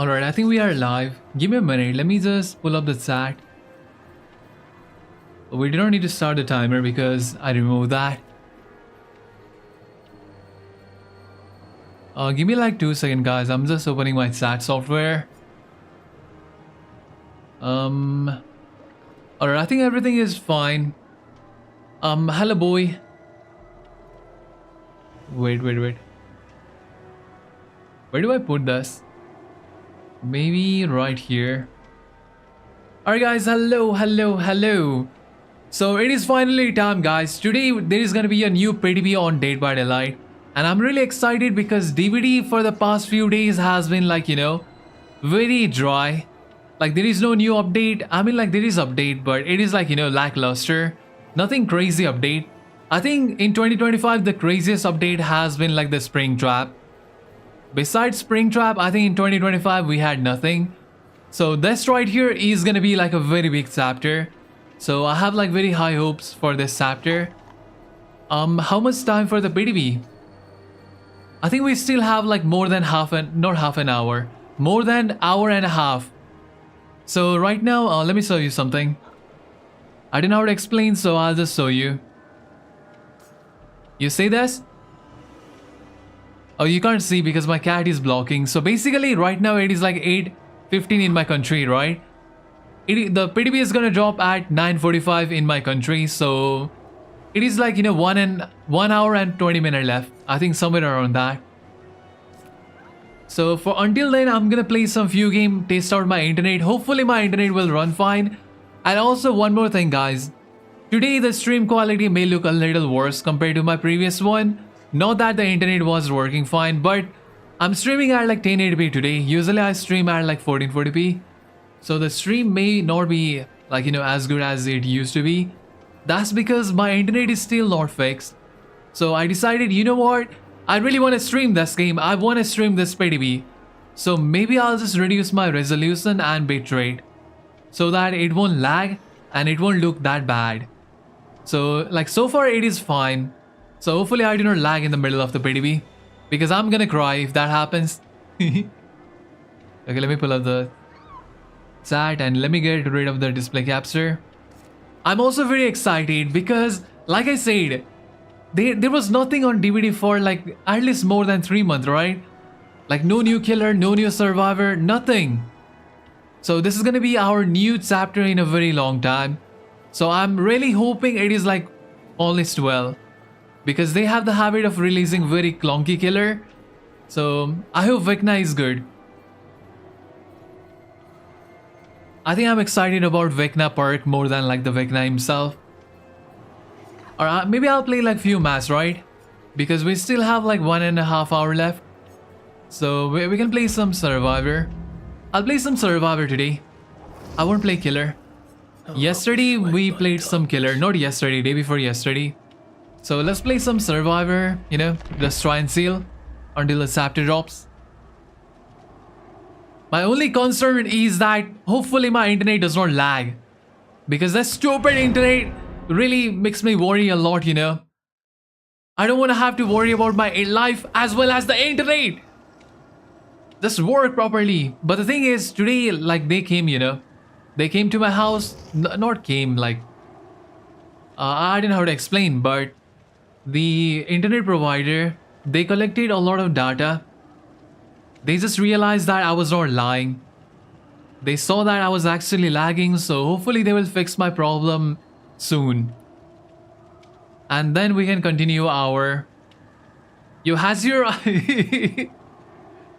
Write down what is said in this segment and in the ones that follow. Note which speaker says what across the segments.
Speaker 1: Alright, I think we are live. Give me a minute. Let me just pull up the chat. We don't need to start the timer because I removed that. Give me like 2 seconds, guys. I'm just opening my chat software. Alright, I think everything is fine. Hello, boy. Wait. Where do I put this? Maybe right here. Alright, guys. Hello. So it is finally time, guys. Today there is gonna be a new PTB on Dead by Daylight, and I'm really excited because DBD for the past few days has been like, very dry. Like there is no new update. I mean, like there is update, but it is like, lackluster. Nothing crazy update. I think in 2025 the craziest update has been like the Spring Trap. Besides Spring Trap, I think in 2025 we had nothing. So this right here is gonna be like a very big chapter. So I have like very high hopes for this chapter. How much time for the PTB? I think we still have like more than not half an hour. More than hour and a half. So right now, let me show you something. I don't know how to explain, so I'll just show you. You see this? Oh, you can't see because my cat is blocking. So basically right now it is like 8:15 in my country, right? The PTB is gonna drop at 9:45 in my country, so it is like 1 hour and 20 minutes left. I think somewhere around that. So for until then, I'm gonna play some few games, test out my internet. Hopefully my internet will run fine. And also one more thing, guys. Today the stream quality may look a little worse compared to my previous one. Not that the internet was working fine, but I'm streaming at like 1080p today. Usually I stream at like 1440p. So the stream may not be like, as good as it used to be. That's because my internet is still not fixed. So I decided, you know what? I really want to stream this game. I want to stream this PTB. So maybe I'll just reduce my resolution and bitrate so that it won't lag and it won't look that bad. So like so far it is fine. So hopefully I do not lag in the middle of the PTB because I'm gonna cry if that happens. Okay, let me pull up the chat and let me get rid of the display capture. I'm also very excited because like I said, there was nothing on DBD for like at least more than 3 months, right? Like no new killer, no new survivor, nothing. So this is gonna be our new chapter in a very long time. So I'm really hoping it is like polished well, because they have the habit of releasing very clunky killer. So I hope Vecna is good. I think I'm excited about Vecna perk more than like the Vecna himself. Or maybe I'll play like few matches, right? Because we still have like 1.5 hours left. So we can play some survivor. I'll play some survivor today. I won't play killer. Yesterday we played some killer. Not yesterday, day before yesterday. So let's play some survivor, just try and seal until the chapter drops. My only concern is that hopefully my internet does not lag, because that stupid internet really makes me worry a lot, I don't want to have to worry about my life as well as the internet. Just work properly. But the thing is, today, like they came, they came to my house, not came like, I don't know how to explain, but the internet provider, they collected a lot of data. They just realized that I was not lying. They saw that I was actually lagging, so hopefully they will fix my problem soon. And then we can continue our... Yo, has your...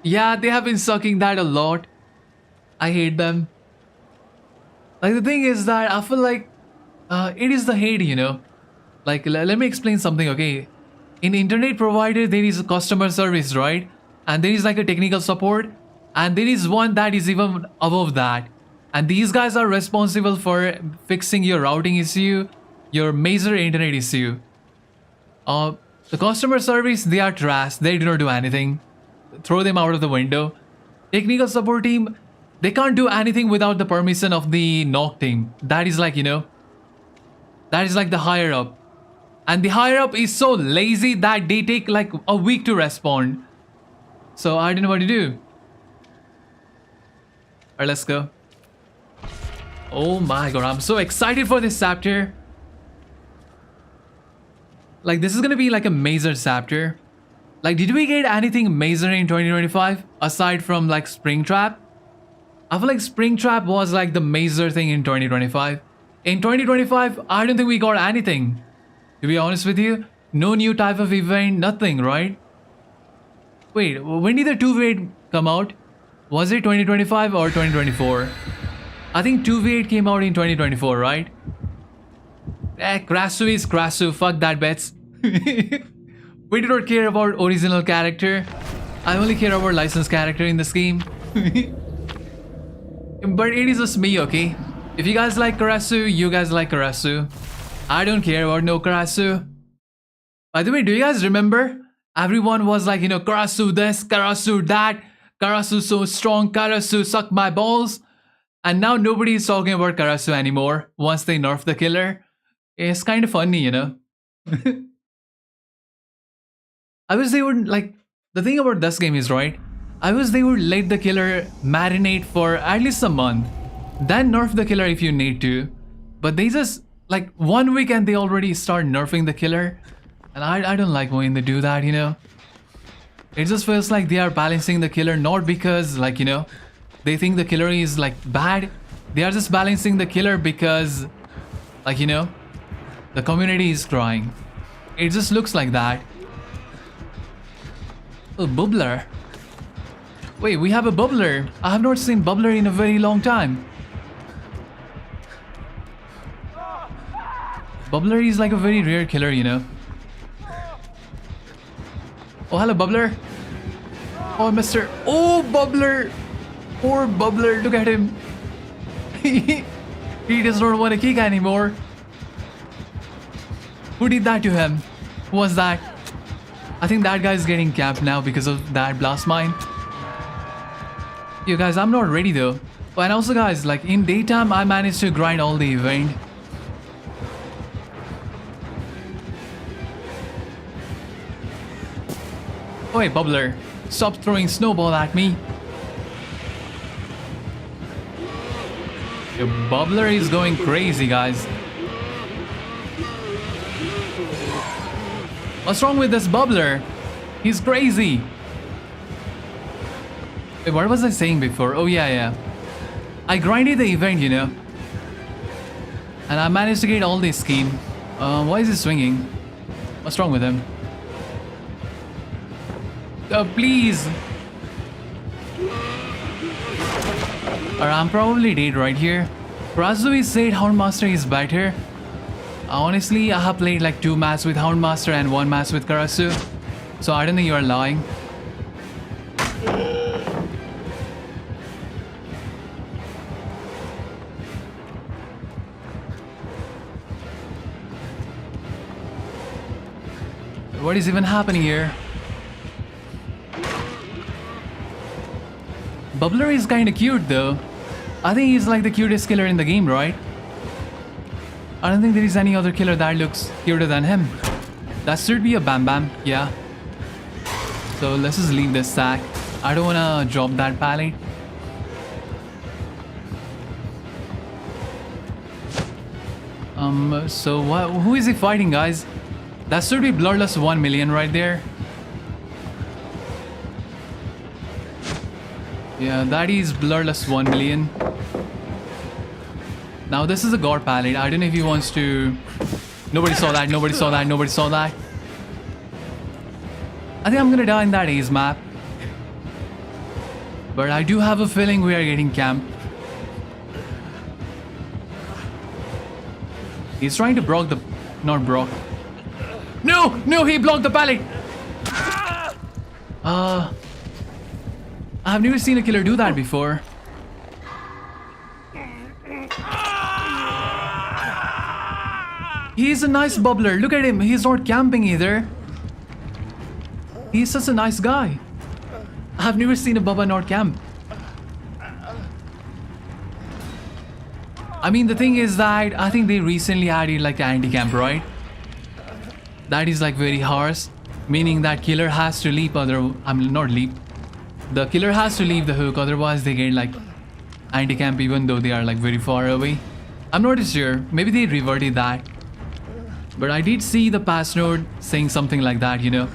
Speaker 1: Yeah, they have been sucking that a lot. I hate them. Like the thing is that I feel like it is the hate, Like, let me explain something, okay? In internet provider, there is a customer service, right? And there is like a technical support. And there is one that is even above that. And these guys are responsible for fixing your routing issue, your major internet issue. The customer service, they are trash. They do not do anything. Throw them out of the window. Technical support team, they can't do anything without the permission of the NOC team. That is like, that is like the higher up. And the higher up is so lazy that they take like a week to respond. So I don't know what to do. Alright, let's go. Oh my god, I'm so excited for this chapter. Like, this is gonna be like a major chapter. Like, did we get anything major in 2025 aside from like Springtrap? I feel like Springtrap was like the major thing in 2025. In 2025, I don't think we got anything. To be honest with you, no new type of event, nothing, right? Wait, when did the 2v8 come out? Was it 2025 or 2024? I think 2v8 came out in 2024, right? Krasu is Krasu, fuck that bets. We do not care about original character. I only care about licensed character in this game. But it is just me, okay? If you guys like Karasu, you guys like Karasu. I don't care about no Karasu. By the way, do you guys remember? Everyone was like, you know, Karasu this, Karasu that, Karasu so strong, Karasu suck my balls. And now nobody is talking about Karasu anymore once they nerf the killer. It's kind of funny, you know? I wish they would, like, the thing about this game is, right? I wish they would let the killer marinate for at least a month. Then nerf the killer if you need to. But they just, like, 1 week and they already start nerfing the killer. And I don't like when they do that, you know? It just feels like they are balancing the killer not because, like, you know, they think the killer is, like, bad. They are just balancing the killer because, like, you know, the community is crying. It just looks like that. Oh, bubbler. Wait, we have a bubbler. I have not seen bubbler in a very long time. Bubbler is like a very rare killer, you know. Oh, hello, bubbler. Oh, Mr. Oh, bubbler. Poor bubbler. Look at him. He does not want to kick anymore. Who did that to him? Who was that? I think that guy is getting capped now because of that blast mine. Yo guys, I'm not ready though. Oh, and also guys, like in daytime I managed to grind all the event. Oh hey bubbler, stop throwing snowball at me. Yo, bubbler is going crazy guys. What's wrong with this bubbler? He's crazy. Wait, what was I saying before? Oh yeah. I grinded the event, you know. And I managed to get all this scheme. Why is he swinging? What's wrong with him? Please. Or I'm probably dead right here. Razui said Houndmaster is better. Honestly, I have played like 2 matches with Houndmaster and 1 match with Karasu. So I don't think you are lying. What is even happening here? Bubbler is kinda cute though. I think he's like the cutest killer in the game, right? I don't think there is any other killer that looks cuter than him. That should be a Bam Bam, yeah. So let's just leave this sack. I don't wanna drop that pallet. So who is he fighting, guys? That should be Bloodlust 1 million right there. Yeah, that is Bloodlust 1 million. Now this is a God palette. I don't know if he wants to... Nobody saw that, nobody saw that, nobody saw that. I think I'm gonna die in that Ace map. But I do have a feeling we are getting camped. He's trying to block the... Not block. No! No, he blocked the pallet! I've never seen a killer do that before. He's a nice bubbler. Look at him. He's not camping either. He's such a nice guy. I've never seen a bubba not camp. I mean, the thing is that I think they recently added like anti-camp, right? That is like very harsh. Meaning that killer has to leap other... I mean, not leap. The killer has to leave the hook, otherwise they get like anti-camp even though they are like very far away. I'm not sure. Maybe they reverted that. But I did see the pass node saying something like that, you know.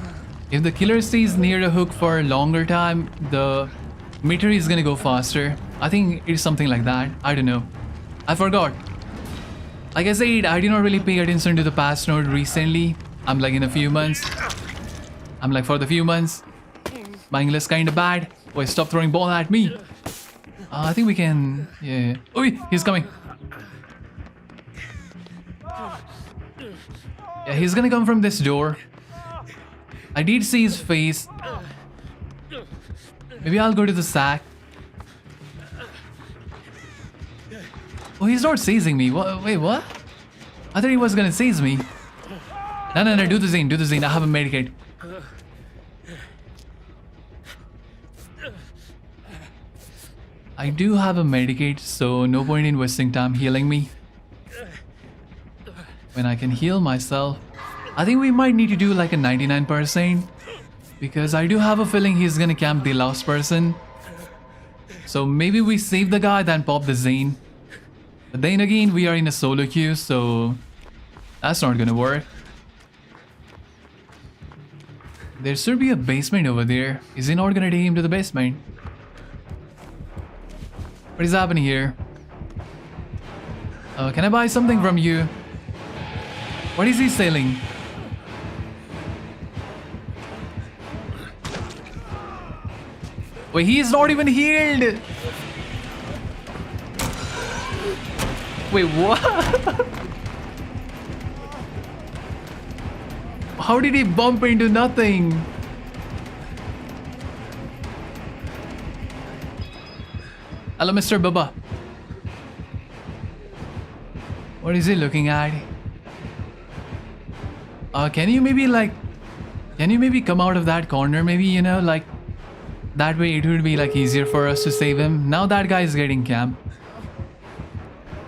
Speaker 1: If the killer stays near the hook for a longer time, the meter is gonna go faster. I think it's something like that. I don't know. I forgot. Like I said, I did not really pay attention to the pass node recently. I'm like in a few months. I'm like for the few months. My English kinda bad. Boy, stop throwing ball at me. I think we can... Yeah. Oh, he's coming. Yeah, he's gonna come from this door. I did see his face. Maybe I'll go to the sack. Oh, he's not seizing me. Wait, what? I thought he was gonna seize me. No, do the Zane, I have a medikit. I do have a medikit, so no point in wasting time healing me. When I can heal myself. I think we might need to do like a 99%. Because I do have a feeling he's gonna camp the last person. So maybe we save the guy, then pop the Zane. But then again, we are in a solo queue, so that's not gonna work. There should be a basement over there. Is he not gonna take him to the basement? What is happening here? Can I buy something from you? What is he selling? Wait, he is not even healed! Wait, what? How did he bump into nothing? Hello, Mr. Baba. What is he looking at? Can you maybe come out of that corner? Maybe, you know, like that way it would be like easier for us to save him. Now that guy is getting camped.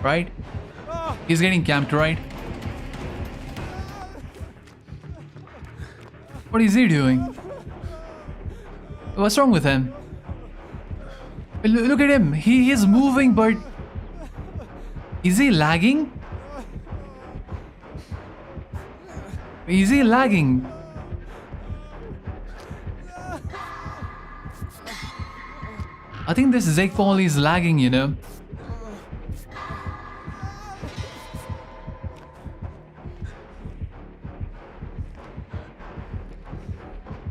Speaker 1: Right? He's getting camped, right? What is he doing? What's wrong with him? Look at him. He is moving, but... Is he lagging? Is he lagging? I think this Zeke Paul is lagging, you know.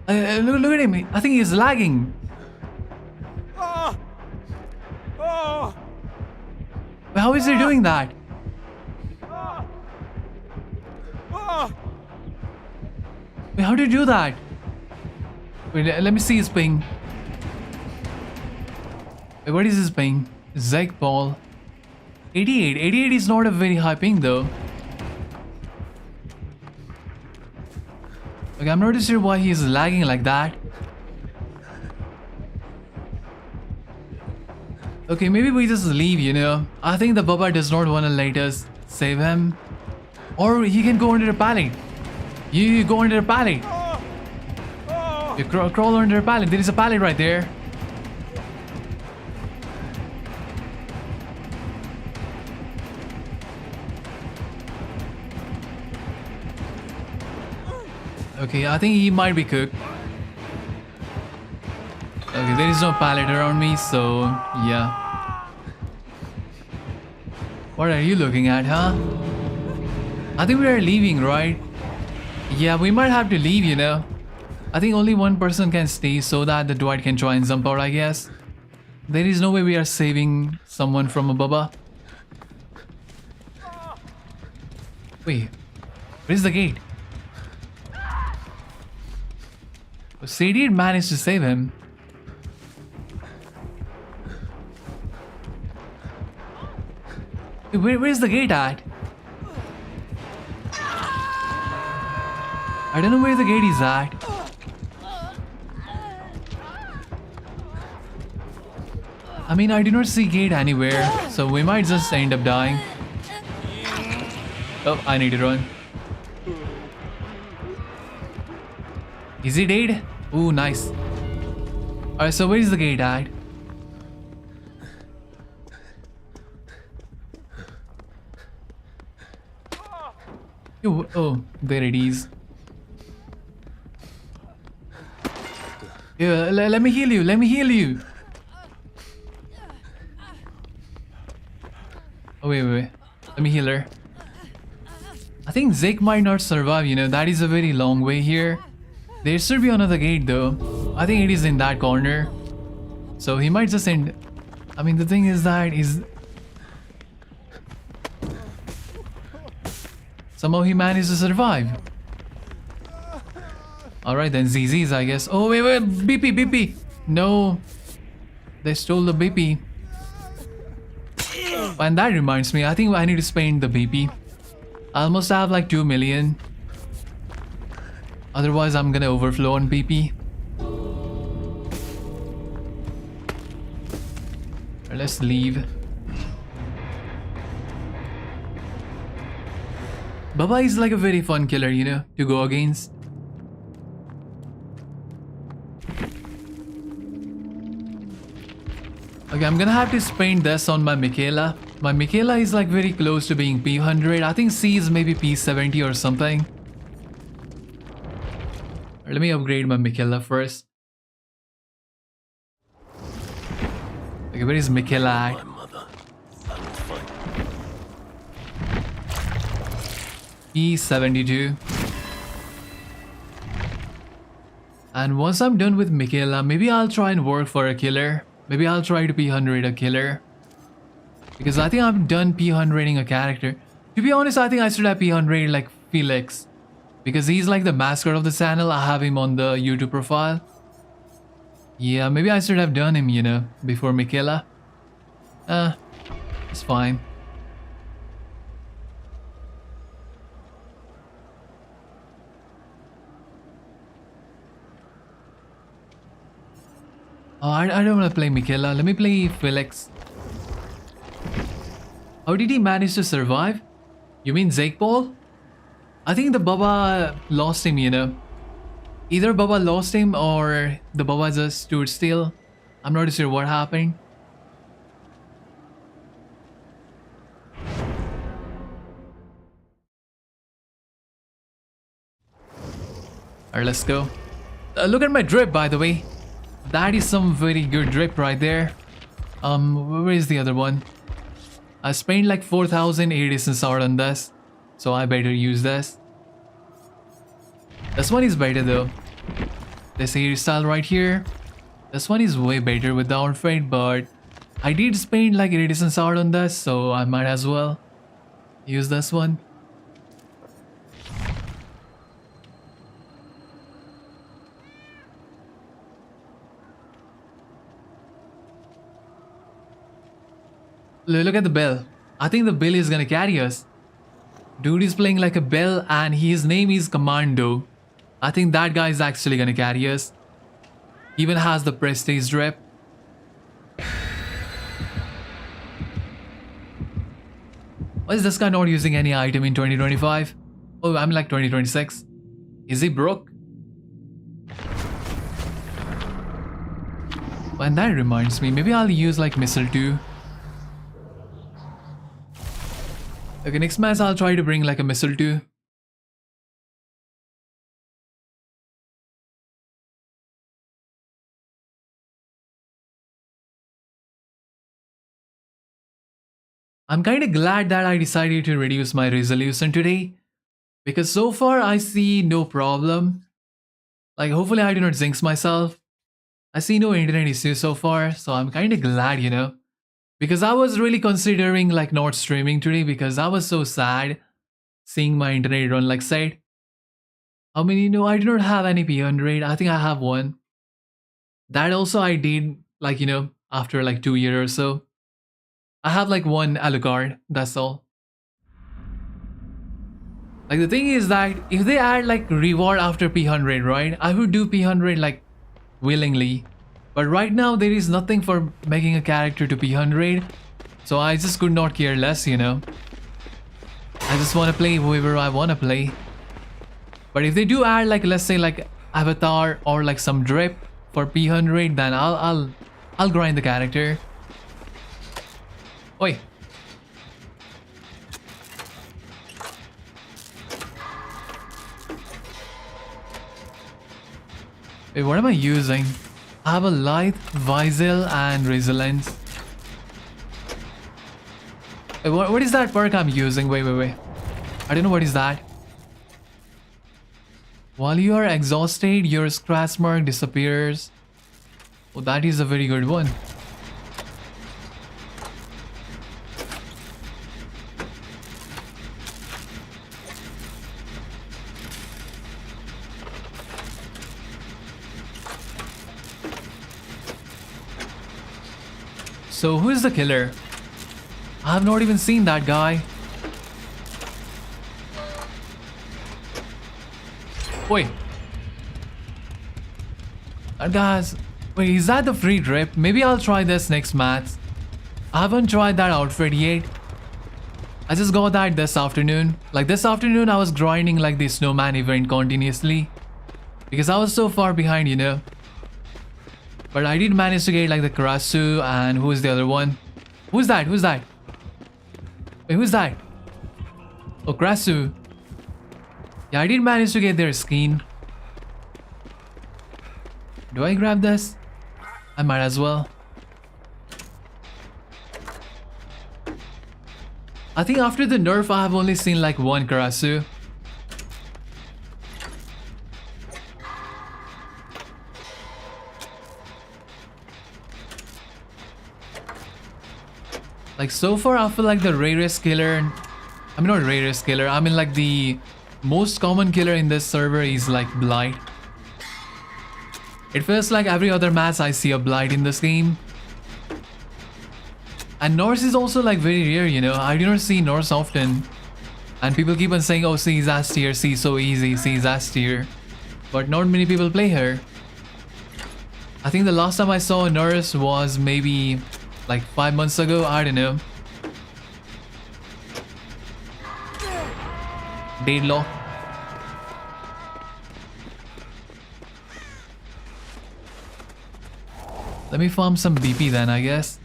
Speaker 1: Look at him. I think he's lagging. How is he doing that? Wait, how do you do that? Wait, let me see his ping. Wait, what is his ping? Zeke Paul. 88. 88 is not a very high ping though. Okay, I'm not sure why he's lagging like that. Okay, maybe we just leave, you know. I think the Baba does not want to let us save him. Or he can go under the pallet. You go under the pallet. You crawl under the pallet. There is a pallet right there. Okay, I think he might be cooked. Okay, there is no pallet around me, so yeah. What are you looking at, huh? I think we are leaving, right? Yeah, we might have to leave, you know. I think only one person can stay so that the Dwight can try and jump out, I guess. There is no way we are saving someone from a Baba. Wait, where's the gate? So did manage to save him. Where's the gate at? I don't know where the gate is at. I mean, I do not see gate anywhere, so we might just end up dying. Oh, I need to run. Is he dead? Ooh, nice. Alright, so where is the gate at? Oh, there it is. Yeah, let me heal you. Let me heal you. Oh, wait. Let me heal her. I think Zeke might not survive, you know. That is a very long way here. There should be another gate, though. I think it is in that corner. So he might just end... I mean, the thing is that is... Somehow he managed to survive. Alright then, ZZ's, I guess. Oh, wait. BP. No. They stole the BP. And that reminds me, I think I need to spend the BP. I almost have like 2 million. Otherwise, I'm gonna overflow on BP. Let's leave. Baba is like a very fun killer, you know, to go against. Okay, I'm gonna have to spend this on my Michaela. My Michaela is like very close to being P100. I think C is maybe P70 or something. Let me upgrade my Michaela first. Okay, where is Michaela at? P72. And once I'm done with Michaela, maybe I'll try and work for a killer. Maybe I'll try to P100 a killer. Because I think I'm done P100ing a character. To be honest, I think I should have P100 like Felix. Because he's like the mascot of the channel. I have him on the YouTube profile. Yeah, maybe I should have done him, you know, before Michaela. It's fine. Oh, I don't want to play Michaela. Let me play Felix. How did he manage to survive? You mean Jake Paul? I think the Baba lost him, you know. Either Baba lost him or the Baba just stood still. I'm not sure what happened. Alright, let's go. Look at my drip, by the way. That is some very good drip right there. Where is the other one? I spent like 4,000 ADSs out on this, so I better use this. This one is better though. This hairstyle right here. This one is way better with the outfit, but I did spend like ADSs out on this, so I might as well use this one. Look at the bell. I think the bell is gonna carry us. Dude is playing like a bell and his name is Commando. I think that guy is actually gonna carry us. He even has the prestige drip. Why is this guy not using any item in 2025? Oh, I'm like 2026. Is he broke? And that reminds me, maybe I'll use like missile too. Okay, next match I'll try to bring like a missile too. I'm kinda glad that I decided to reduce my resolution today. Because so far I see no problem. Like hopefully I do not jinx myself. I see no internet issues so far, so I'm kinda glad, you know. Because I was really considering like not streaming today because I was so sad seeing my internet run like sad. I mean, you know, I do not have any P100. I think I have one. That also I did like, you know, after like 2 years or so. I have like one Alucard, that's all. Like the thing is that if they add like reward after P100, right? I would do P100 like willingly. But right now there is nothing for making a character to P100. So I just could not care less, you know. I just want to play whoever I want to play. But if they do add like, let's say like avatar or like some drip for P100, then I'll grind the character. Oi. Wait, what am I using? I have a Lithe, Visel, and Resilience. Wait, what is that perk I'm using? Wait. I don't know what is that. While you are exhausted, your scratch mark disappears. Oh, that is a very good one. So who is the killer? I have not even seen that guy. Wait. That guy's... Wait, is that the free drip? Maybe I'll try this next match. I haven't tried that outfit yet. I just got that this afternoon. Like this afternoon I was grinding like the snowman event continuously. Because I was so far behind, you know. But I did manage to get like the Karasu and who is the other one? Who's that? Who's that? Wait, who's that? Oh, Karasu. Yeah, I did manage to get their skin. Do I grab this? I might as well. I think after the nerf I have only seen like one Karasu. Like so far I feel like the rarest killer, I mean not rarest killer, I mean like the most common killer in this server is like Blight. It feels like every other match I see a Blight in this game. And Norse is also like very rare, you know, I do not see Norse often. And people keep on saying, oh, C's S tier, C so easy, C's S tier. But not many people play her. I think the last time I saw a Norse was maybe like 5 months ago, I don't know. Deadlock. Let me farm some BP then, I guess.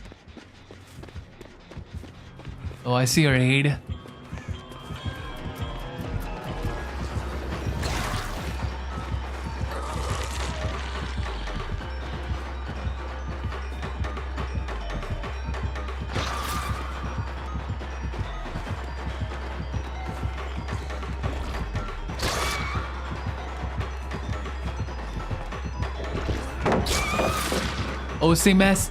Speaker 1: Oh, I see a raid. OC mess.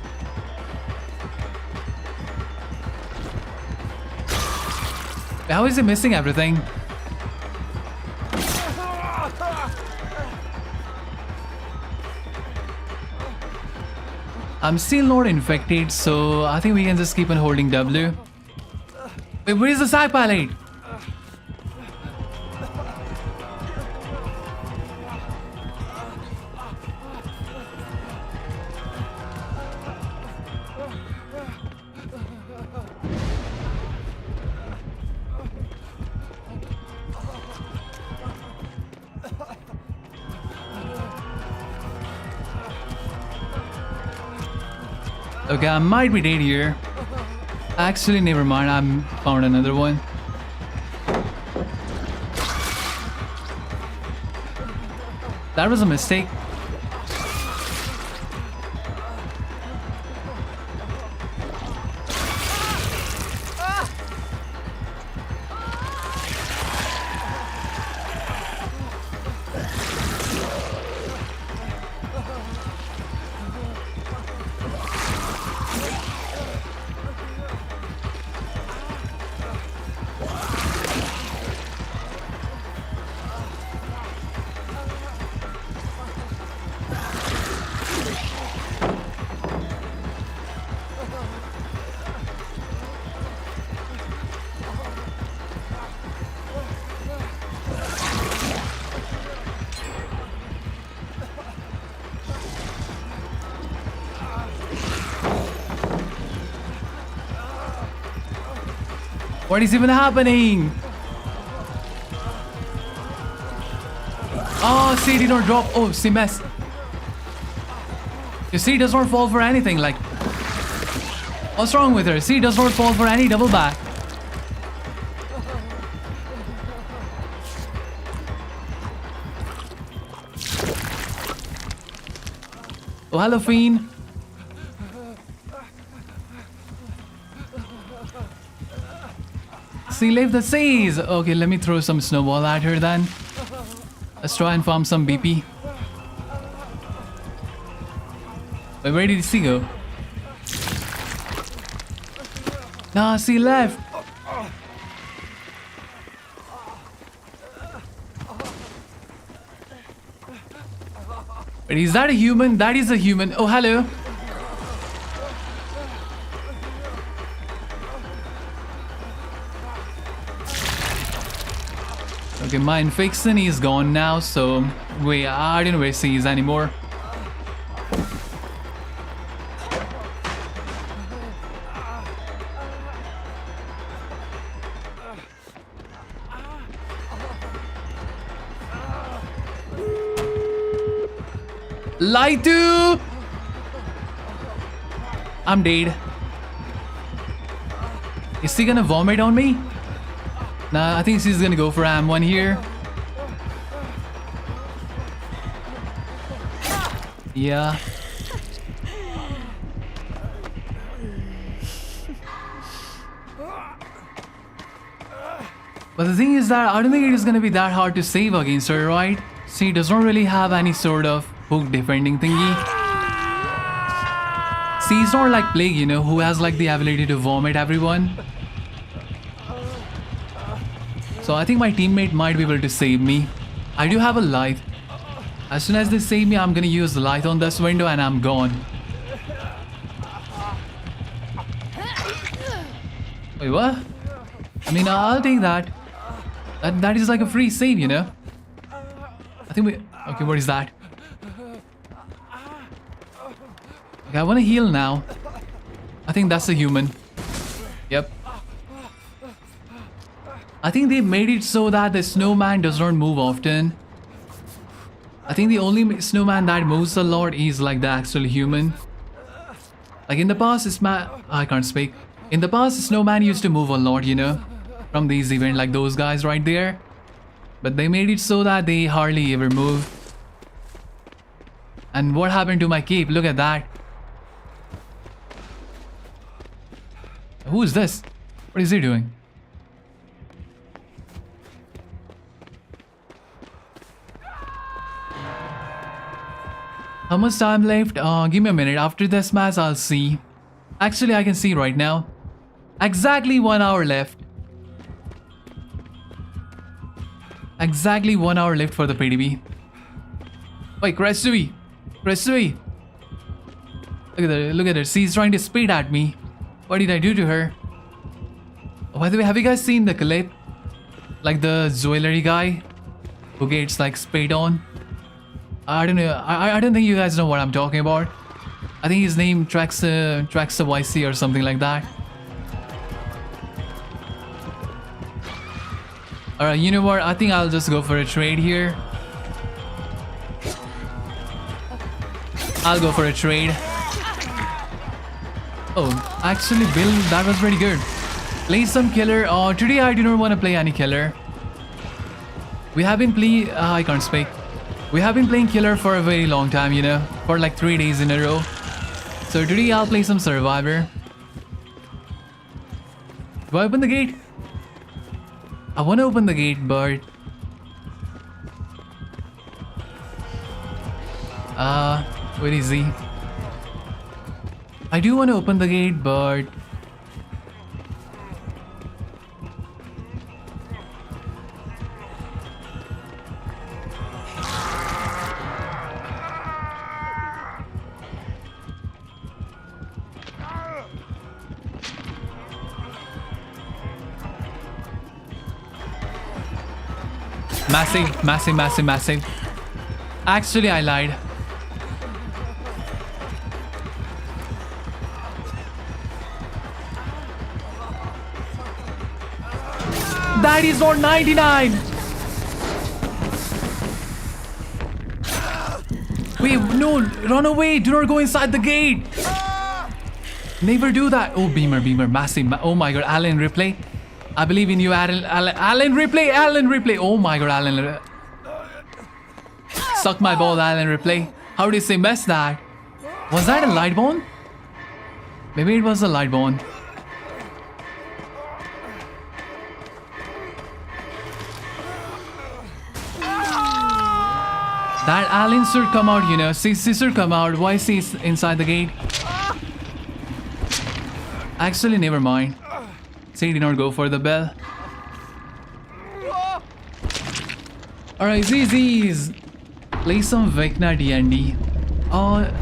Speaker 1: How is he missing everything? I'm still not infected, so I think we can just keep on holding W. Wait, where is the side pallet? Okay, I might be dead here. Actually, never mind. I found another one. That was a mistake. What is even happening? Oh, C did not drop. Oh, C mess. You see, does not fall for anything. Like, what's wrong with her? C does not fall for any double back. Oh, hello, Fiend. Sea live the seas. Okay, let me throw some snowball at her then. Let's try and farm some BP. Wait, where did she go? Nah, she left. Wait, is that a human? That is a human. Oh, hello. Okay, my infection is gone now, so wait, I don't know where she is anymore. Lightu! I'm dead. Is she gonna vomit on me? Nah, I think she's gonna go for M1 here. Yeah. But the thing is that I don't think it is gonna be that hard to save against her, right? She doesn't really have any sort of hook defending thingy. She's not like Plague, you know, who has like the ability to vomit everyone. So I think my teammate might be able to save me. I do have a light. As soon as they save me, I'm gonna use the light on this window and I'm gone. Wait, what? I mean, I'll take that. That is like a free save, you know? I think we... Okay, what is that? Okay, I want to heal now. I think that's a human. Yep. I think they made it so that the snowman does not move often. I think the only snowman that moves a lot is like the actual human. Like in the past, I can't speak. In the past, snowman used to move a lot, you know, from these events, like those guys right there. But they made it so that they hardly ever move. And what happened to my cape? Look at that. Who is this? What is he doing? How much time left? Give me a minute. After this match, I'll see. Actually, I can see right now. Exactly 1 hour left. Exactly 1 hour left for the PTB. Wait, Crestui! Crestui! Look at her, look at her. She's trying to spit at me. What did I do to her? Oh, by the way, have you guys seen the clip? Like the jewelry guy who gets like spit on? I don't know. I don't think you guys know what I'm talking about. I think his name tracks a YC or something like that. Alright, you know what? I think I'll just go for a trade here. I'll go for a trade. Oh, actually, Bill, that was pretty good. Play some killer. Today I do not want to play any killer. We have been playing... I can't speak. We have been playing killer for a very long time, you know. For like 3 days in a row. So today I'll play some survivor. Do I open the gate? I want to open the gate, but... where is he? I do want to open the gate, but... Massive, massive, massive, massive. Actually, I lied. That is not 99! Wait, no, run away! Do not go inside the gate! Never do that! Oh, Beamer, massive. Oh my god, Alan replay. I believe in you, Alan replay! Oh my god, Alan. Suck my ball, Alan replay. How did you say mess that? Was that a light bone? Maybe it was a light bone. That alien should come out, you know. She should come out. Why is he inside the gate? Actually, never mind. She did not go for the bell. Alright, ZZs. Play some Vecna D&D.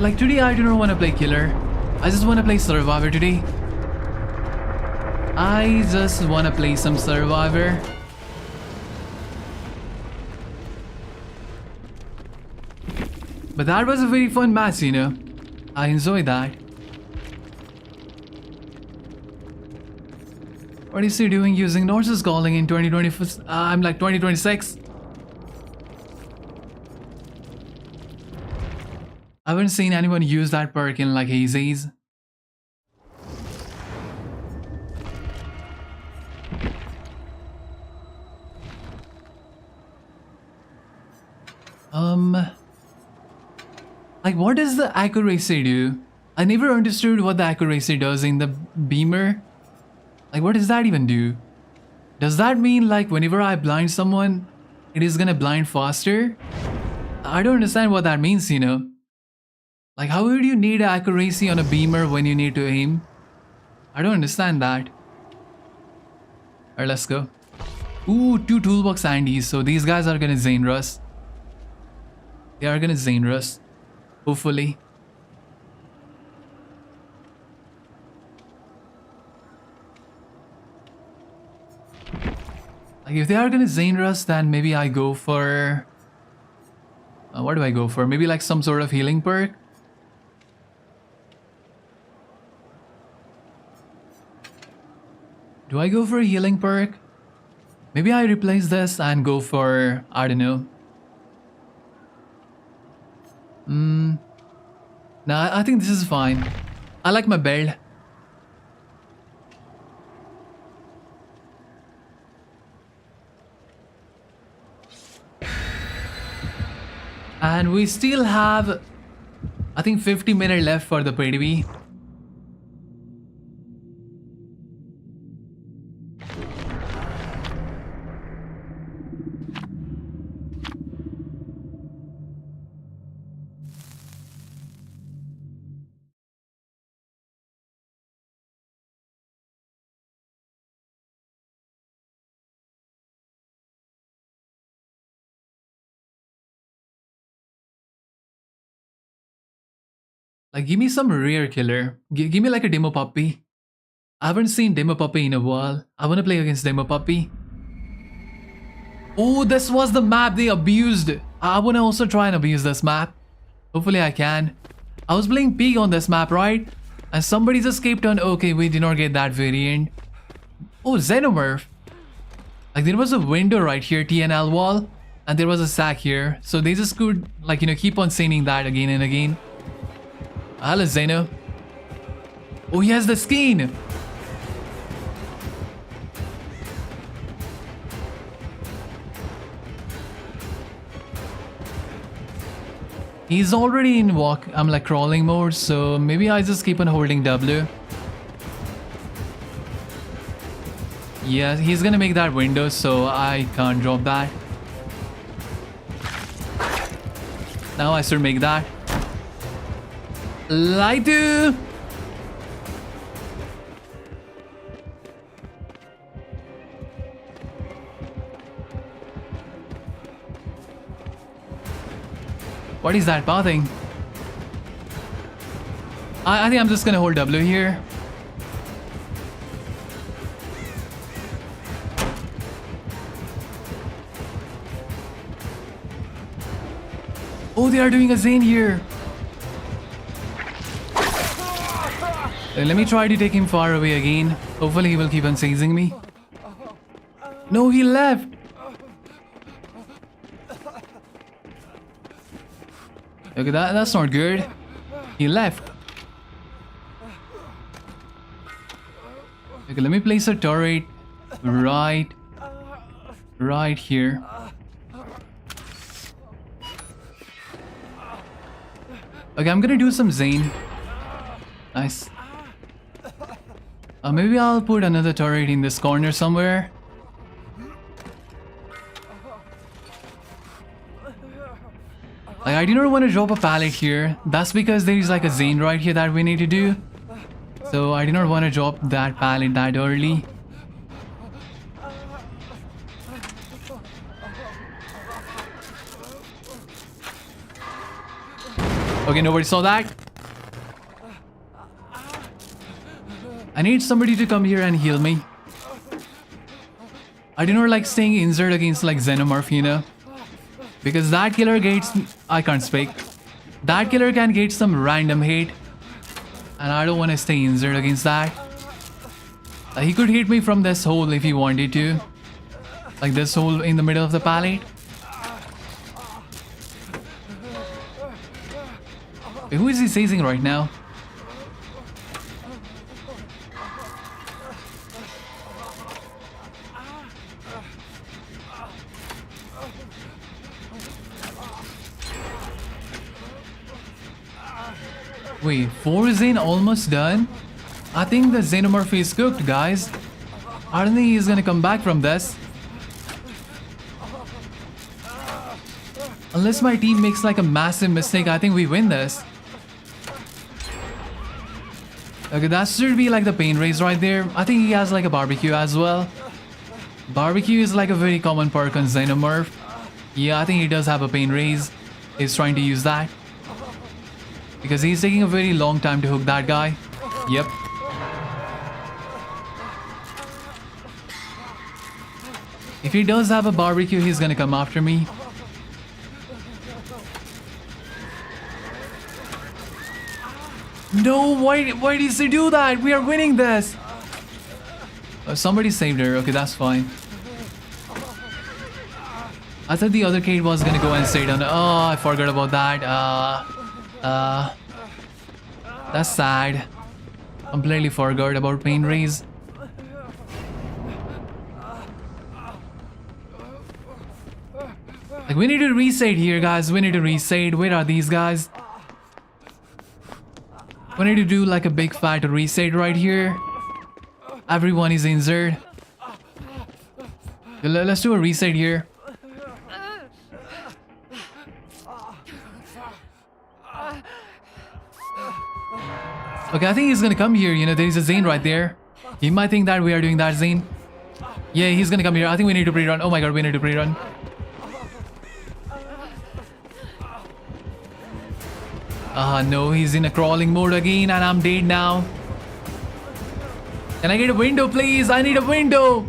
Speaker 1: Like today I do not want to play Killer. I just want to play Survivor today. I just want to play some Survivor. But that was a very fun match, you know. I enjoyed that. What is he doing using Norse's Calling in 2024? I'm like 2026. I haven't seen anyone use that perk in like ages. Like what does the accuracy do? I never understood what the accuracy does in the beamer. Like what does that even do? Does that mean like whenever I blind someone, it is gonna blind faster? I don't understand what that means, you know. Like how would you need accuracy on a beamer when you need to aim? I don't understand that. Alright, let's go. Ooh, 2 toolbox Andes. So these guys are gonna Zane Rush. They are gonna Zane Rush. Hopefully. Like if they are gonna Zane Rush, then maybe I go for... what do I go for? Maybe like some sort of healing perk? Do I go for a healing perk? Maybe I replace this and go for... I don't know. Nah, I think this is fine. I like my build. And we still have, I think 50 minutes left for the PTB. Like, give me some rare killer. Give me like a demo puppy. I haven't seen demo puppy in a while. I want to play against demo puppy. Oh, this was the map they abused. I want to also try and abuse this map. Hopefully I can. I was playing pig on this map, right? And somebody just escaped on... Okay, we did not get that variant. Oh, Xenomorph. Like, there was a window right here, TNL wall. And there was a sack here. So they just could, like, you know, keep on saying that again and again. Hello, Zeno. Oh, he has the skin. He's already in walk. I'm like crawling mode, so maybe I just keep on holding W. Yeah, he's gonna make that window, so I can't drop that. Now I should make that. Lightu! What is that pathing? I think I'm just gonna hold W here. Oh, they are doing a Zane here. Let me try to take him far away again. Hopefully he will keep on chasing me. No, he left. Okay, that's not good. He left. Okay, let me place a turret right here. Okay, I'm gonna do some Zane. Nice. Maybe I'll put another turret in this corner somewhere. Like, I do not want to drop a pallet here. That's because there is like a Zane right here that we need to do. So I do not want to drop that pallet that early. Okay, nobody saw that. I need somebody to come here and heal me. I do not like staying injured against like Xenomorph, you know. Because that killer gets... I can't speak. That killer can get some random hit. And I don't want to stay injured against that. He could hit me from this hole if he wanted to. Like this hole in the middle of the pallet. Wait, who is he chasing right now? Wait, 4 Zane almost done? I think the Xenomorph is cooked, guys. I don't think he's gonna come back from this. Unless my team makes like a massive mistake, I think we win this. Okay, that should be like the pain raise right there. I think he has like a barbecue as well. Barbecue is like a very common perk on Xenomorph. Yeah, I think he does have a pain raise. He's trying to use that. Because he's taking a very long time to hook that guy. Yep. If he does have a barbecue, he's gonna come after me. No, why did he do that? We are winning this. Somebody saved her. Okay, that's fine. I thought the other kid was gonna go and stay down. Oh, I forgot about that. That's sad. Completely forgot about pain raise. Like, we need to reset here, guys. We need to reset. Where are these guys? We need to do like a big fat reset right here. Everyone is injured. Let's do a reset here. Okay, I think he's gonna come here. You know, there is a Zane right there. He might think that we are doing that Zane. Yeah, he's gonna come here. I think we need to pre-run. Oh my god, we need to pre-run. No, he's in a crawling mode again and I'm dead now. Can I get a window, please? I need a window.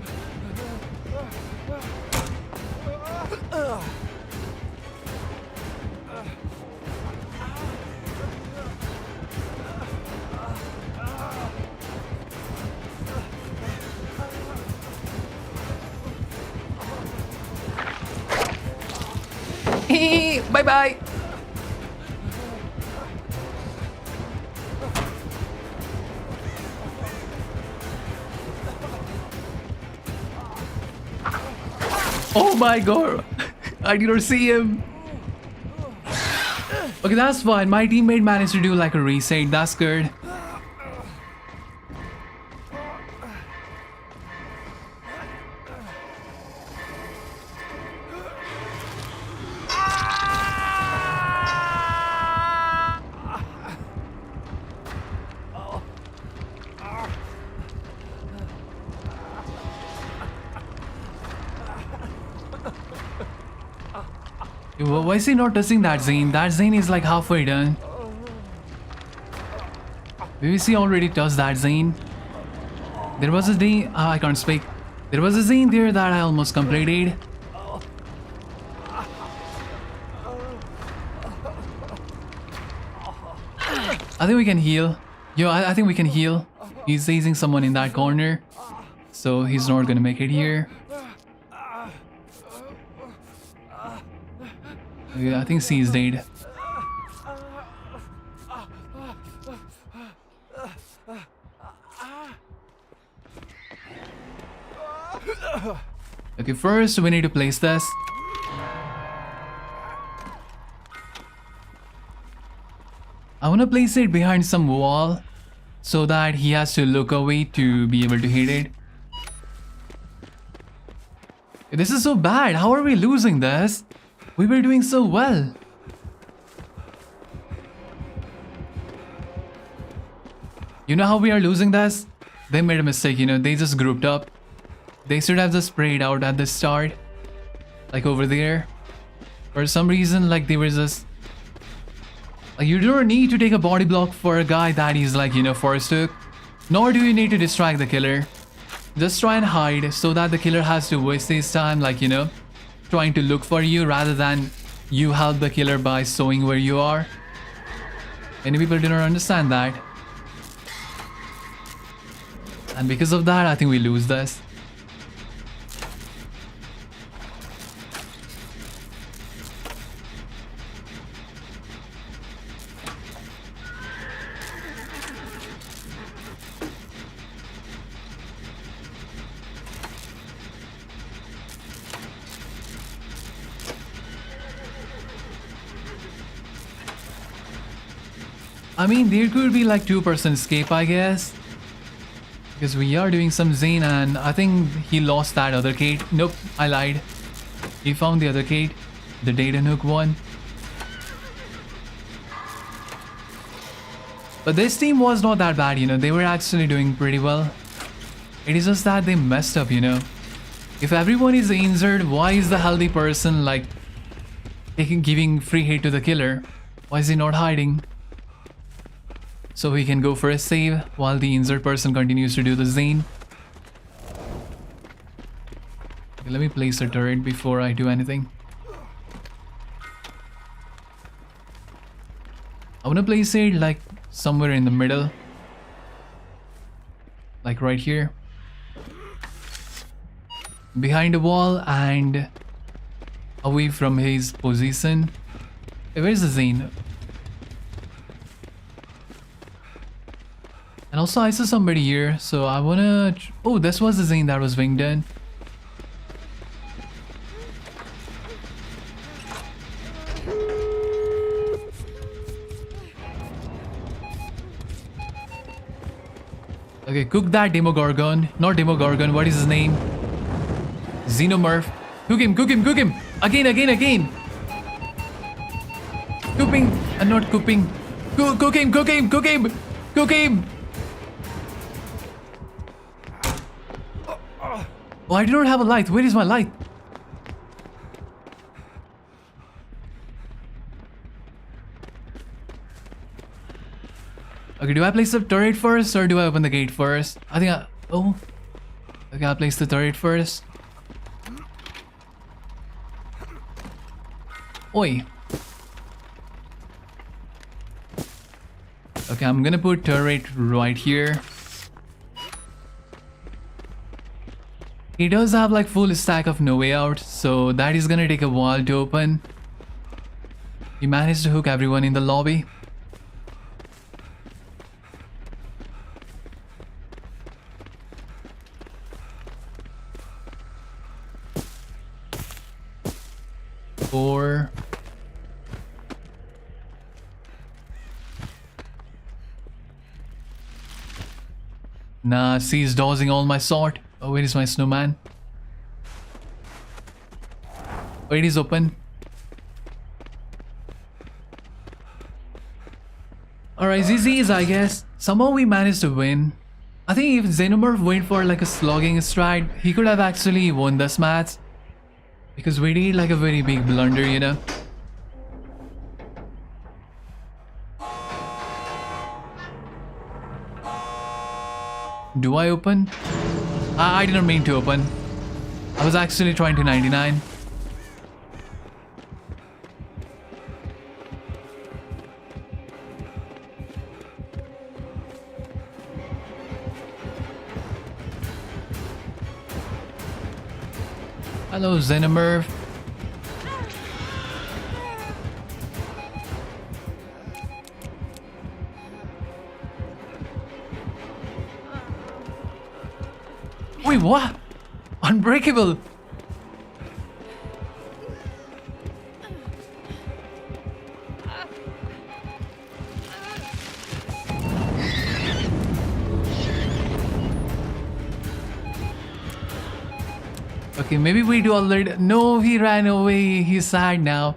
Speaker 1: Bye-bye. Oh my god. I did not see him. Okay, that's fine. My teammate managed to do like a reset. That's good. Why is he not touching that Zane? That Zane is like halfway done. BBC already touched that Zane. There was a Zane. I can't speak. There was a Zane there that I almost completed. I think we can heal. Yo, I think we can heal. He's chasing someone in that corner. So he's not gonna make it here. Yeah, I think C is dead. Okay, first we need to place this. I want to place it behind some wall so that he has to look away to be able to hit it. This is so bad. How are we losing this? We were doing so well. You know how we are losing this? They made a mistake, you know, they just grouped up. They should have just sprayed out at the start. Like over there. For some reason, like they were just... Like you don't need to take a body block for a guy that is like, you know, forstook. Nor do you need to distract the killer. Just try and hide so that the killer has to waste his time, like, you know, trying to look for you rather than you help the killer by showing where you are. Many people do not understand that. And because of that, I think we lose this. I mean, there could be like 2% escape, I guess. Because we are doing some Zane and I think he lost that other Kate. Nope, I lied. He found the other Kate. The Data Nook one. But this team was not that bad, you know. They were actually doing pretty well. It is just that they messed up, you know. If everyone is injured, why is the healthy person like giving free hit to the killer? Why is he not hiding? So he can go for a save while the injured person continues to do the Zane. Okay, let me place a turret before I do anything. I want to place it like somewhere in the middle. Like right here. Behind a wall and away from his position. Hey, where's the Zane? And also I saw somebody here, so I wanna... Oh, this was the Zane that was winged in. Okay, cook that Demogorgon. Not Demogorgon, what is his name? Xenomorph. Cook him, cook him, cook him! Again, again, again! Cooping! Not cooping. Cook him, cook him, cook him! Cook him! Oh, I do not have a light. Where is my light? Okay, do I place the turret first or do I open the gate first? I think I... Oh. Okay, I'll place the turret first. Oi. Okay, I'm gonna put turret right here. He does have like full stack of No Way Out, so that is gonna take a while to open. He managed to hook everyone in the lobby. Four. Nah, she's dodging all my sword. Oh, where is my snowman? Oh, it is open. Alright, GG's, I guess. Somehow we managed to win. I think if Xenomorph went for like a slogging stride, he could have actually won this match. Because we did like a very big blunder, you know. Do I open? I didn't mean to open. I was actually trying to 99. Hello, Xenomorph. Wait, what? Unbreakable. Okay, maybe we do already. No, he ran away. He's sad now.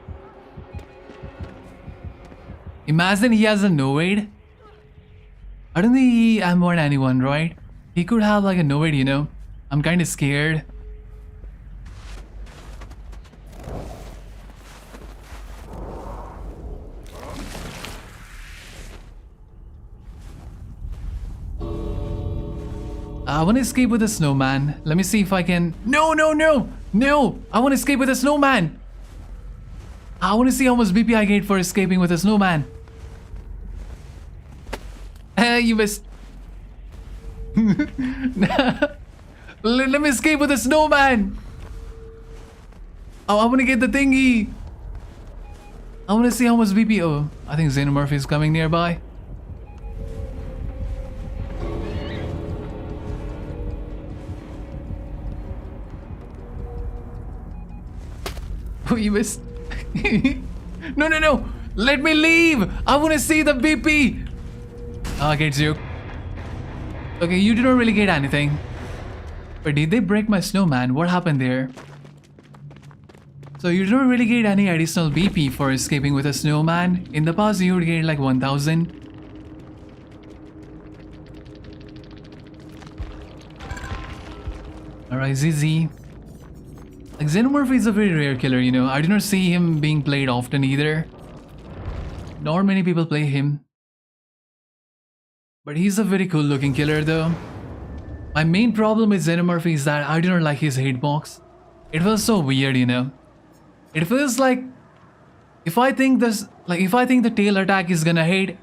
Speaker 1: Imagine he has a no-aid. I don't think he M1 anyone, right? He could have like a no-aid, you know. I'm kind of scared. I want to escape with a snowman. Let me see if I can. No, no, no, no! I want to escape with a snowman. I want to see how much BP I get for escaping with a snowman. You missed. Let me escape with a snowman. Oh, I want to get the thingy. I want to see how much BP. Oh, I think Xenomorph is coming nearby. Oh, you missed. No, no, no. Let me leave. I want to see the BP. Ah, gets you. Okay, you didn't really get anything. But did they break my snowman? What happened there? So you don't really get any additional BP for escaping with a snowman. In the past, you would get like 1000. Alright, ZZ. Like, Xenomorph is a very rare killer, you know. I do not see him being played often either. Nor many people play him. But he's a very cool looking killer though. My main problem with Xenomorph is that I do not like his hitbox. It feels so weird, you know. It feels like if I think the tail attack is gonna hit,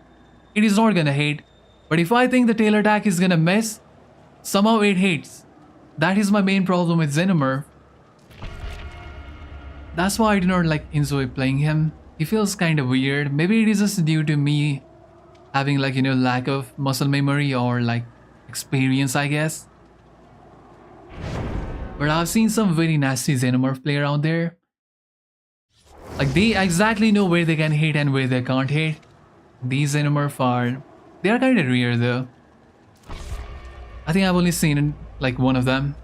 Speaker 1: it is not gonna hit. But if I think the tail attack is gonna miss, somehow it hits. That is my main problem with Xenomorph. That's why I do not like enjoy playing him. He feels kind of weird. Maybe it is just due to me having like, you know, lack of muscle memory or like experience, I guess. But I've seen some very nasty Xenomorph player out there. Like, they exactly know where they can hit and where they can't hit. These Xenomorph they are kind of rare though. I think I've only seen like one of them.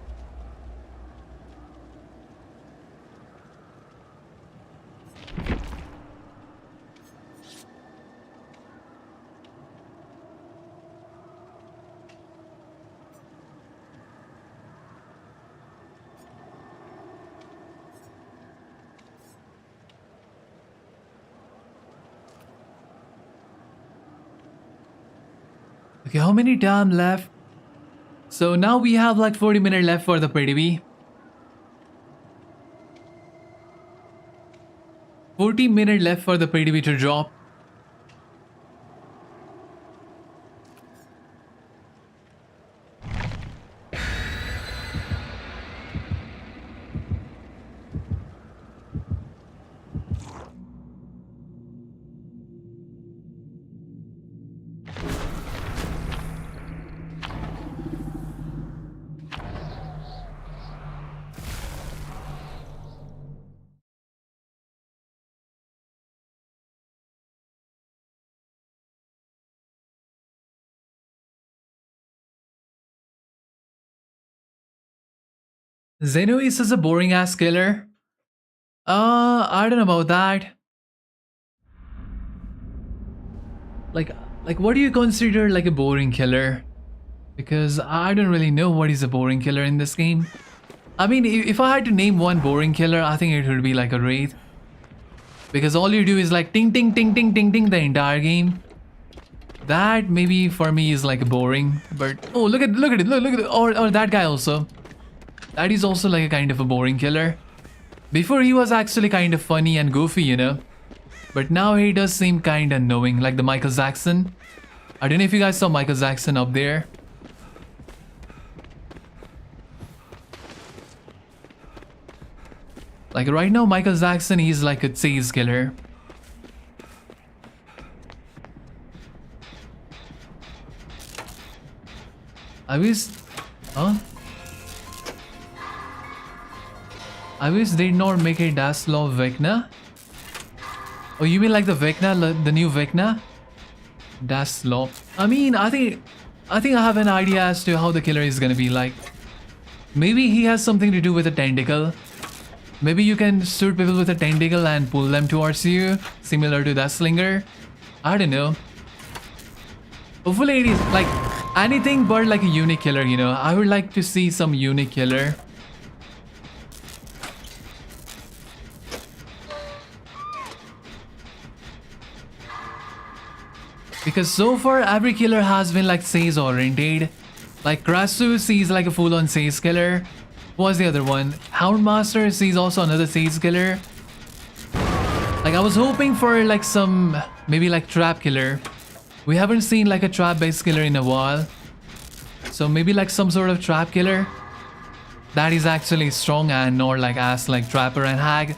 Speaker 1: Okay, how many time left? So now we have like 40 minutes left for the PTB. 40 minutes left for the PTB to drop. Zeno is such a boring ass killer. I don't know about that. Like what do you consider like a boring killer? Because I don't really know what is a boring killer in this game. I mean, if I had to name one boring killer, I think it would be like a Wraith. Because all you do is like ting ting ting ting ting ting the entire game. That maybe for me is like boring. But oh, look at it, or that guy also. That is also like a kind of a boring killer. Before he was actually kind of funny and goofy, you know. But now he does seem kind of knowing, like the Michael Jackson. I don't know if you guys saw Michael Jackson up there. Like right now, Michael Jackson, he's like a chase killer. I wish... Huh? I wish they did not make a dash law Vecna. Oh, you mean like the Vecna, the new Vecna? Dash law. I mean, I think I have an idea as to how the killer is gonna be like. Maybe he has something to do with a tentacle. Maybe you can shoot people with a tentacle and pull them towards you, similar to that slinger. I don't know. Hopefully it is like anything but like a unique killer, you know. I would like to see some unique killer. Because so far every killer has been like Sage oriented. Like Krasu sees like a full-on Sage killer. What's the other one? Houndmaster sees also another Sage killer. Like I was hoping for like some maybe like trap killer. We haven't seen like a trap based killer in a while. So maybe like some sort of trap killer that is actually strong and not like as like trapper and hag.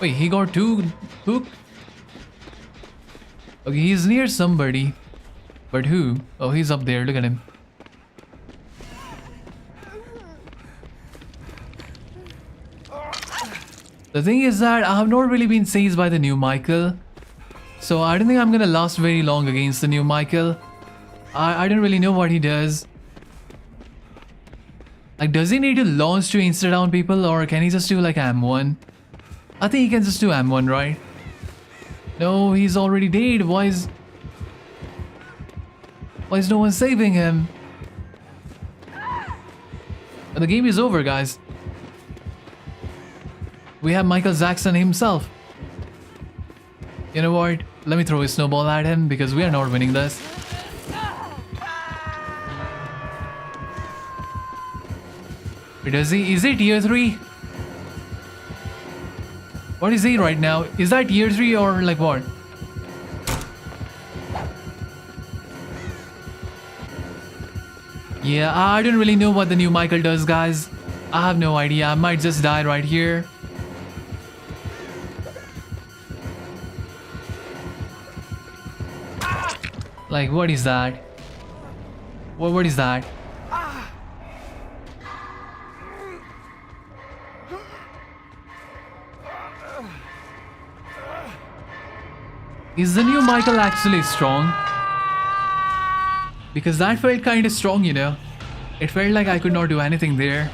Speaker 1: Wait, he got two hooked? Okay, he's near somebody. But who? Oh, he's up there. Look at him. The thing is that I have not really been seized by the new Michael. So I don't think I'm gonna last very long against the new Michael. I don't really know what he does. Like, does he need to launch to insta down people, or can he just do like M1? I think he can just do M1, right? No, he's already dead. Why is no one saving him? But the game is over, guys. We have Michael Jackson himself. You know what? Let me throw a snowball at him because we are not winning this. Wait, is he tier 3? What is he right now? Is that tier 3 or like what? Yeah, I don't really know what the new Michael does, guys. I have no idea. I might just die right here. Like, what is that? What is that? Is the new Michael actually strong? Because that felt kind of strong, you know. It felt like I could not do anything there.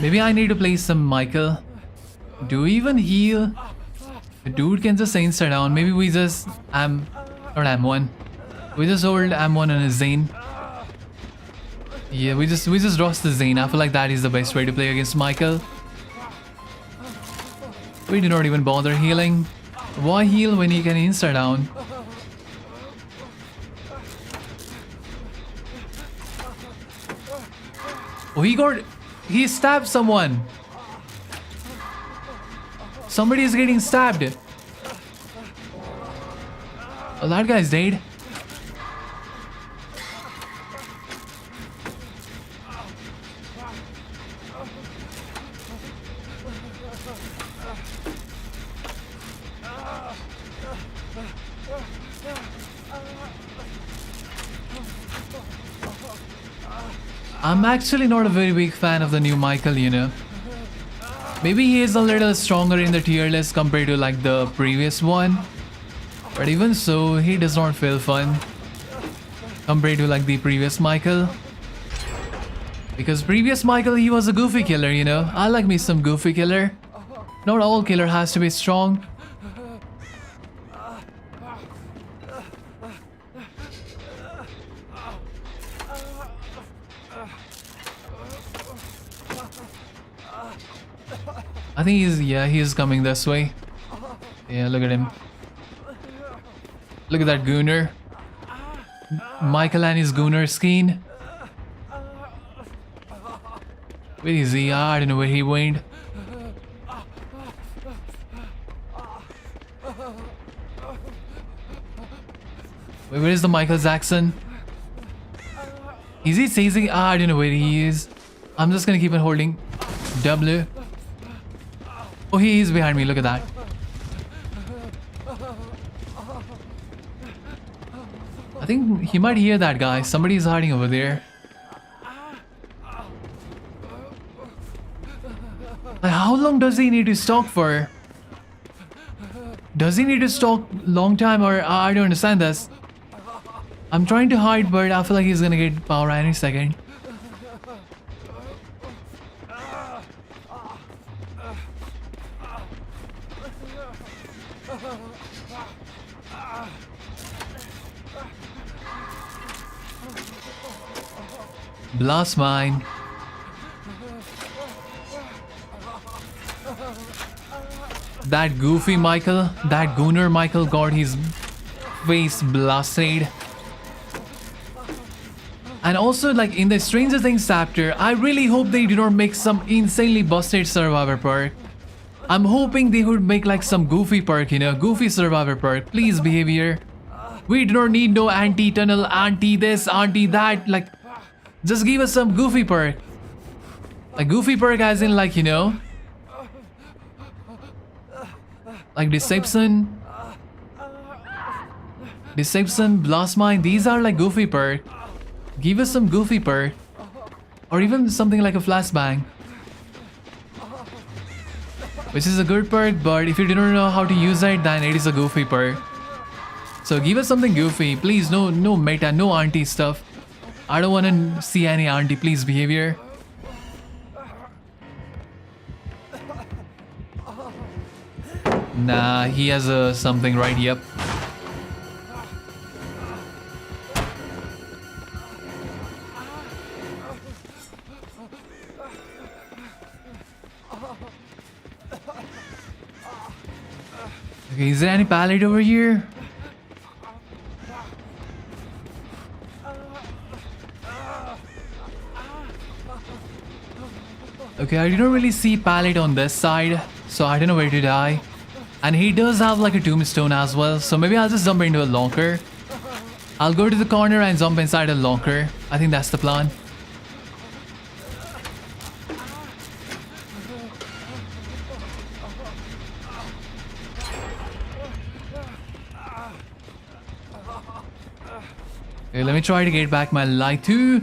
Speaker 1: Maybe I need to play some Michael. Do we even heal? The dude can just insta down. Maybe we just not M1. We just hold M1 on a Zane. Yeah, we just lost the Zane. I feel like that is the best way to play against Michael. We do not even bother healing. Why heal when he can insta down? Oh, he stabbed someone. Somebody is getting stabbed. Oh, that guy's dead. I'm actually not a very big fan of the new Michael, you know. Maybe he is a little stronger in the tier list compared to like the previous one. But even so, he does not feel fun compared to like the previous Michael. Because previous Michael, he was a goofy killer, you know. I like me some goofy killer. Not all killer has to be strong. I think he's coming this way. Yeah, look at him. Look at that gooner. Michael and his gooner skin. Where is he? I don't know where he went. Wait, where is the Michael Jackson? Is he chasing? I don't know where he is. I'm just gonna keep on holding W. Oh, he is behind me. Look at that. I think he might hear that guy. Somebody is hiding over there. Like, how long does he need to stalk for? Does he need to stalk long time, or I don't understand this. I'm trying to hide, but I feel like he's gonna get power any second. Blast mine. That goofy Michael, that gooner Michael got his face blasted. And also, like in the Stranger Things chapter, I really hope they do not make some insanely busted survivor perk. I'm hoping they would make like some goofy perk, you know, goofy survivor perk. Please, behavior. We do not need no anti-tunnel, anti-this, anti-that. Like, just give us some goofy perk. A goofy perk as in like, you know, like Deception, Blast Mine, these are like goofy perk. Give us some goofy perk. Or even something like a flashbang. Which is a good perk, but if you do not know how to use it, then it is a goofy perk. So give us something goofy. Please, no meta, no auntie stuff. I don't want to see any auntie, please, behavior. Nah, he has something right, yep. Okay, is there any pallet over here? Okay, I don't really see pallet on this side, so I don't know where to die. And he does have like a tombstone as well, so maybe I'll just jump into a locker. I'll go to the corner and jump inside a locker. I think that's the plan. Okay, let me try to get back my light too.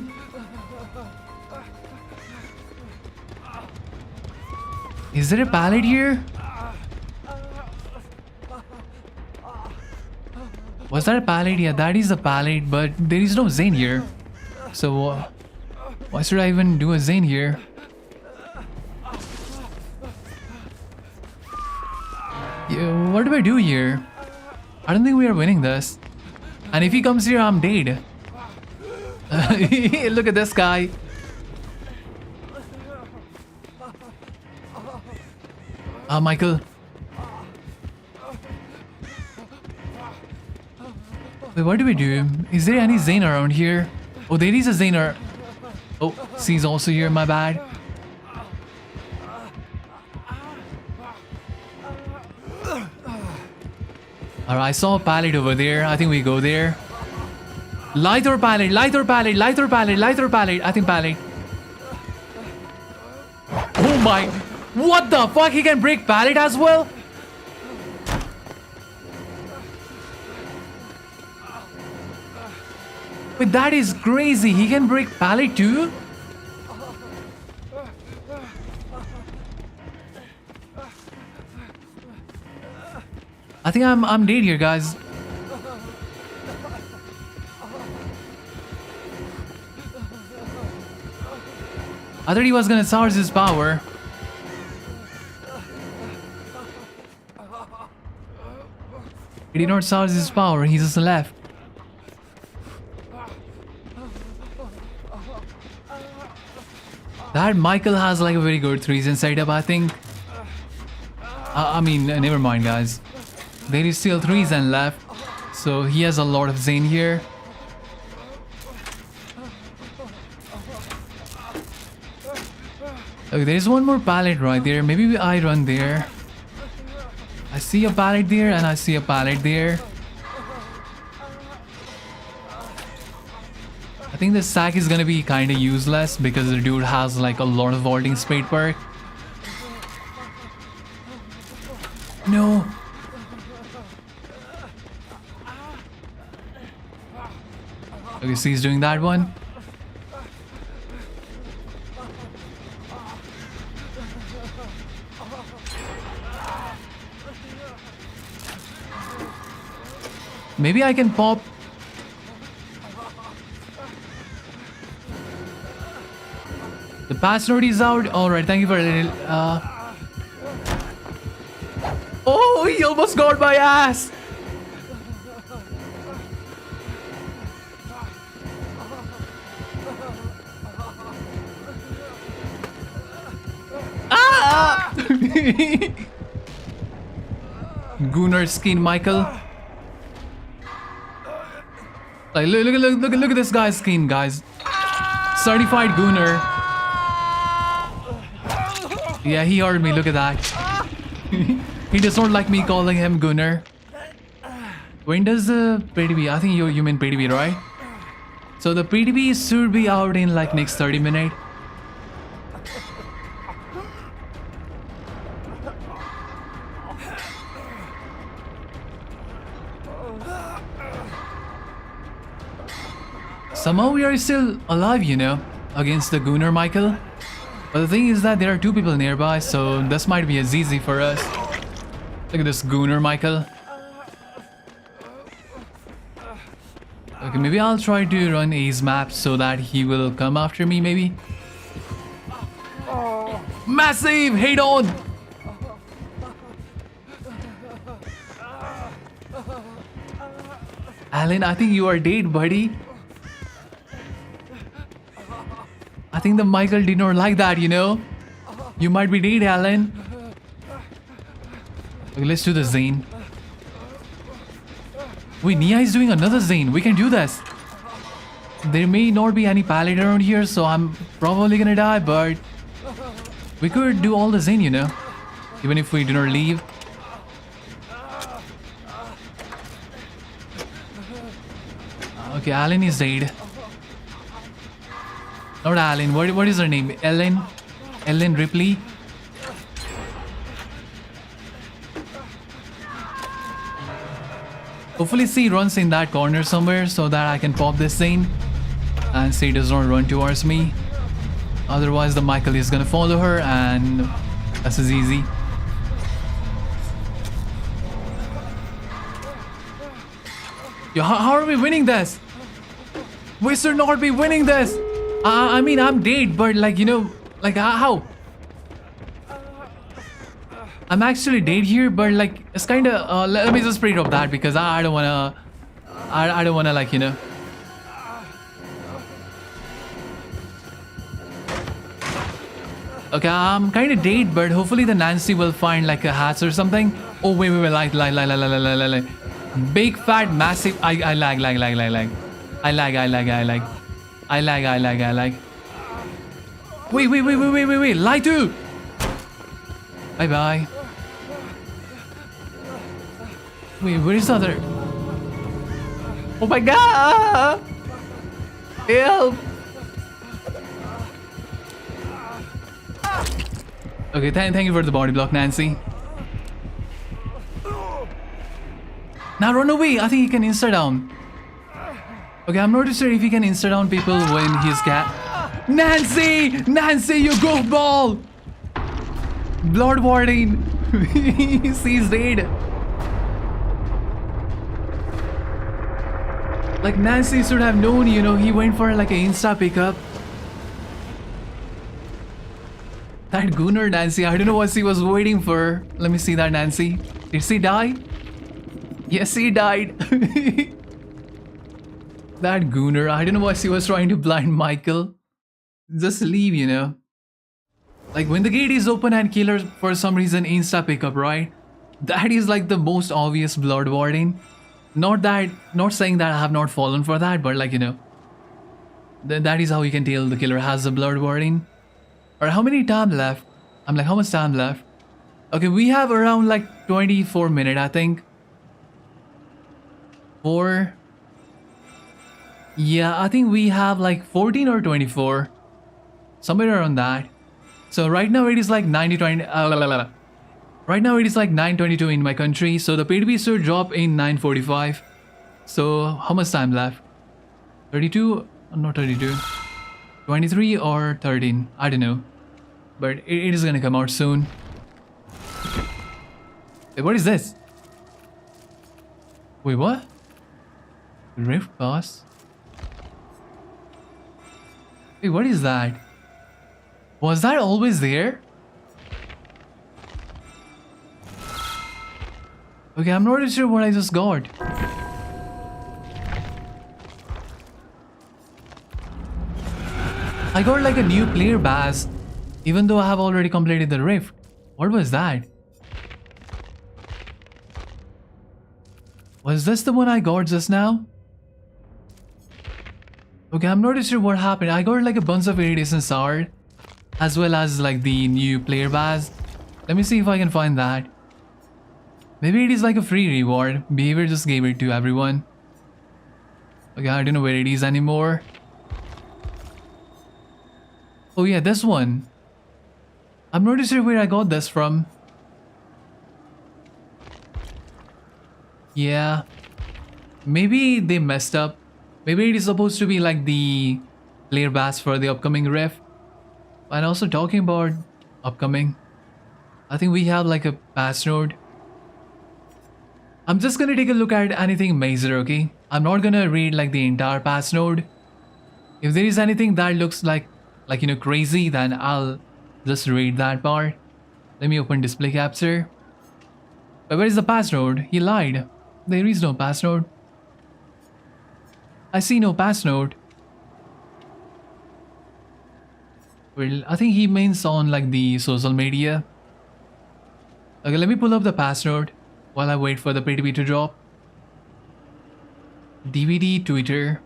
Speaker 1: Is there a pallet here? Was that a pallet? Yeah, that is a pallet, but there is no Zane here. So, why should I even do a Zane here? Yeah, what do I do here? I don't think we are winning this. And if he comes here, I'm dead. Look at this guy. Ah, Michael. Wait, what do we do? Is there any Zane around here? Oh, there is a Zane. Oh, C's also here, my bad. Alright, I saw a pallet over there. I think we go there. Light or pallet, light or pallet, light or pallet, light or pallet. I think pallet. Oh my. What the fuck? He can break pallet as well? Wait, that is crazy. He can break pallet too? I think I'm dead here, guys. I thought he was gonna charge his power. He did not charge his power, he just left. That Michael has like a very good 3-gen setup, I think. I mean, never mind, guys. There is still 3-gen left, so he has a lot of Zane here. Okay, there is one more pallet right there. Maybe I run there. I see a pallet there and I see a pallet there. I think the sack is gonna be kinda useless because the dude has like a lot of vaulting speed perk. No. Okay, so he's doing that one. Maybe I can pop. The pass note is out. Alright, thank you for a little. Oh, he almost got my ass. Ah! Gunnar skin, Michael. Like, look at this guy's skin, guys. Certified Gunnar. Yeah, he heard me. Look at that. He does not like me calling him Gunnar. When does the PTB? I think you mean PTB, right? So the PTB should be out in like next 30 minutes. Somehow we are still alive, you know, against the Gunnar, Michael. But the thing is that there are two people nearby, so this might be as easy for us. Look at this Gunnar, Michael. Okay, maybe I'll try to run A's map so that he will come after me, maybe. Massive! Hate on! Alan, I think you are dead, buddy. I think the Michael did not like that, you know. You might be dead, Alan. Okay, let's do the Zane. Wait, Nia is doing another Zane. We can do this. There may not be any pallet around here, so I'm probably gonna die, but we could do all the Zane, you know, even if we do not leave. Okay, Alan is dead. Not Alan. What is her name? Ellen? Ellen Ripley? Hopefully she runs in that corner somewhere so that I can pop this thing and she does not run towards me. Otherwise the Michael is gonna follow her and this is easy. Yo, how are we winning this? We should not be winning this. I mean, I'm dead, but like, you know, like how? I'm actually dead here, but like, it's kind of, let me just pre-drop that because I don't wanna, I don't wanna like, you know. Okay, I'm kind of dead, but hopefully the Nancy will find like a hatch or something. Oh, wait, like. Big, fat, massive, I lag. Wait, lie to! Bye. Wait, where is the other? Oh my god! Help! Okay, thank you for the body block, Nancy. Now run away! I think he can insta down. Okay, I'm not too sure if he can insta down people when he's cat. Nancy! Nancy, you goofball! Blood warding. He's dead. Like Nancy should have known, you know, he went for like an insta pickup. That Gunnar Nancy, I don't know what she was waiting for. Let me see that Nancy. Did she die? Yes, he died. That Gunnar, I don't know why she was trying to blind Michael. Just leave, you know. Like when the gate is open and killer for some reason insta pickup, right? That is like the most obvious blood warding. Not saying that I have not fallen for that, but like, you know, that is how you can tell the killer has the blood warding. Or how many time left? I'm like, how much time left? Okay, we have around like 24 minutes, I think. Or yeah, I think we have like 14 or 24. Somewhere around that. So right now it is like 90-20. Right now it is like 9:22 in my country. So the PTB should drop in 9:45. So how much time left? 32? Not 32. 23 or 13. I don't know. But it is gonna come out soon. Hey, what is this? Wait, what? Rift pass? Wait, what is that? Was that always there? Okay, I'm not really sure what I just got. I got like a new player badge, even though I have already completed the rift. What was that? Was this the one I got just now? Okay, I'm not really sure what happened. I got like a bunch of irradiation sword, as well as like the new player badge. Let me see if I can find that. Maybe it is like a free reward. Behavior just gave it to everyone. Okay, I don't know where it is anymore. Oh yeah, this one. I'm not really sure where I got this from. Yeah. Maybe they messed up. Maybe it is supposed to be like the player badge for the upcoming rift. And also talking about upcoming, I think we have like a patch node. I'm just gonna take a look at anything major, okay? I'm not gonna read like the entire patch node. If there is anything that looks like you know, crazy, then I'll just read that part. Let me open display capture. But where is the patch node? He lied. There is no patch node. I see no patch node. Well, I think he means on like the social media. Okay, let me pull up the patch node while I wait for the PTB to drop. DBD Twitter.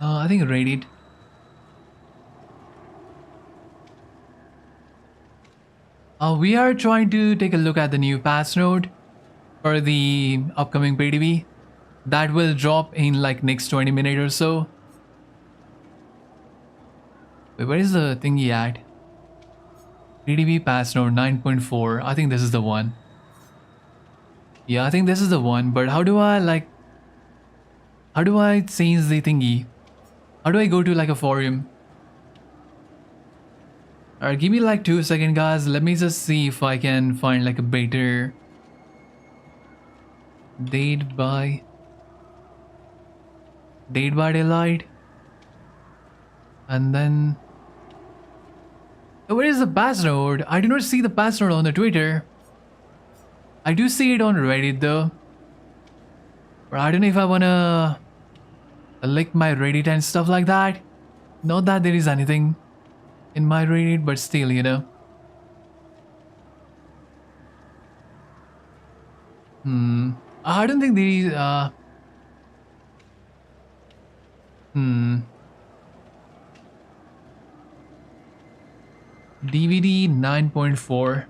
Speaker 1: I think Reddit. We are trying to take a look at the new patch node for the upcoming PTB that will drop in like next 20 minutes or so. Wait, where is the thingy at? PTB patch node 9.4. I think this is the one. Yeah, I think this is the one. But how do I change the thingy? How do I go to like a forum? Alright, give me like 2 seconds, guys. Let me just see if I can find like a better date by daylight. And then where is the patch node? I do not see the patch node on the Twitter. I do see it on Reddit though. But I don't know if I wanna lick my Reddit and stuff like that. Not that there is anything in my Reddit, but still, you know. I don't think there is DVD 9.4.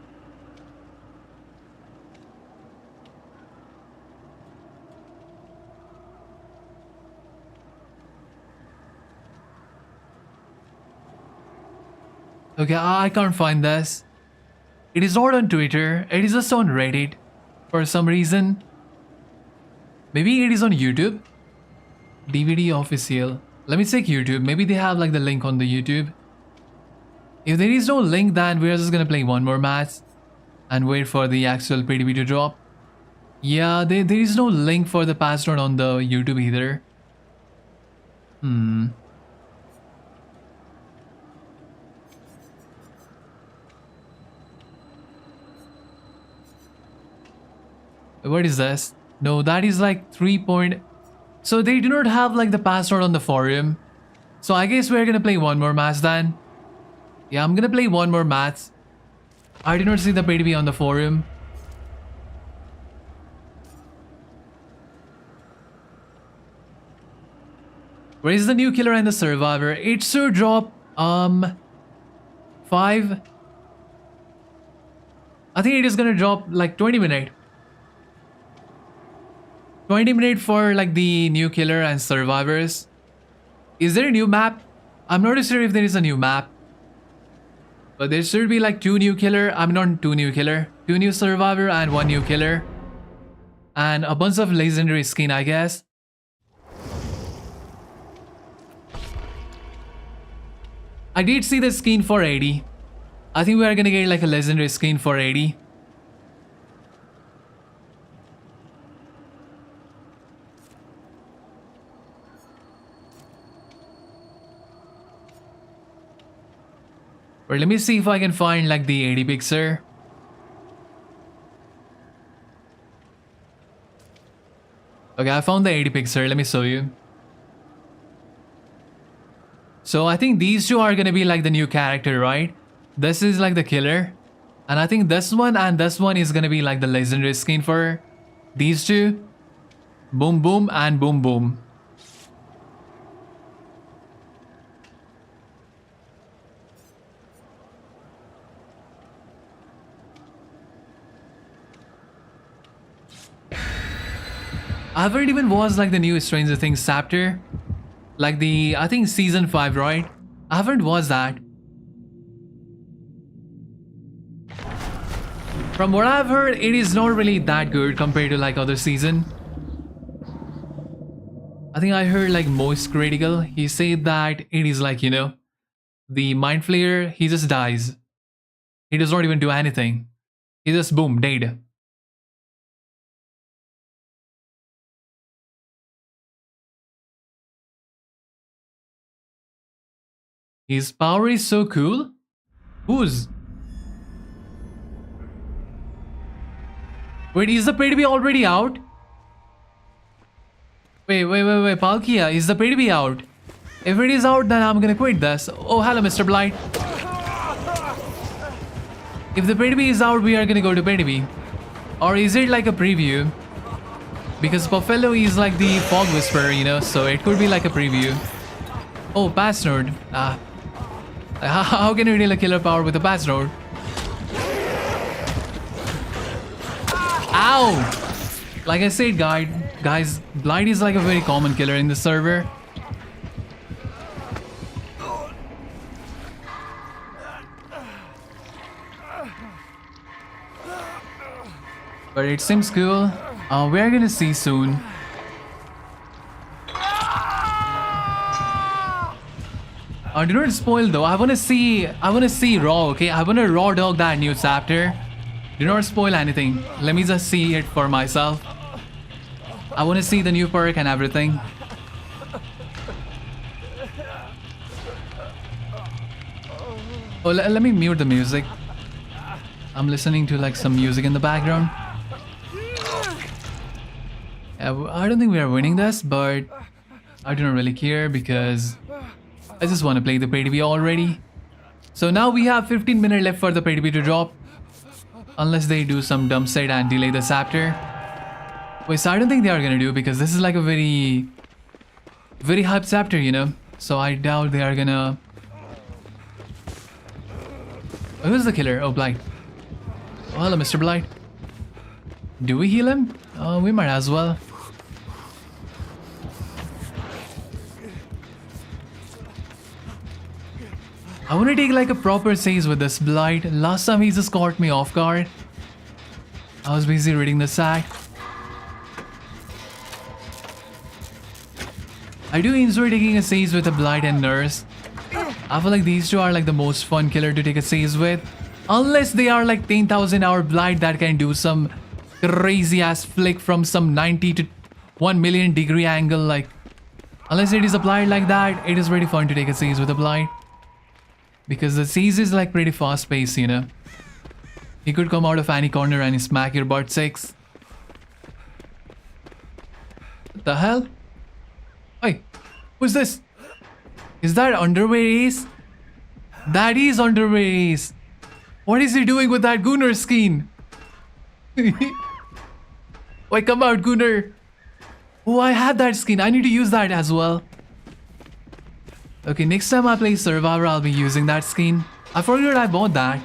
Speaker 1: Okay, I can't find this. It is not on Twitter. It is just on Reddit for some reason. Maybe it is on YouTube. DVD official. Let me check YouTube. Maybe they have like the link on the YouTube. If there is no link, then we're just gonna play one more match and wait for the actual PTB to drop. Yeah, there is no link for the patch node on the YouTube either. What is this? No, that is like 3 point. So they do not have like the patch node on the forum. So I guess we're gonna play one more match then. Yeah, I'm gonna play one more match. I did not see the PTB on the forum. Where is the new killer and the survivor? It should drop 5. I think it is gonna drop like 20 minutes. 20 minutes for like the new killer and survivors. Is there a new map? I'm not sure if there is a new map. But there should be like 2 new killer. I'm not 2 new killer. 2 new survivor and 1 new killer. And a bunch of legendary skin, I guess. I did see the skin for 80. I think we are gonna get like a legendary skin for 80. Or let me see if I can find like the 80 pixel. Okay, I found the 80 pixel. Let me show you. So I think these two are gonna be like the new character, right? This is like the killer. And I think this one and this one is gonna be like the legendary skin for these two. Boom boom and boom boom. I haven't even watched like the new Stranger Things chapter. Like the, I think season 5, right? I haven't watched that. From what I've heard, it is not really that good compared to like other season. I think I heard like most critical, he said that it is like, you know, the mind flayer, he just dies. He does not even do anything. He just boom, dead. His power is so cool. Whose? Wait, is the PTB already out? Wait, Palkia, is the PTB out? If it is out, then I'm gonna quit this. Oh, hello, Mr. Blight. If the PTB is out, we are gonna go to PTB. Or is it like a preview? Because Buffalo is like the fog whisperer, you know, so it could be like a preview. Oh, pass node. Ah. How can you deal a killer power with a pass node? Ow! Like I said, guys, Blight is like a very common killer in the server. But it seems cool. We're gonna see soon. Do not spoil though. I wanna see raw, okay? I wanna raw dog that new chapter. Do not spoil anything. Let me just see it for myself. I wanna see the new perk and everything. Oh, let me mute the music. I'm listening to like some music in the background. I don't think we are winning this, but I do not really care because I just want to play the PTB already. So now we have 15 minutes left for the PTB to drop. Unless they do some dumb shit and delay the chapter. Wait, so I don't think they are gonna do because this is like a very hype chapter, you know. So I doubt they are gonna... Oh, who's the killer? Oh, Blight. Oh, hello, Mr. Blight. Do we heal him? We might as well. I want to take like a proper chase with this Blight. Last time he just caught me off guard. I was busy reading the sack. I do enjoy taking a chase with a Blight and Nurse. I feel like these two are like the most fun killer to take a chase with. Unless they are like 10,000 hour Blight that can do some crazy ass flick from some 90 to 1 million degree angle. Like, unless it is a Blight like that, it is really fun to take a chase with a Blight. Because the siege is like pretty fast paced, you know. He could come out of any corner and smack your butt 6. What the hell? Wait, who's this? Is that Underwear Ace? That is Underwear Ace. What is he doing with that Gunnar skin? Wait, come out, Gunnar. Oh, I have that skin. I need to use that as well. Okay, next time I play Survivor, I'll be using that skin. I forgot I bought that.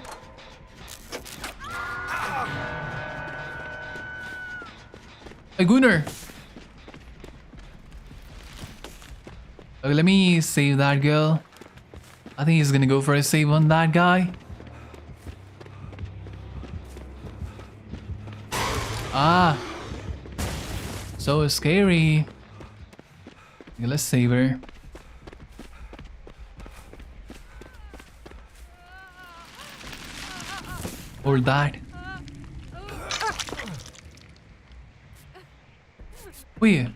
Speaker 1: Hey, Gunnar. Okay, let me save that girl. I think he's gonna go for a save on that guy. Ah. So scary. Okay, let's save her. Or that. Wait,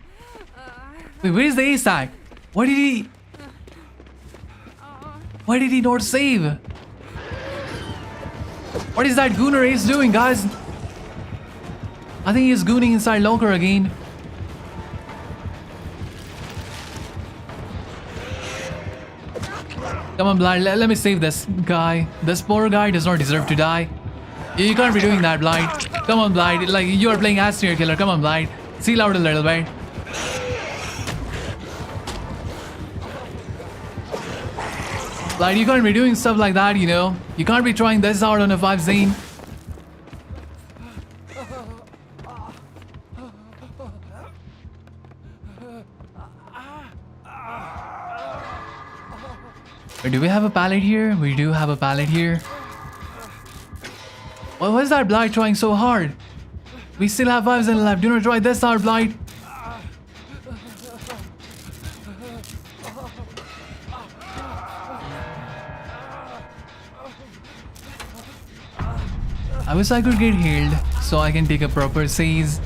Speaker 1: where's the ace at? Why did he not save? What is that Gooner Ace doing, guys? I think he's gooning inside locker again. Come on, Blind. Let me save this guy. This poor guy does not deserve to die. You can't be doing that, Blind. Come on, Blind. Like, you are playing as serial killer. Come on, Blind. Seal out a little bit. Blind, you can't be doing stuff like that, you know. You can't be trying this out on a 5 scene. Do we have a pallet here? We do have a pallet here. Why is that Blight trying so hard? We still have 5 in left. Do not try this out, Blight. I wish I could get healed so I can take a proper seize.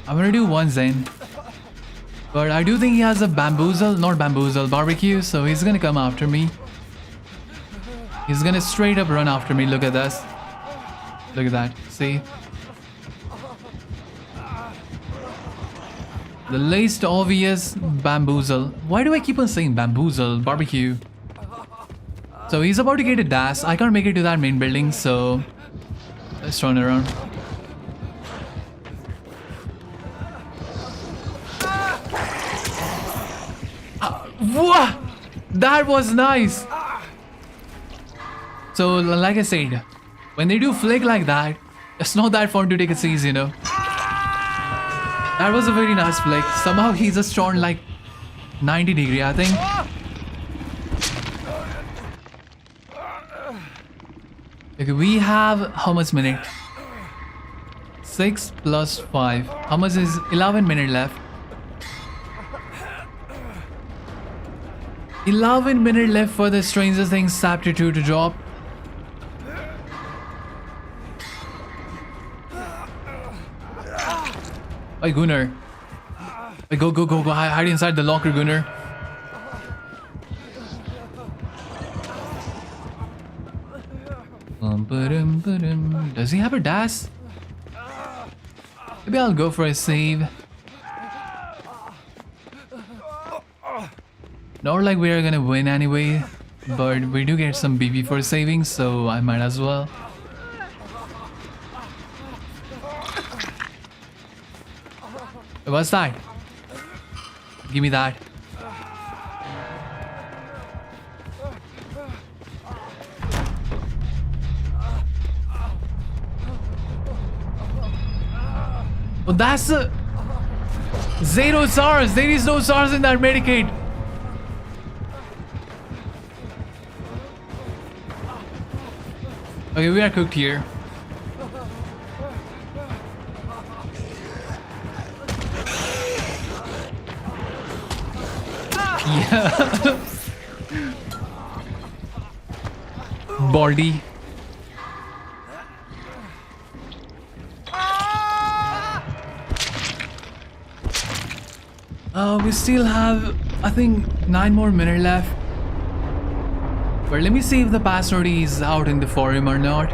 Speaker 1: I'm gonna do one Zen. But I do think he has a bamboozle, not bamboozle, barbecue, so he's gonna come after me. He's gonna straight up run after me. Look at this. Look at that. See? The least obvious bamboozle. Why do I keep on saying bamboozle? Barbecue. So he's about to get a dash. I can't make it to that main building, so let's turn around. What? That was nice. So like I said, when they do flick like that, it's not that fun to take it easy, you know. That was a very nice flick. Somehow he just turned like 90 degree, I think. Okay, we have how much minute? 6 plus 5. How much is 11 minutes left? 11 minutes left for the Stranger Things Chapter 2 to drop. Hey, Gunnar. Hey, go. Hide inside the locker, Gunnar. Does he have a dash? Maybe I'll go for a save. Not like we are gonna win anyway, but we do get some BP for saving, so I might as well. What's that? Give me that. Oh, that's a 0 stars. There is no stars in that Medicaid. Okay, we are cooked here. Yeah. Baldy. We still have, I think, 9 more minutes left. But let me see if the password is out in the forum or not.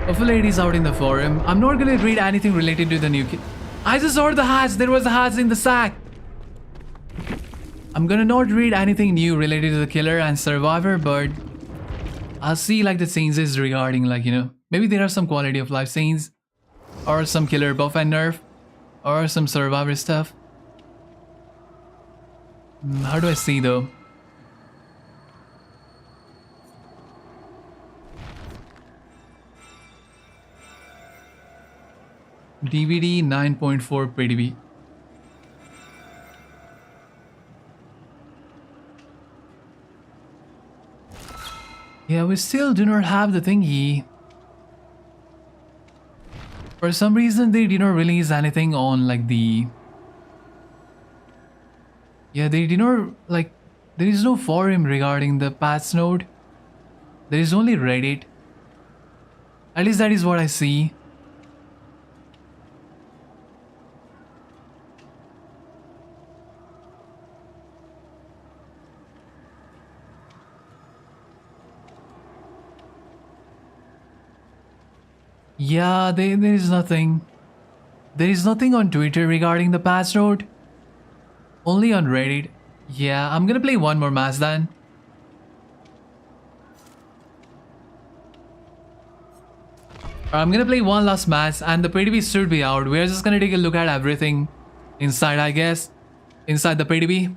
Speaker 1: Hopefully it is out in the forum. I'm not gonna read anything related to the new kid. I just saw the hats. There was a hats in the sack. I'm gonna not read anything new related to the killer and survivor, but I'll see like the scenes regarding, like, you know, maybe there are some quality of life scenes, or some killer buff and nerf, or some survivor stuff. How do I see though? DBD 9.4 PTB. Yeah, we still do not have the thingy. For some reason, they did not release anything on like the... Yeah, they did not, like, there is no forum regarding the patch node. There is only Reddit. At least that is what I see. Yeah, there is nothing. There is nothing on Twitter regarding the patch note. Only on Reddit. Yeah, I'm gonna play one more match then. I'm gonna play one last match and the PTB should be out. We're just gonna take a look at everything inside, I guess. Inside the PTB.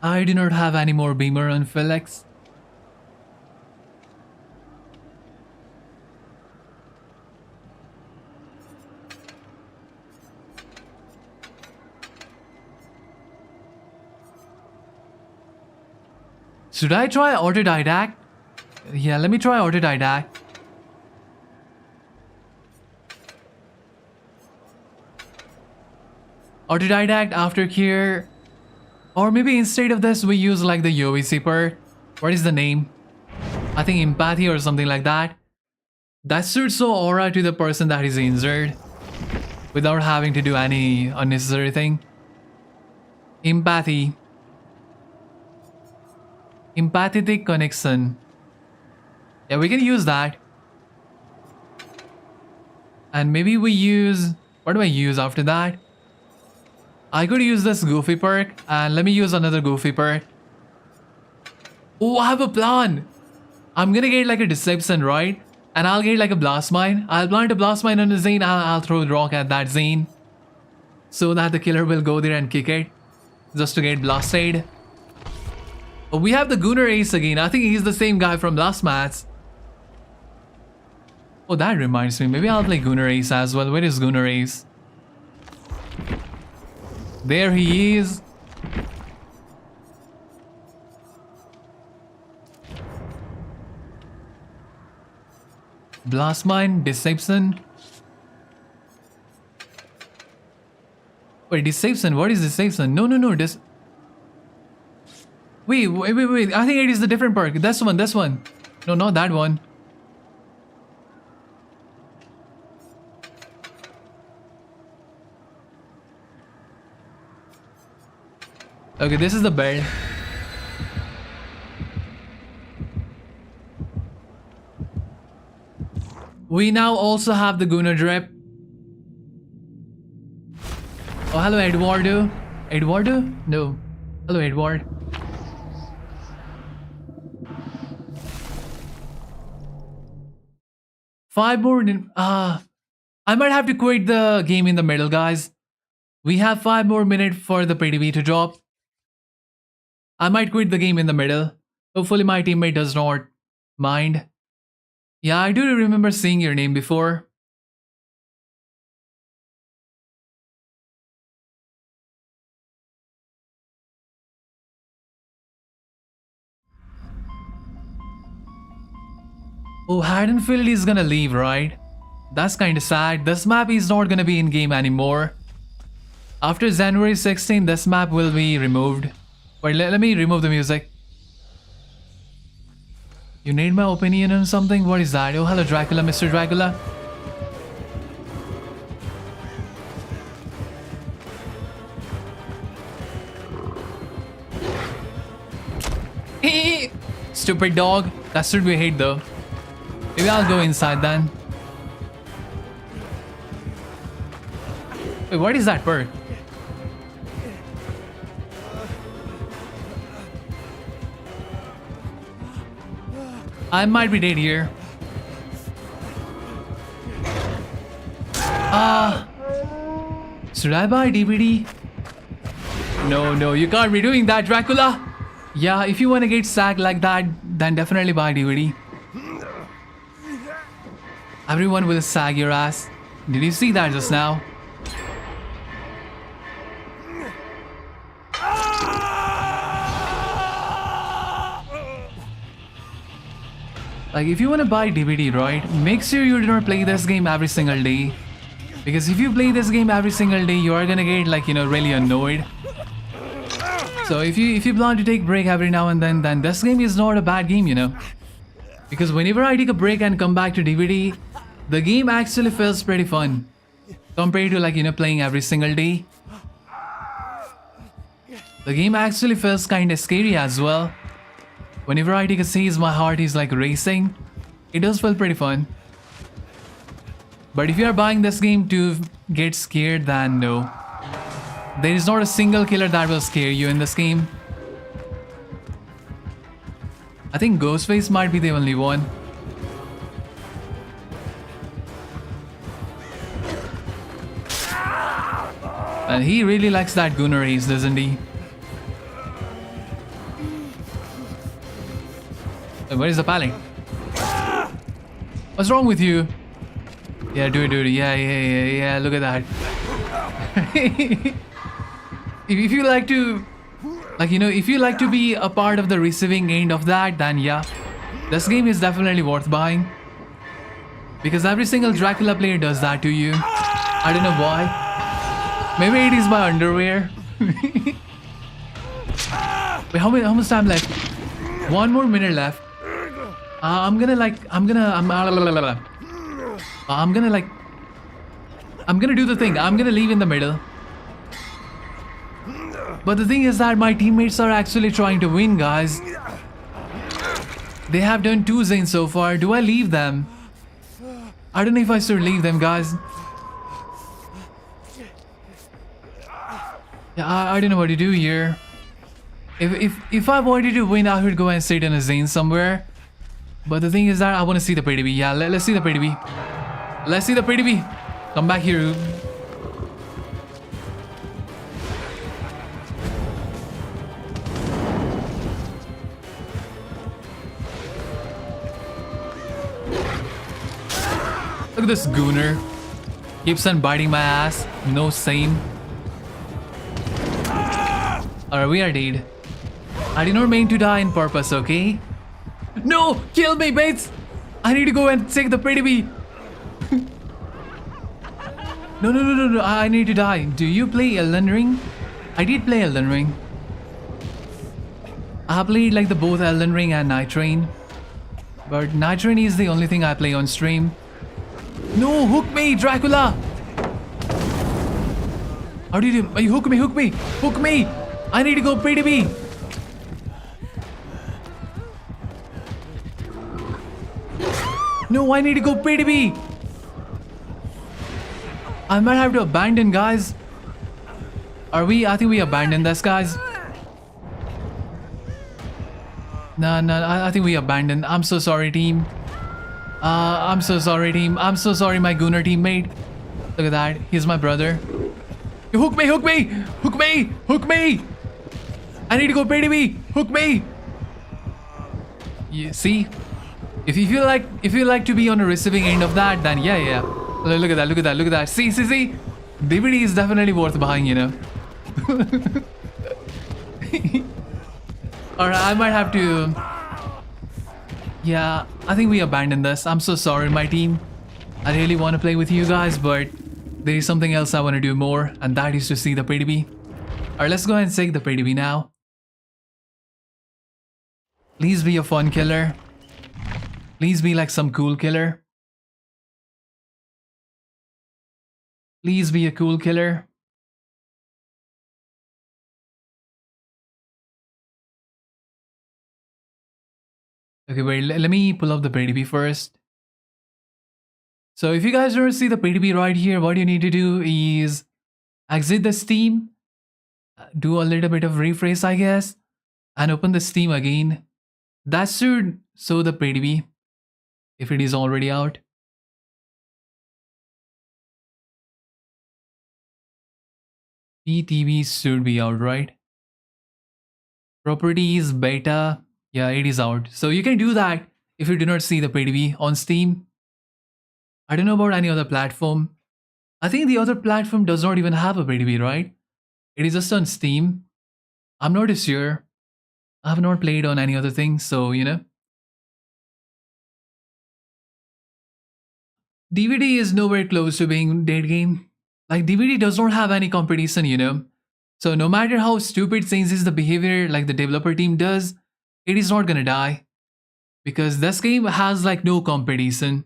Speaker 1: I do not have any more beamer on Felix. Should I try autodidact? Yeah, let me try autodidact. Autodidact, aftercare. Or maybe instead of this we use like the UVC part. What is the name? I think empathy or something like that. That should show aura to the person that is injured without having to do any unnecessary thing. Empathy. Empathetic connection. Yeah, we can use that. And maybe we use... What do I use after that? I could use this goofy perk and let me use another goofy perk. Oh, I have a plan. I'm gonna get like a deception, right? And I'll get like a blast mine. I'll plant a blast mine on the Zane and I'll throw a rock at that Zane. So that the killer will go there and kick it. Just to get blasted. Oh, we have the Gunner Ace again. I think he's the same guy from last match. Oh, that reminds me. Maybe I'll play Gunner Ace as well. Where is Gunner Ace? There he is. Blast mine, deception. Wait, deception? What is deception? No. Wait. I think it is the different perk. This one. No, not that one. Okay, this is the bed. We now also have the Gunner drip. Oh, hello, Eduardo. Eduardo? No. Hello, Edward. Five more. I might have to quit the game in the middle, guys. We have 5 more minutes for the PTB to drop. I might quit the game in the middle. Hopefully my teammate does not mind. Yeah, I do remember seeing your name before. Oh, Haddonfield is gonna leave, right? That's kinda sad. This map is not gonna be in game anymore. After January 16, this map will be removed. Wait, let me remove the music. You need my opinion on something? What is that? Oh, hello Dracula, Mr. Dracula. Stupid dog. That should be a hit though. Maybe I'll go inside then. Wait, what is that perk? I might be dead here. Should I buy DBD? No, you can't be doing that, Dracula. Yeah, if you want to get sacked like that, then definitely buy DBD. Everyone will sag your ass. Did you see that just now? Like, if you want to buy DBD, right, make sure you do not play this game every single day. Because if you play this game every single day, you are gonna get, like, you know, really annoyed. So if you plan to take break every now and then this game is not a bad game, you know. Because whenever I take a break and come back to DBD, the game actually feels pretty fun compared to like, you know, playing every single day. The game actually feels kinda scary as well. Whenever I take a seize, my heart is like racing. It does feel pretty fun. But if you are buying this game to get scared, then no. There is not a single killer that will scare you in this game. I think Ghostface might be the only one. And he really likes that Gunner race, doesn't he? Where is the pallet? What's wrong with you? Yeah, dude. Yeah. Look at that. if you like to, like, you know, if you like to be a part of the receiving end of that, then yeah, this game is definitely worth buying. Because every single Dracula player does that to you. I don't know why. Maybe it is my underwear. Wait, how much time left? 1 more minute left. I'm gonna do the thing. I'm gonna leave in the middle. But the thing is that my teammates are actually trying to win, guys. They have done 2 Zanes so far. Do I leave them? I don't know if I should leave them, guys. Yeah, I don't know what to do here. If I wanted to win, I would go and sit in a Zane somewhere. But the thing is that I want to see the PTB. Yeah, let's see the PTB. Let's see the PTB. Come back here. Look at this gooner. Keeps on biting my ass. No same. Alright, we are dead. I did not mean to die in purpose, okay? No! Kill me, Bates! I need to go and take the PTB. No. I need to die. Do you play Elden Ring? I did play Elden Ring. I played like the both Elden Ring and Night Train. But Night Train is the only thing I play on stream. No, hook me, Dracula! How did you hook me? Hook me! I need to go PTB. No, I need to go PTB. I might have to abandon, guys. Are we? I think we abandoned this, guys. No, I think we abandoned. I'm so sorry, team. I'm so sorry, team. I'm so sorry, my Gunner teammate. Look at that. He's my brother. Hook me! I need to go PTB. Hook me! You see? If you like to be on the receiving end of that, then yeah. Look at that. See. DBD is definitely worth buying, you know. Alright, I might have to. Yeah, I think we abandoned this. I'm so sorry, my team. I really want to play with you guys, but there is something else I want to do more, and that is to see the PTB. Alright, let's go and take the PTB now. Please be a fun killer. Please be like some cool killer. Please be a cool killer. Okay, wait, let me pull up the PTB first. So if you guys don't see the PTB right here, what you need to do is exit the Steam, do a little bit of refresh, I guess, and open the Steam again. That should show the PTB if it is already out. PTB should be out, right? Properties, beta, yeah, it is out. So you can do that if you do not see the PTB on Steam. I don't know about any other platform. I think the other platform does not even have a PTB, right? It is just on Steam. I'm not sure. I have not played on any other thing, so you know. DBD is nowhere close to being dead game. Like DBD does not have any competition, you know. So no matter how stupid changes the behavior like the developer team does, it is not gonna die. Because this game has like no competition.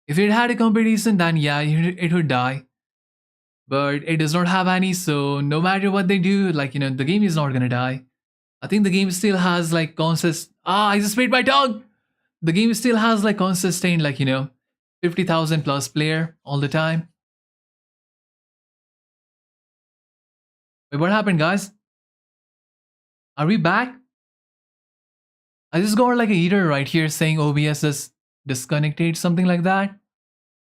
Speaker 1: If it had a competition, then yeah, it would die. But it does not have any, so no matter what they do, like, the game is not gonna die. I think the game still has like consist. I just bit my tongue! The game still has like consistent, like, 50,000 plus player all the time. Wait, what happened, guys? Are we back? I just got like a error right here saying OBS is disconnected, something like that.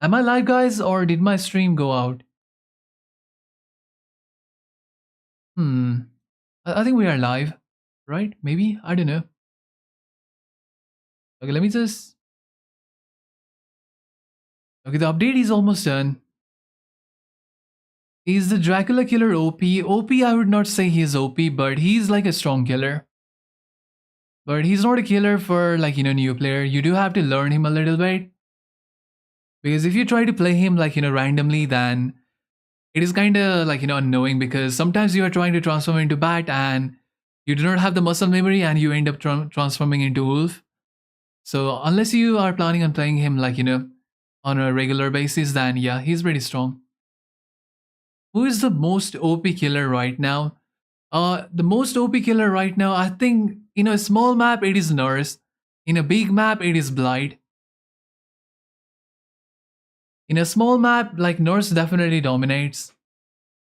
Speaker 1: Am I live, guys, or did my stream go out? I think we are live, right? Maybe? I don't know. Okay, let me just... Okay, the update is almost done. Is the Dracula killer OP? OP, I would not say he is OP, but he's like a strong killer. But he's not a killer for like, new player. You do have to learn him a little bit. Because if you try to play him like, randomly, then it is kind of like, annoying because sometimes you are trying to transform into bat and you do not have the muscle memory and you end up transforming into wolf. So unless you are planning on playing him like, on a regular basis, then yeah, he's pretty strong. Who is the most OP killer right now? The most OP killer right now, I think in a small map it is Nurse. In a big map it is Blight. In a small map, like Nurse definitely dominates.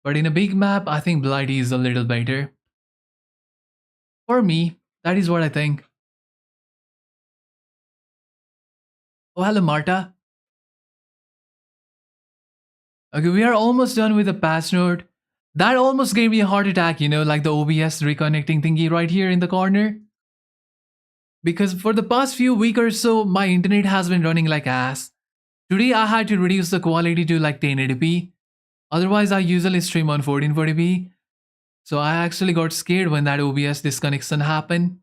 Speaker 1: But in a big map, I think Blight is a little better. For me, that is what I think. Oh, hello Marta. Okay, we are almost done with the patch note. That almost gave me a heart attack, like the OBS reconnecting thingy right here in the corner. Because for the past few weeks or so, my internet has been running like ass. Today I had to reduce the quality to like 1080p. Otherwise I usually stream on 1440p. So I actually got scared when that OBS disconnection happened.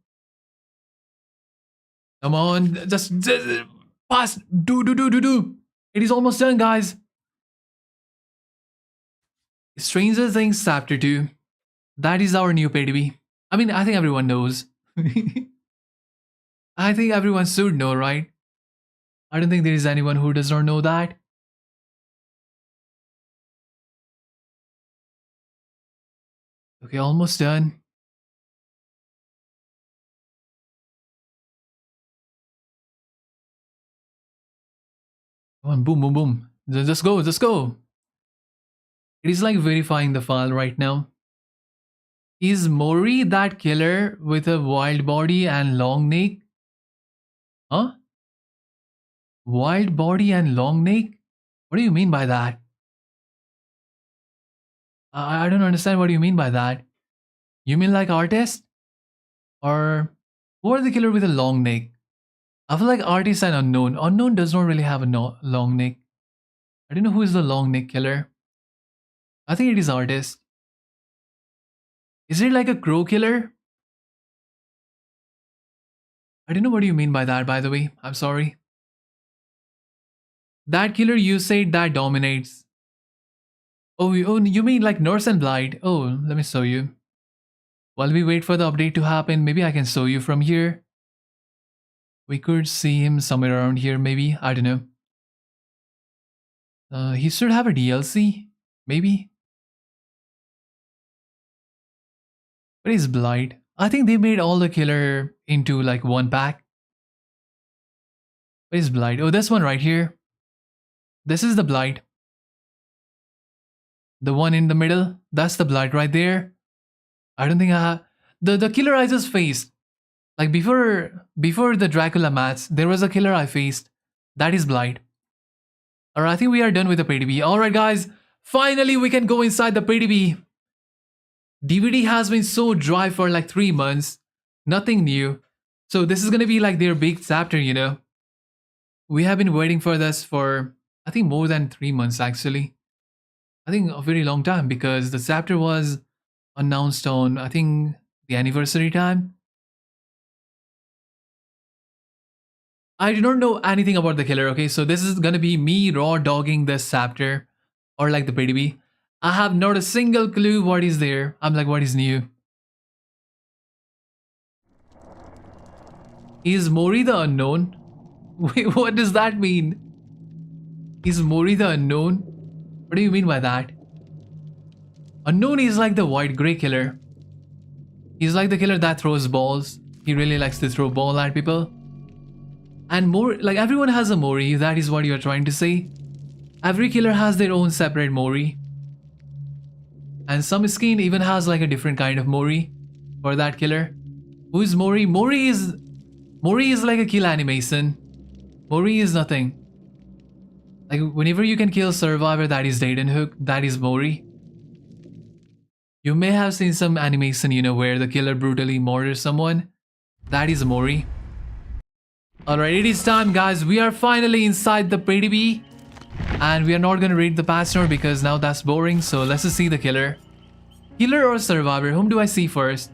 Speaker 1: Come on, just pass. Do. It is almost done, guys. Stranger Things Chapter 2. That is our new PTB. I mean, I think everyone knows. I think everyone should know, right? I don't think there is anyone who does not know that. Okay, almost done. Come on, boom, boom, boom. Just go, just go. It is like verifying the file right now. Is Mori that killer with a wild body and long neck? Huh? Wild body and long neck? What do you mean by that? I don't understand what you mean by that. You mean like artist? Or who are the killer with a long neck? I feel like artist and unknown. Unknown does not really have a long neck. I don't know who is the long neck killer. I think it is artist. Is it like a crow killer? I don't know what you mean by that, by the way. I'm sorry. That killer you said that dominates. Oh, you mean like Nurse and Blight? Oh, let me show you. While we wait for the update to happen, maybe I can show you from here. We could see him somewhere around here, maybe. I don't know. He should have a DLC, maybe. What is Blight? I think they made all the killer into like one pack. What is Blight? Oh, this one right here. This is the Blight. The one in the middle, that's the Blight right there. I don't think I have... The killer I just faced. Like before the Dracula match, there was a killer I faced. That is Blight. Alright, I think we are done with the PTB. Alright guys, finally we can go inside the PTB. DBD has been so dry for like 3 months. Nothing new. So this is gonna be like their big chapter, We have been waiting for this for, I think, more than 3 months actually. I think a very long time because the chapter was announced on, I think, the anniversary time. I do not know anything about the killer, okay? So this is gonna be me raw dogging this chapter or like the PTB. I have not a single clue what is there. I'm like, what is new? Is Mori the unknown? Wait, what does that mean? Is Mori the unknown? What do you mean by that? Unknown is like the white grey killer. He's like the killer that throws balls. He really likes to throw ball at people. And more, like everyone has a Mori, if that is what you're trying to say. Every killer has their own separate Mori. And some skin even has like a different kind of Mori for that killer. Who is Mori? Mori is like a kill animation. Mori is nothing. Like whenever you can kill Survivor, that is Dayton Hook, that is Mori. You may have seen some animation, you know, where the killer brutally murders someone. That is Mori. Alright, it is time guys. We are finally inside the PTB. And we are not gonna read the patch note because now that's boring. So let's just see the killer. Killer or Survivor? Whom do I see first?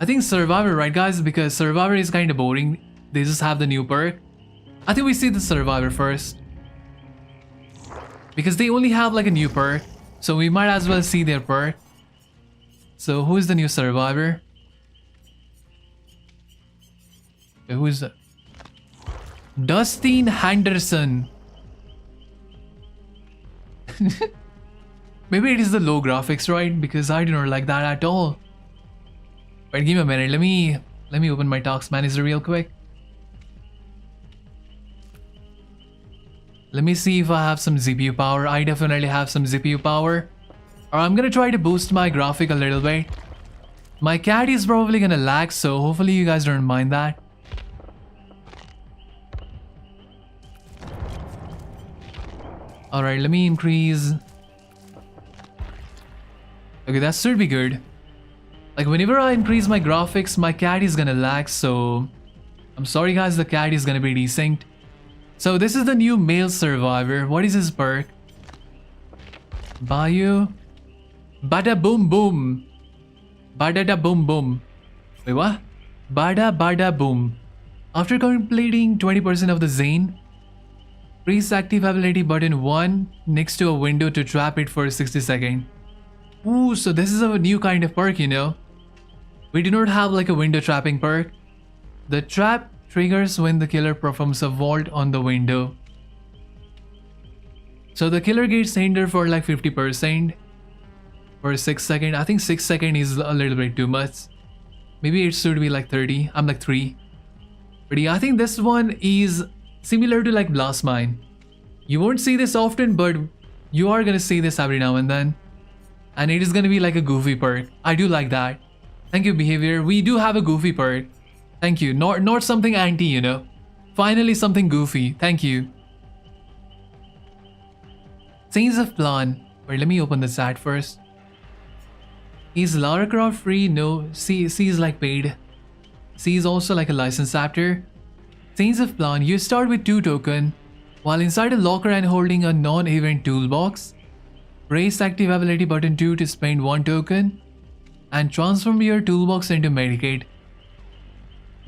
Speaker 1: I think Survivor, right guys? Because Survivor is kind of boring. They just have the new perk. I think we see the Survivor first. Because they only have like a new perk. So we might as well see their perk. So who is the new Survivor? Okay, who is that? Dustin Henderson. Maybe it is the low graphics, right? Because I do not like that at all. But give me a minute. Let me open my task manager real quick. Let me see if I have some CPU power. I definitely have some CPU power. Or I'm gonna try to boost my graphic a little bit. My cat is probably gonna lag, so hopefully you guys don't mind that. Alright, let me increase. Okay, that should be good. Like whenever I increase my graphics, my cat is gonna lag, so I'm sorry guys, the cat is gonna be desynced. So this is the new male Survivor. What is his perk? Bayou. Bada boom boom. Bada da boom boom. Wait, what? Bada bada boom. After completing 20% of the Zane, press active ability button 1 next to a window to trap it for 60 seconds. Ooh, so this is a new kind of perk, you know. We do not have like a window trapping perk. The trap triggers when the killer performs a vault on the window. So the killer gets hindered for like 50% for 6 seconds. I think 6 seconds is a little bit too much. Maybe it should be like 30. I'm like 3. But yeah, I think this one is similar to like Blast Mine. You won't see this often, but you are gonna see this every now and then. And it is gonna be like a goofy perk. I do like that. Thank you, Behavior. We do have a goofy perk. Thank you. Not something anti, you know. Finally something goofy. Thank you. Change of plan. Wait, let me open the chat first. Is Lara Croft free? No. C is like paid. C is also like a licensed chapter. Change of plan. You start with 2 tokens while inside a locker and holding a non-event toolbox. Press active ability button 2 to spend 1 token and transform your toolbox into Medicaid.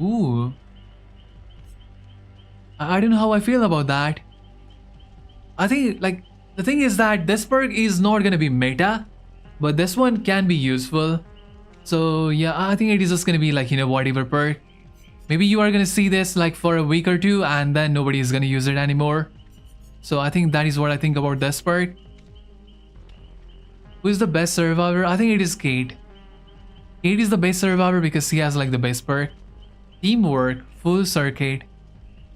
Speaker 1: Ooh. I don't know how I feel about that. I think like the thing is that this perk is not gonna be meta, but this one can be useful. So yeah, I think it is just gonna be like, you know, whatever perk. Maybe you are gonna see this like for a week or 2 and then nobody is gonna use it anymore. So I think that is what I think about this perk. Who is the best Survivor? I think it is Kate. Kate is the best Survivor because she has like the best perk. Teamwork, full circuit.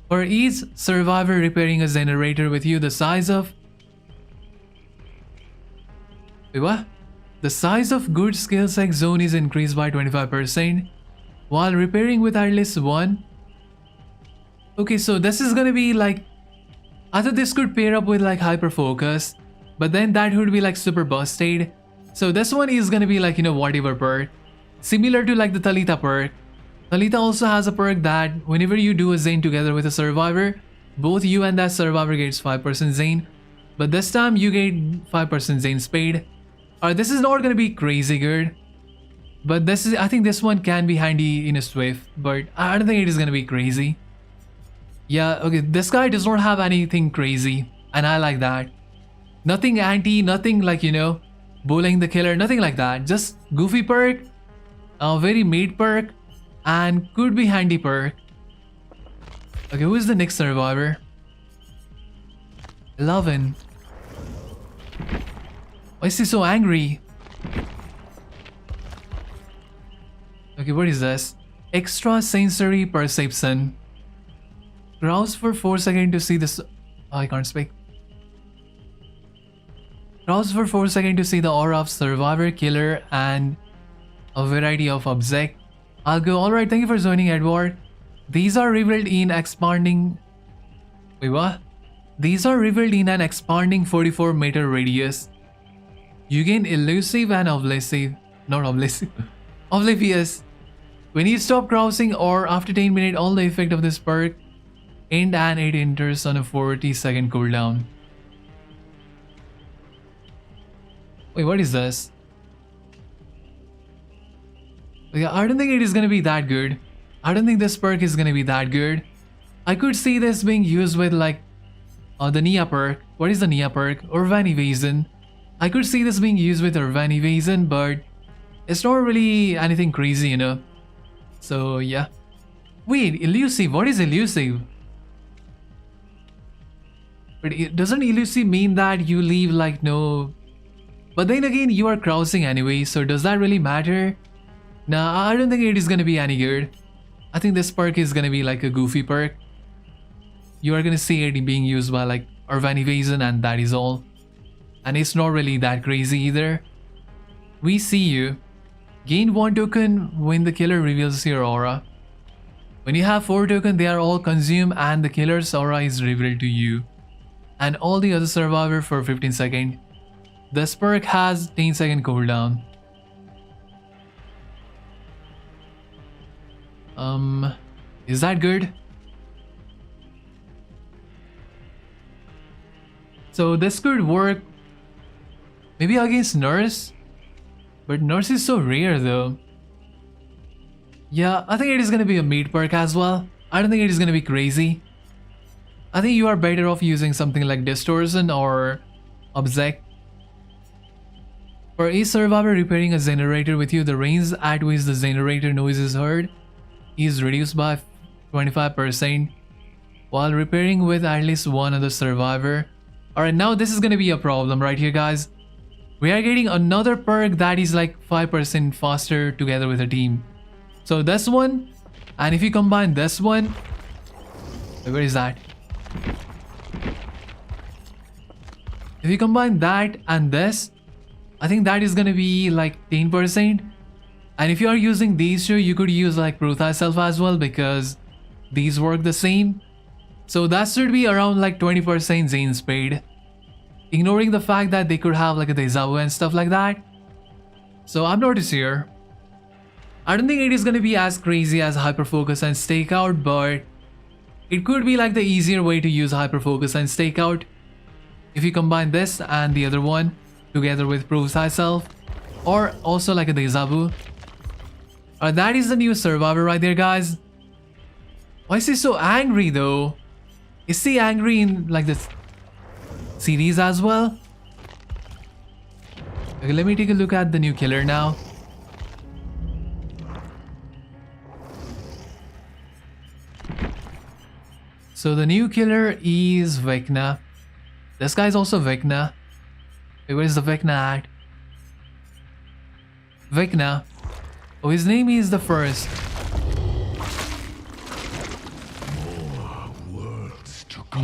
Speaker 1: For each Survivor repairing a generator with you, the size of... Wait, what? The size of good skill check zone is increased by 25%, while repairing with at least 1. Okay, so this is gonna be like... I thought this could pair up with like hyper focus, but then that would be like super busted. So this one is gonna be like, you know, whatever perk. Similar to like the Talitha perk. Talitha also has a perk that whenever you do a Zane together with a Survivor, both you and that Survivor gets 5% Zane. But this time you get 5% Zane Spade. This is not gonna be crazy good. But this is, I think this one can be handy in a Swift, but I don't think it is gonna be crazy. Yeah, okay, this guy does not have anything crazy, and I like that. Nothing anti, nothing like, you know, bullying the killer, nothing like that. Just goofy perk, a very made perk, and could be handy perk. Okay, who is the next survivor? 11. Why is he so angry? Okay, what is this? Extra sensory perception. Browse for 4 seconds to see this. Oh, I can't speak. Browse for 4 seconds to see the aura of survivor, killer, and a variety of objects. I'll go. Alright, thank you for joining, Edward. These are revealed in expanding. Wait, what? These are revealed in an expanding 44-meter radius. You gain elusive and oblivious. Not oblivious. Oblivious. When you stop crossing or after 10 minutes, all the effect of this perk end and it enters on a 40-second cooldown. Wait, what is this? Yeah, I don't think it is gonna be that good. I don't think this perk is gonna be that good. I could see this being used with like the Nia perk. What is the Nia perk? Urban Evasion. I could see this being used with Urban Evasion, but it's not really anything crazy, you know. So yeah. Wait, elusive. What is elusive? But it doesn't elusive mean that you leave like no. But then again, you are crossing anyway, so does that really matter? Nah, I don't think it is gonna be any good. I think this perk is gonna be like a goofy perk. You are gonna see it being used by like Urban Evasion and that is all. And it's not really that crazy either. We see you. Gain 1 token when the killer reveals your aura. When you have 4 tokens, they are all consumed and the killer's aura is revealed to you. And all the other survivor for 15 seconds. This perk has 10-second cooldown. Is that good? So this could work maybe against Nurse, but Nurse is so rare though. Yeah, I think it is gonna be a meat perk as well. I don't think it is gonna be crazy. I think you are better off using something like Distortion or Object. For each survivor repairing a generator with you, the range at which the generator noise is heard is reduced by 25% while repairing with at least one other survivor. Alright, now this is gonna be a problem right here, guys. We are getting another perk that is like 5% faster together with a team. So this one, and if you combine this one, where is that? If you combine that and this, I think that is gonna be like 10%. And if you are using these two, you could use like Prove Thyself as well because these work the same. So that should be around like 20% Zane Spade. Ignoring the fact that they could have like a Deja Vu and stuff like that. So I'm not sure. I don't think it is gonna be as crazy as Hyperfocus and Stakeout, but it could be like the easier way to use Hyperfocus and Stakeout. If you combine this and the other one together with Prove Thyself, or also like a Deja Vu. That is the new survivor right there, guys. Why is he so angry though? Is he angry in like this series as well? Okay, let me take a look at the new killer now. So the new killer is Vecna. This guy is also Vecna. Wait, where is the Vecna at? Vecna. Oh, his name is the first.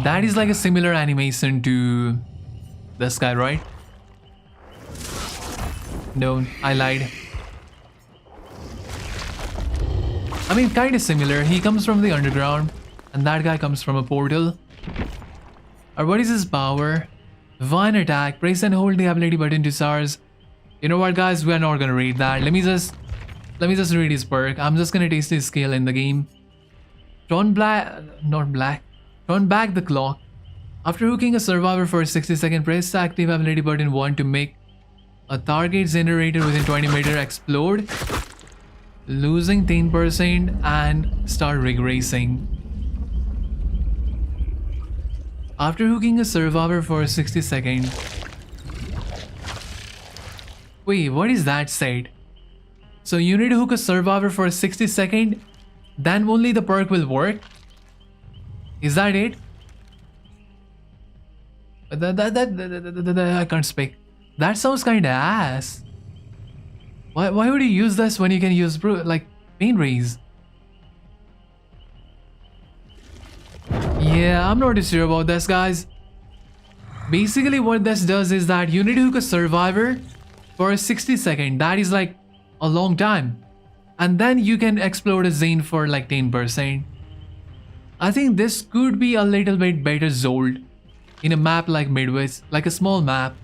Speaker 1: That is like a similar animation to this guy, right? No, I lied. I mean, kind of similar. He comes from the underground, and that guy comes from a portal. Or what is his power? Divine attack. Press and hold the ability button to charge. You know what, guys? We are not gonna read that. Let me just read his perk. I'm just gonna taste his skill in the game. Turn back the clock. After hooking a survivor for 60 seconds, press the active ability button 1 to make a target generator within 20 meters explode, losing 10% and start regressing. After hooking a survivor for 60 seconds, Wait, what is that said? So you need to hook a survivor for 60 seconds, then only the perk will work? Is that it? I can't speak. That sounds kinda ass. Why would you use this when you can use like pain raise? Yeah, I'm not too sure about this, guys. Basically what this does is that you need to hook a survivor for 60 seconds. That is like a long time. And then you can explode a Zane for like 10%. I think this could be a little bit better Zold in a map like Midwest, like a small map.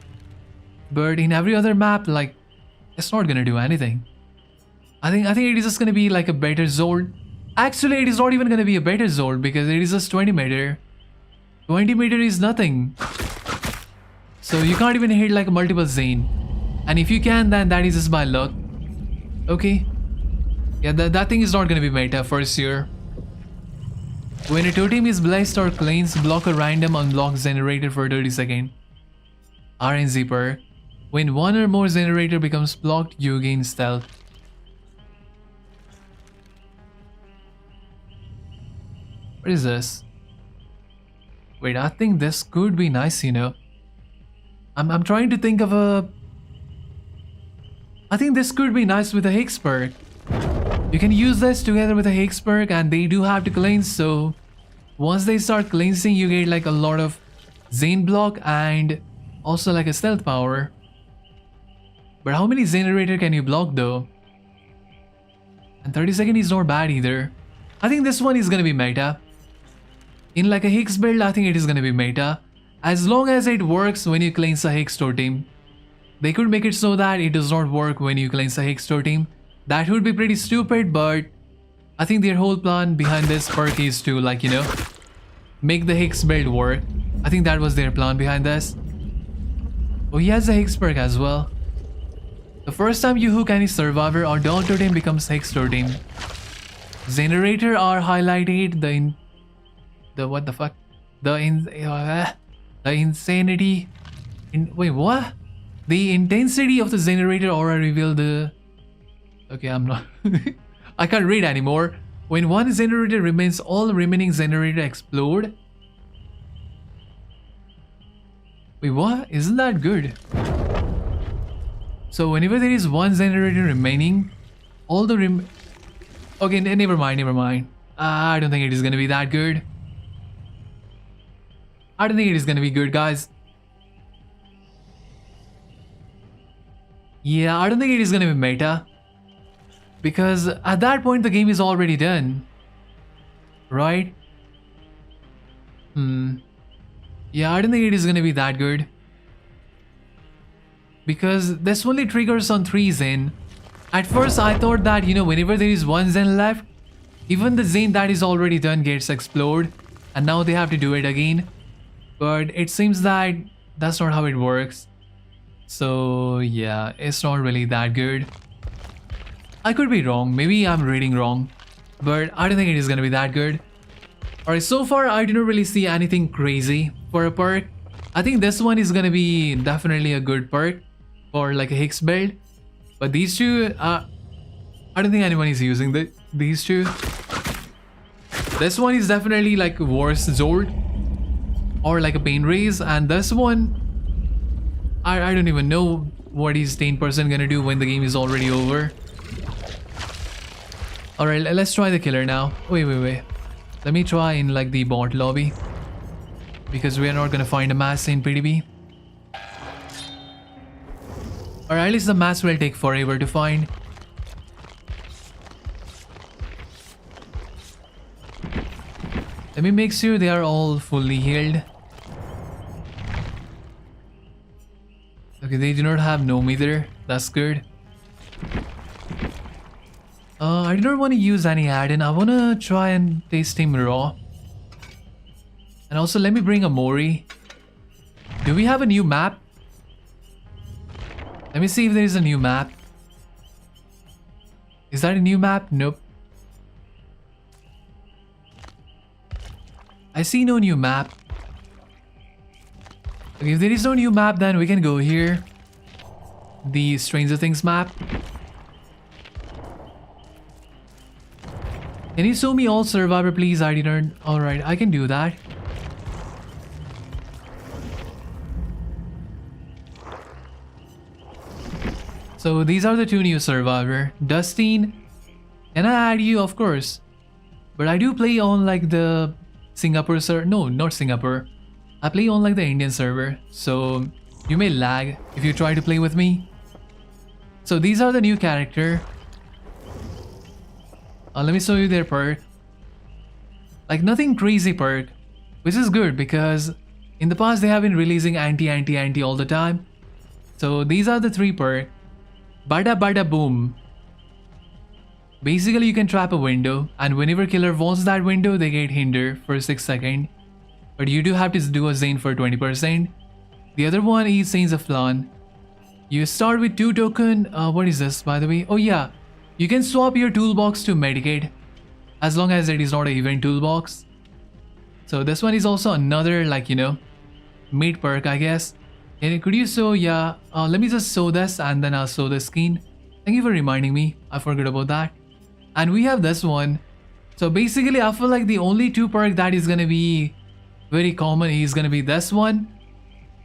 Speaker 1: But in every other map, like, it's not gonna do anything. I think it is just gonna be like a better Zold. Actually, it is not even gonna be a better Zold because it is just 20 meter. 20 meter is nothing. So you can't even hit like a multiple Zane. And if you can, then that is just by luck. Okay. Yeah, that thing is not gonna be meta for sure. When a totem is blessed or cleansed, block a random unblock generator for 30 seconds. RNZ perk. When one or more generator becomes blocked, you gain stealth. What is this? Wait, I think this could be nice, you know. I'm trying to think of a... I think this could be nice with a Higgs perk. You can use this together with a Higgs perk and they do have to cleanse, so once they start cleansing you get like a lot of Zane block and also like a stealth power. But how many generator can you block though? And 30 seconds is not bad either. I think this one is gonna be meta. In like a Higgs build, I think it is gonna be meta. As long as it works when you cleanse a Higgs totem. They could make it so that it does not work when you cleanse a Higgs totem. That would be pretty stupid, but I think their whole plan behind this perk is to, like, you know, make the Higgs build work. I think that was their plan behind this. Oh, he has a Higgs perk as well. The first time you hook any survivor or doll totem becomes Higgs totem. Generator are highlighted. The insanity. Wait, what? The intensity of the generator aura reveal the... Okay, I'm not... I can't read anymore. When one generator remains, all remaining generator explode. Wait, what? Isn't that good? So whenever there is one generator remaining, all the Okay, never mind. I don't think it is gonna be that good. I don't think it is gonna be good, guys. Yeah, I don't think it is gonna be meta. Because at that point the game is already done. Right? Yeah, I don't think it is gonna be that good. Because this only triggers on 3 Zen. At first I thought that, you know, whenever there is 1 Zen left, even the Zen that is already done gets exploded. And now they have to do it again. But it seems that that's not how it works. So yeah, it's not really that good. I could be wrong, maybe I'm reading wrong, but I don't think it is gonna be that good. Alright, so far I do not really see anything crazy for a perk. I think this one is gonna be definitely a good perk for like a Higgs build. But these two, I don't think anyone is using these two. This one is definitely like worse Zold or like a pain raise, and this one, I don't even know what is 10% gonna do when the game is already over. Alright, let's try the killer now. Wait. Let me try in like the bot lobby. Because we are not gonna find a mass in PTB. Or at least the mass will take forever to find. Let me make sure they are all fully healed. Okay, they do not have gnome either. That's good. I do not want to use any add-in. I want to try and taste him raw. And also let me bring a Mori. Do we have a new map? Let me see if there is a new map. Is that a new map? Nope. I see no new map. Okay, if there is no new map, then we can go here. the Stranger Things map. Can you show me all survivor, please? I didn't. Alright, I can do that. So these are the two new survivor. Dustin, can I add you? Of course. But I do play on like the Singapore server. No, not Singapore. I play on like the Indian server. So you may lag if you try to play with me. So these are the new character. Let me show you their perk. Like nothing crazy perk, which is good because in the past they have been releasing anti all the time. So these are the three perk. Bada bada boom. Basically you can trap a window and whenever killer wants that window they get hindered for 6 seconds. But you do have to do a Zane for 20%. The other one is Saints of Flan. You start with 2 token. What is this by the way? Oh yeah. You can swap your toolbox to Medicaid as long as it is not an event toolbox. So this one is also another like mid perk I guess. And could you show let me just show this and then I'll show the skin. Thank you for reminding me. I forgot about that. And we have this one. So basically I feel like the only 2 perk that is gonna be very common is gonna be this one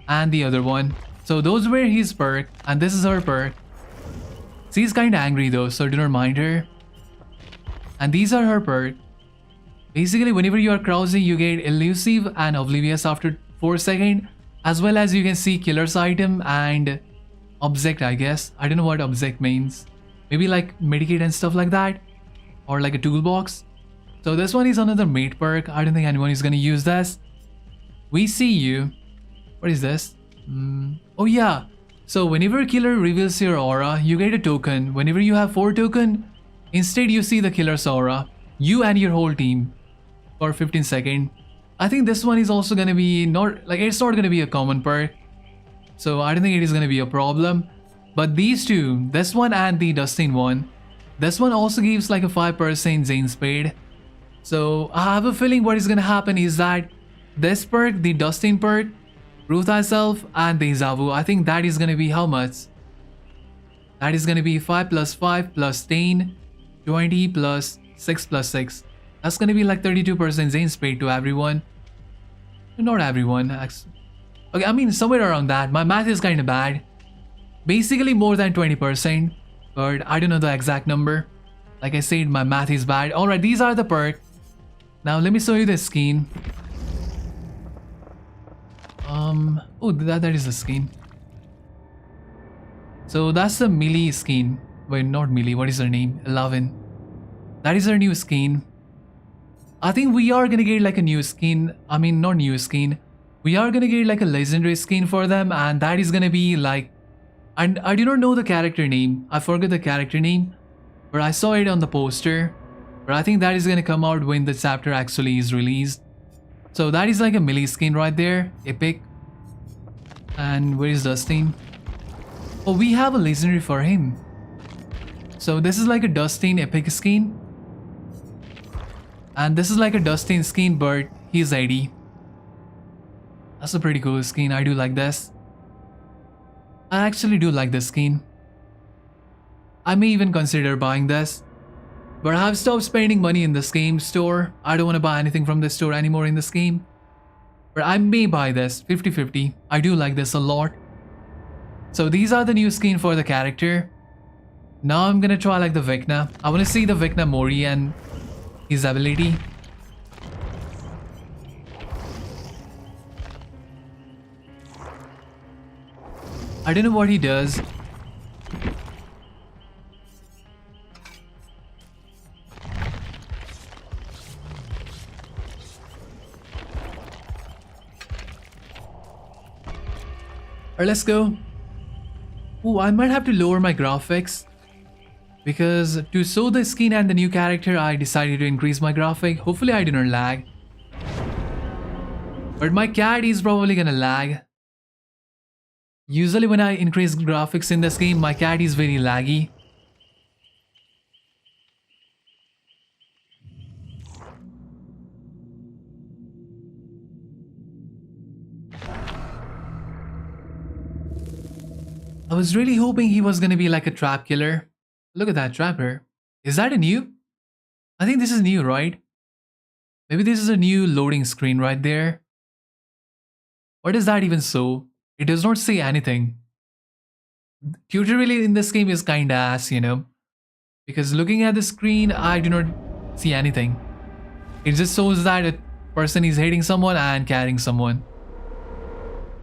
Speaker 1: and the other one. So those were his perk and this is her perk. She's kinda angry though, so do not mind her. And these are her perk. Basically whenever you are crouching you get elusive and oblivious after 4 seconds. As well as you can see killer's item and object I guess. I don't know what object means. Maybe like Medicaid and stuff like that. Or like a toolbox. So this one is another mate perk. I don't think anyone is gonna use this. We see you. What is this? Oh yeah. So whenever killer reveals your aura, you get a token. Whenever you have 4 token, instead you see the killer's aura. You and your whole team. For 15 seconds. I think this one is also gonna be it's not gonna be a common perk. So I don't think it is gonna be a problem. But these two, this one and the Dustin one, this one also gives like a 5% Zane Spade. So I have a feeling what is gonna happen is that this perk, the Dustin perk, Ruth Thyself and the Zavu, I think that is gonna be how much? That is gonna be 5 plus 5 plus 10, 20 plus 6 plus 6. That's gonna be like 32% Zane Spade to everyone. Not everyone. Okay, I mean somewhere around that. My math is kinda bad. Basically more than 20%, but I don't know the exact number. Like I said, my math is bad. Alright, these are the perks. Now let me show you the skin. Oh, that is the skin. So that's the Millie skin. Wait, not Millie. What is her name? 11. That is her new skin. I think we are gonna get like a new skin. I mean, not new skin. We are gonna get like a legendary skin for them, and that is gonna be like. And I do not know the character name. I forget the character name, but I saw it on the poster. But I think that is gonna come out when the chapter actually is released. So that is like a Millie skin right there. Epic. And where is Dustin? Oh, we have a legendary for him. So this is like a Dustin epic skin. And this is like a Dustin skin, but he's 80. That's a pretty cool skin. I do like this. I actually do like this skin. I may even consider buying this. But I have stopped spending money in this game store. I don't want to buy anything from this store anymore in this game. But I may buy this 50-50. I do like this a lot. So these are the new skin for the character. Now I'm gonna try like the Vecna. I want to see the Vecna Mori and his ability. I don't know what he does. Alright, let's go. Ooh, I might have to lower my graphics. Because to show the skin and the new character, I decided to increase my graphic. Hopefully I do not lag. But my cat is probably gonna lag. Usually when I increase graphics in this game, my cat is very laggy. I was really hoping he was gonna be like a trap killer. Look at that trapper. Is that a new? I think this is new, right? Maybe this is a new loading screen right there. What is that even so? It does not say anything. Tutorial in this game is kinda ass, you know. Because looking at the screen, I do not see anything. It just shows that a person is hitting someone and carrying someone.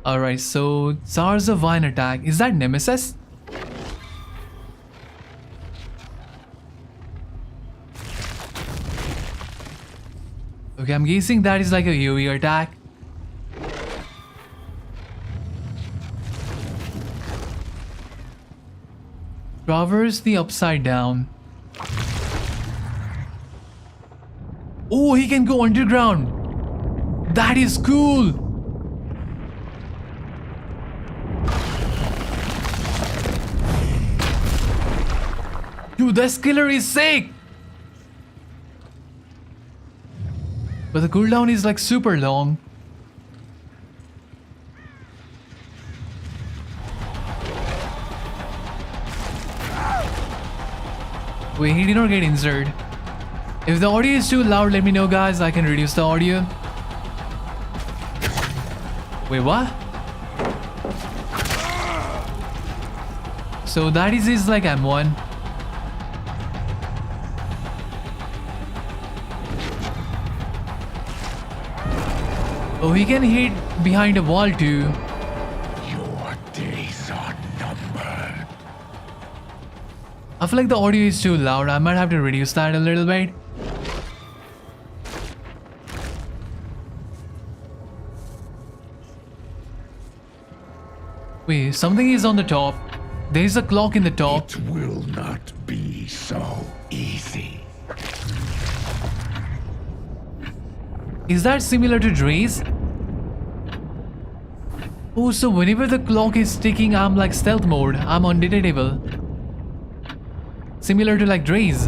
Speaker 1: Alright, so Tsar's a Vine attack. Is that Nemesis? Okay, I'm guessing that is like a AoE attack. Traverse the upside down. Oh, he can go underground. That is cool. Dude, this killer is sick. But the cooldown is like super long. Wait, he did not get injured. If the audio is too loud, let me know, guys. I can reduce the audio. Wait, what? So that is his like M1. Oh, he can hit behind a wall too.
Speaker 2: Your days are numbered.
Speaker 1: I feel like the audio is too loud. I might have to reduce that a little bit. Wait, something is on the top. There's a clock in the top.
Speaker 2: It will not be so easy.
Speaker 1: Is that similar to Dre's? Oh, so whenever the clock is ticking, I'm like stealth mode. I'm undetectable. Similar to like Dre's.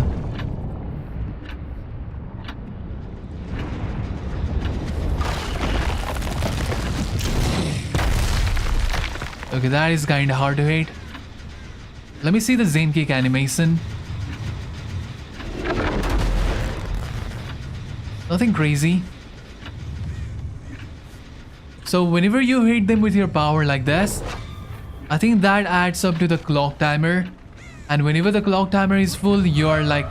Speaker 1: Okay, that is kinda hard to hit. Let me see the Zane kick animation. Nothing crazy. So whenever you hit them with your power like this, I think that adds up to the clock timer. And whenever the clock timer is full, you are like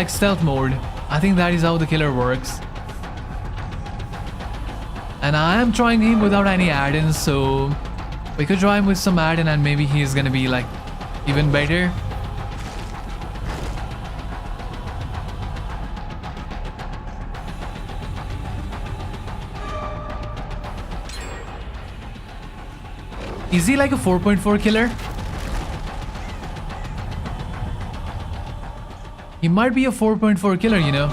Speaker 1: stealth mode. I think that is how the killer works. And I am trying him without any add-ins, so we could try him with some add-in and maybe he is gonna be like even better. Is he like a 4.4 killer? He might be a 4.4 killer, you know.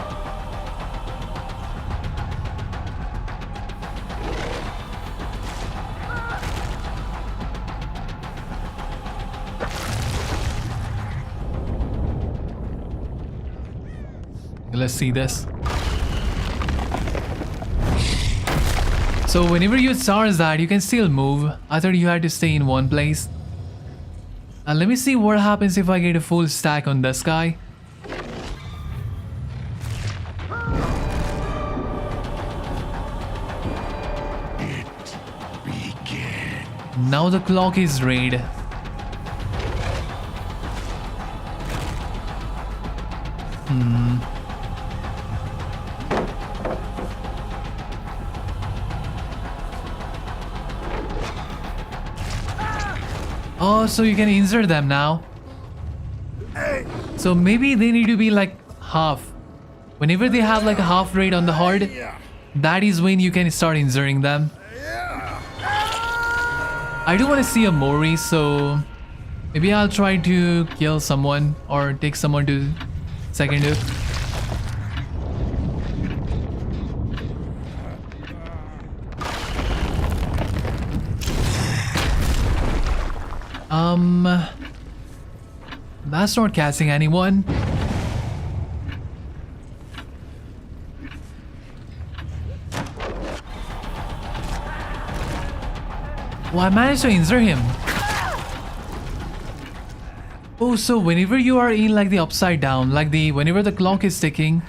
Speaker 1: Let's see this. So whenever you charge that, you can still move. I thought you had to stay in one place. And let me see what happens if I get a full stack on this guy.
Speaker 2: It begins.
Speaker 1: Now the clock is red. Oh, so you can insert them now. So maybe they need to be like half. Whenever they have like a half rate on the hard, that is when you can start inserting them. I do want to see a Mori, so maybe I'll try to kill someone or take someone to second hook. That's not catching anyone. Oh, I managed to injure him. Oh, so whenever you are in like the upside down, like whenever the clock is ticking,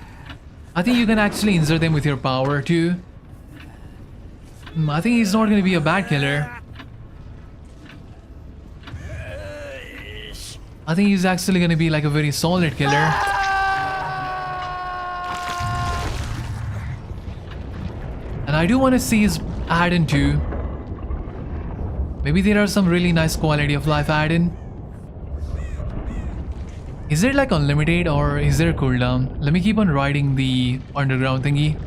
Speaker 1: I think you can actually injure them with your power too. I think he's not gonna be a bad killer. I think he's actually gonna be like a very solid killer. And I do want to see his add-in too. Maybe there are some really nice quality of life add-in. Is it like unlimited or is there a cooldown? Let me keep on riding the underground thingy.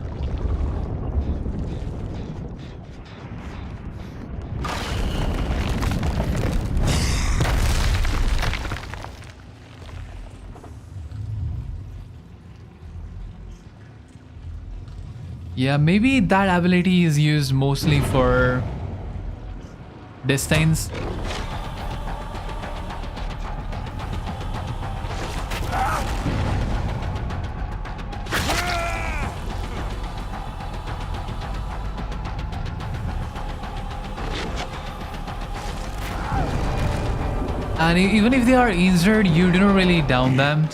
Speaker 1: Yeah, maybe that ability is used mostly for distance. And even if they are injured, you do not really down them.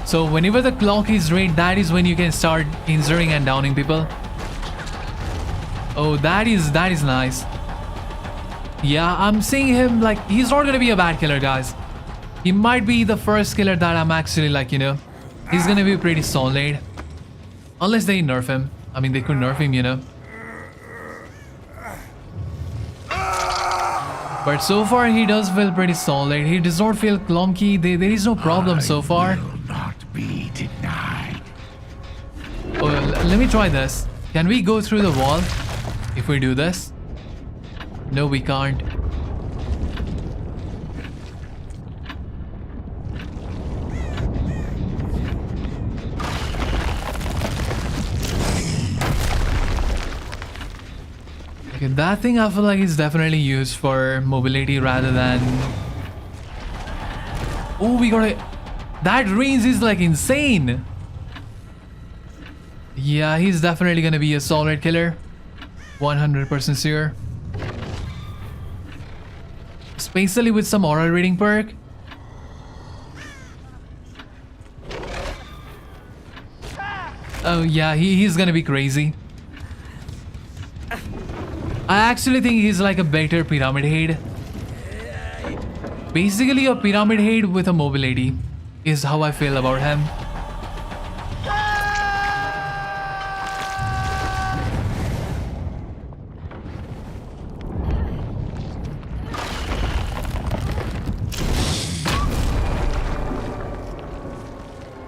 Speaker 1: So whenever the clock is red, that is when you can start injuring and downing people. Oh, that is nice. Yeah, I'm seeing him like he's not gonna be a bad killer, guys. He might be the first killer that I'm actually like, you know, he's gonna be pretty solid. Unless they nerf him. I mean, they could nerf him, you know. But so far he does feel pretty solid. He does not feel clunky. There is no problem so far.
Speaker 2: Not be denied.
Speaker 1: Oh, let me try this. Can we go through the wall if we do this? No, we can't. Okay, that thing I feel like is definitely used for mobility rather than... Oh, we got it. That range is like insane. Yeah, he's definitely gonna be a solid killer. 100% sure. Especially with some aura reading perk. Oh yeah, he's gonna be crazy. I actually think he's like a better pyramid head. Basically a pyramid head with a mobility is how I feel about him.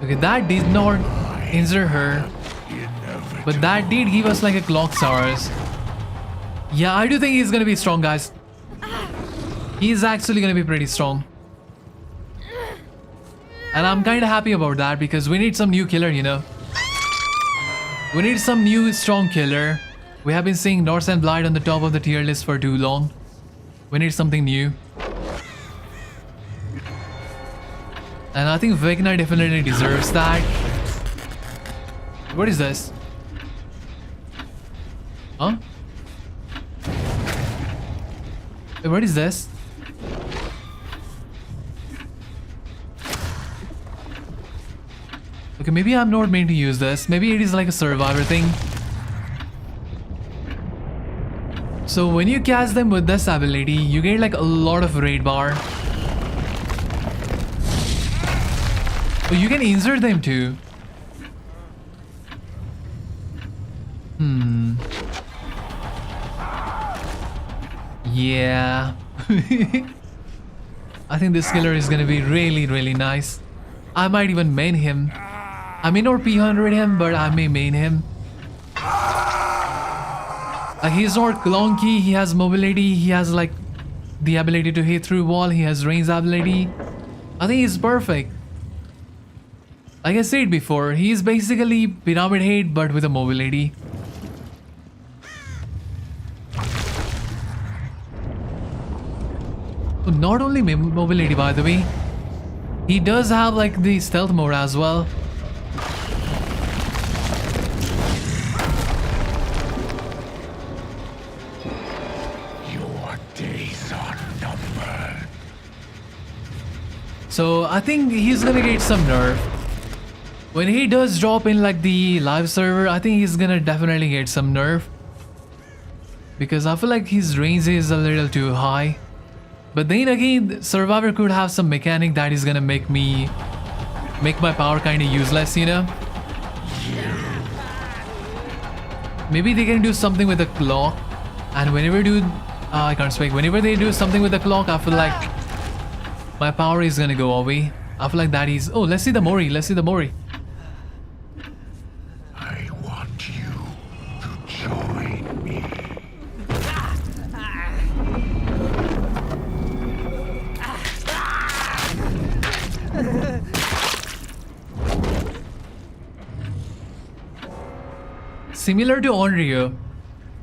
Speaker 1: Okay, that did not injure her, but that did give us like a clock stars. Yeah, I do think he's gonna be strong, guys. He's actually gonna be pretty strong. And I'm kinda happy about that because we need some new killer, you know. We need some new strong killer. We have been seeing Norse and Blight on the top of the tier list for too long. We need something new. And I think Vecna definitely deserves that. What is this? Huh? Wait, what is this? Okay, maybe I'm not meant to use this. Maybe it is like a survivor thing. So when you catch them with this ability, you get like a lot of raid bar. Oh, you can insert them too. Yeah. I think this killer is gonna be really, really nice. I might even main him. I may not P100 him, but I may main him. Like, he's not clunky, he has mobility, he has like the ability to hit through wall, he has range ability. I think he's perfect. Like I said before, he's basically pyramid head but with a mobility. Not only mobility, by the way, he does have like the stealth mode as well. So I think he's gonna get some nerf. When he does drop in like the live server, I think he's gonna definitely get some nerf. Because I feel like his range is a little too high. But then again, Survivor could have some mechanic that is gonna make my power kinda useless, you know? Maybe they can do something with the clock. And whenever I can't speak. Whenever they do something with the clock, I feel like my power is gonna go away. I feel like that is... Oh, let's see the Mori. Let's see the Mori.
Speaker 2: I want you to join me.
Speaker 1: Similar to Onryo,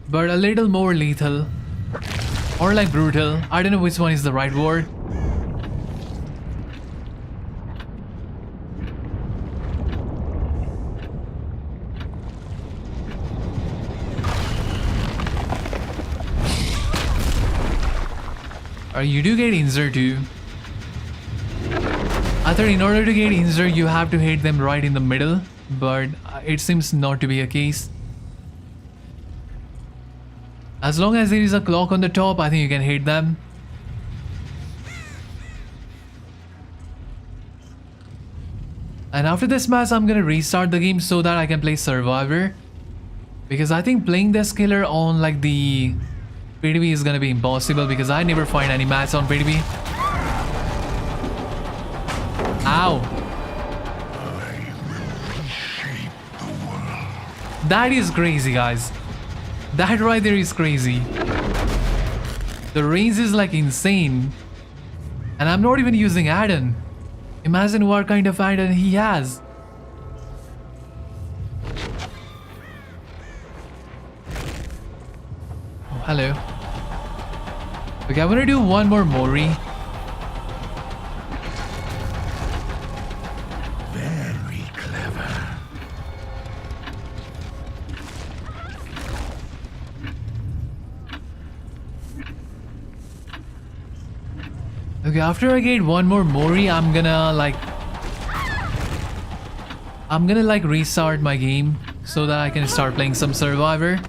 Speaker 1: but a little more lethal. Or like brutal. I don't know which one is the right word. Or you do get injured too. I thought in order to get injured you have to hit them right in the middle, but it seems not to be a case. As long as there is a clock on the top, I think you can hit them. And after this match, I'm gonna restart the game so that I can play Survivor. Because I think playing this killer on like the PTB is gonna be impossible because I never find any match on PTB. Ow! That is crazy, guys. That right there is crazy. The range is like insane. And I'm not even using add-on. Imagine what kind of add-on he has. Oh, hello. Okay, I'm gonna do one more Mori.
Speaker 2: Very clever.
Speaker 1: Okay, after I get one more Mori, I'm gonna restart my game so that I can start playing some Survivor.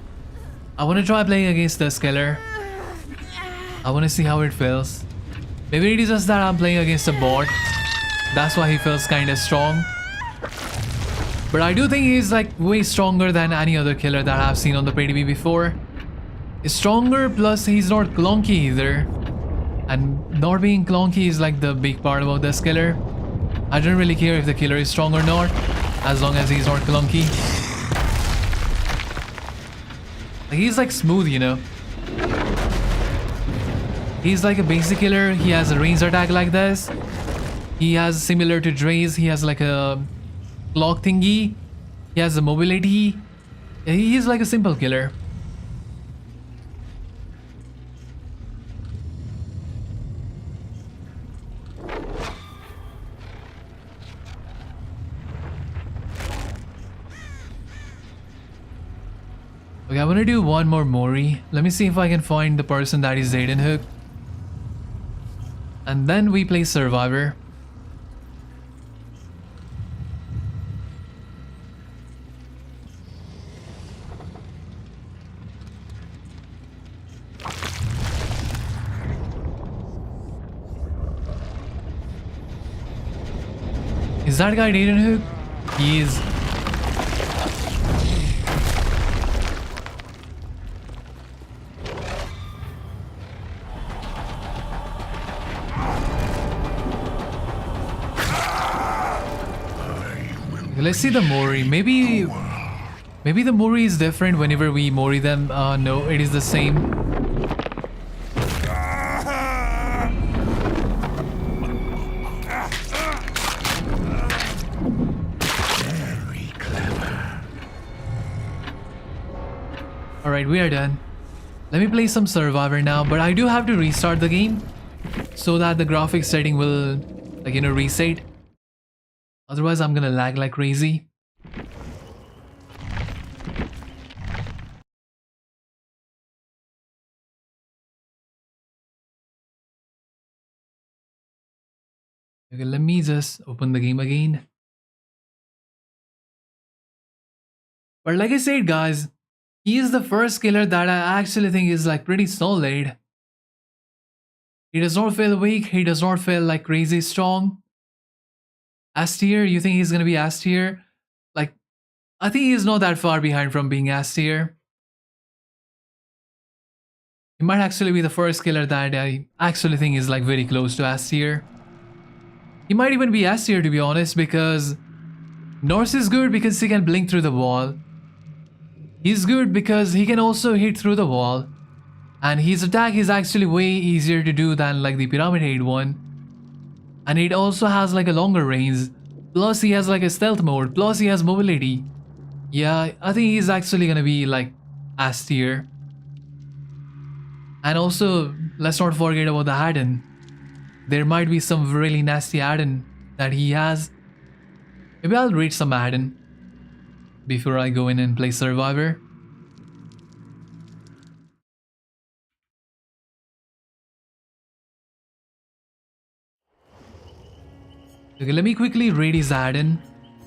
Speaker 1: I wanna try playing against this killer. I wanna see how it feels. Maybe it is just that I'm playing against a bot. That's why he feels kinda strong. But I do think he's like way stronger than any other killer that I've seen on the PTB before. He's stronger, plus he's not clunky either. And not being clunky is like the big part about this killer. I don't really care if the killer is strong or not, as long as he's not clunky. He's like smooth, you know. He's like a basic killer. He has a range attack like this. He has similar to Dre's. He has like a clock thingy. He has a mobility. He is like a simple killer. Okay, I'm gonna do one more Mori. Let me see if I can find the person that is Zayden Hook. And then we play Survivor. Is that guy Zayden Hook? He is. Let's see the Mori. Maybe the Mori is different whenever we Mori them. No, it is the same.
Speaker 2: Very clever.
Speaker 1: Alright, we are done. Let me play some Survivor now, but I do have to restart the game so that the graphics setting will, like, you know, reset. Otherwise, I'm gonna lag like crazy. Okay, let me just open the game again. But like I said, guys, he is the first killer that I actually think is like pretty solid. He does not feel weak. He does not feel like crazy strong. S tier, you think he's gonna be S tier? Like, I think he's not that far behind from being S tier. He might actually be the first killer that I actually think is like very close to S tier. He might even be S tier to be honest, because Norse is good because he can blink through the wall. He's good because he can also hit through the wall. And his attack is actually way easier to do than like the Pyramid Head one. And it also has like a longer range. Plus he has like a stealth mode. Plus he has mobility. Yeah, I think he's actually gonna be like S tier. And also, let's not forget about the add-on. There might be some really nasty add-on that he has. Maybe I'll read some add-on before I go in and play Survivor. Okay, let me quickly read his add-on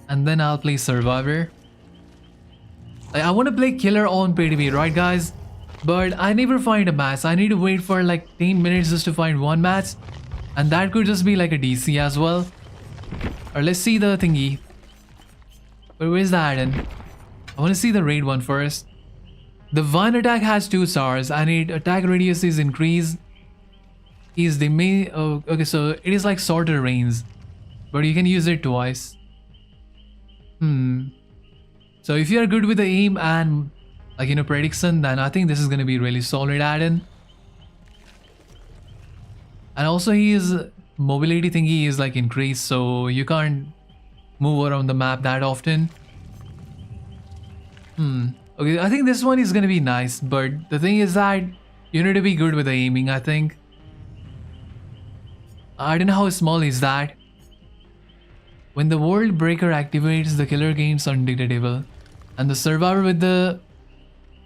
Speaker 1: and then I'll play Survivor. Like, I want to play Killer on PTB, right guys? But I never find a match. I need to wait for like 10 minutes just to find one match. And that could just be like a DC as well. Or let's see the thingy. But where's the add-on? I want to see the raid one first. The one attack has 2 stars and its attack radius is increased. Is the main... Oh, okay, so it is like shorter range. But you can use it twice. So if you are good with the aim and like, you know, prediction, then I think this is going to be really solid add-on. And also his mobility thingy is like increased, so you can't move around the map that often. Okay, I think this one is going to be nice, but the thing is that you need to be good with the aiming, I think. I don't know how small is that. When the World Breaker activates, the killer gains undetectable. And the survivor with the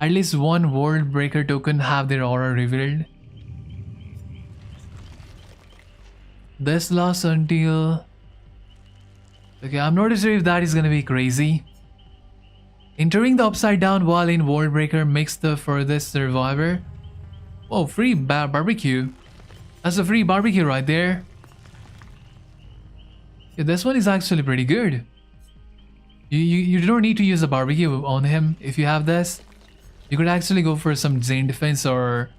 Speaker 1: at least one World Breaker token have their aura revealed. This lasts until... Okay, I'm not sure if that is gonna be crazy. Entering the upside down wall in World Breaker makes the furthest survivor. Oh, free barbecue. That's a free barbecue right there. Yeah, this one is actually pretty good. You don't need to use a barbecue on him if you have this. You could actually go for some Zane defense or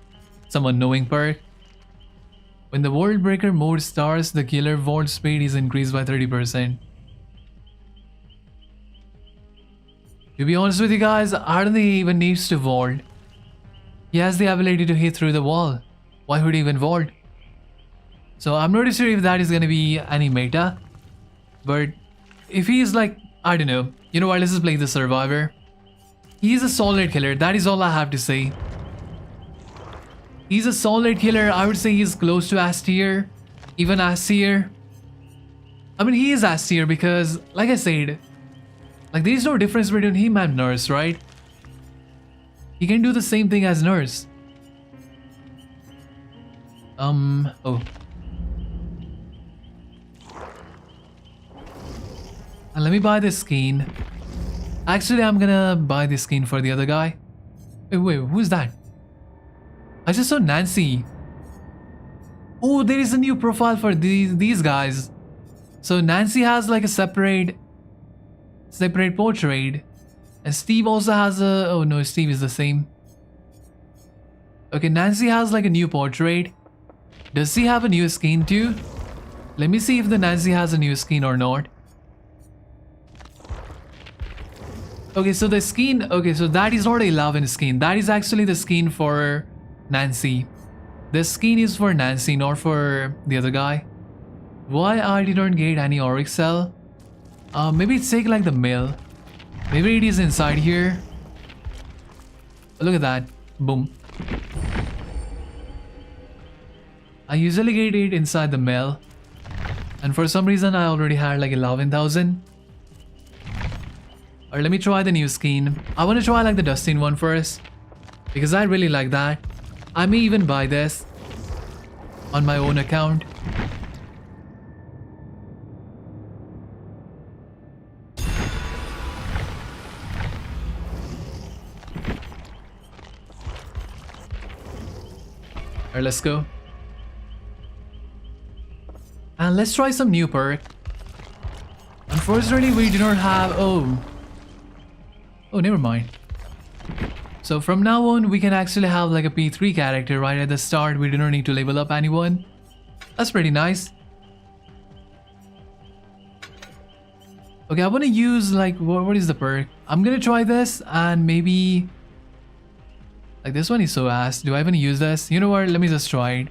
Speaker 1: some unknowing perk. When the World Breaker mode starts, the killer vault speed is increased by 30%. To be honest with you guys, I don't think he even needs to vault. He has the ability to hit through the wall. Why would he even vault? So I'm not sure if that is gonna be any meta. But if he is like, I don't know. You know what, let's just play the survivor. He's a solid killer, that is all I have to say. He's a solid killer. I would say he's close to S tier. Even S tier. I mean, he is S tier because, like I said, like there is no difference between him and Nurse, right? He can do the same thing as Nurse. Oh. And let me buy this skin. Actually, I'm gonna buy this skin for the other guy. Wait, who's that? I just saw Nancy. Oh, there is a new profile for these guys. So Nancy has like a separate portrait. And Steve also has a... Oh no, Steve is the same. Okay, Nancy has like a new portrait. Does she have a new skin too? Let me see if the Nancy has a new skin or not. Okay, so the skin... Okay, so that is not a 11 skin. That is actually the skin for Nancy. The skin is for Nancy, not for the other guy. Why I didn't get any auric cell? Maybe it's take like the mail. Maybe it is inside here. Look at that. Boom. I usually get it inside the mail. And for some reason I already had like 11,000. Or let me try the new skin. I want to try like the Dustin one first. Because I really like that. I may even buy this on my own account. Alright, let's go. And let's try some new perk. Unfortunately, we do not have... Oh, never mind. So from now on, we can actually have like a P3 character right at the start. We do not need to level up anyone. That's pretty nice. Okay, I want to use like... What is the perk? I'm gonna try this and maybe... Like this one is so ass. Do I even use this? You know what? Let me just try it.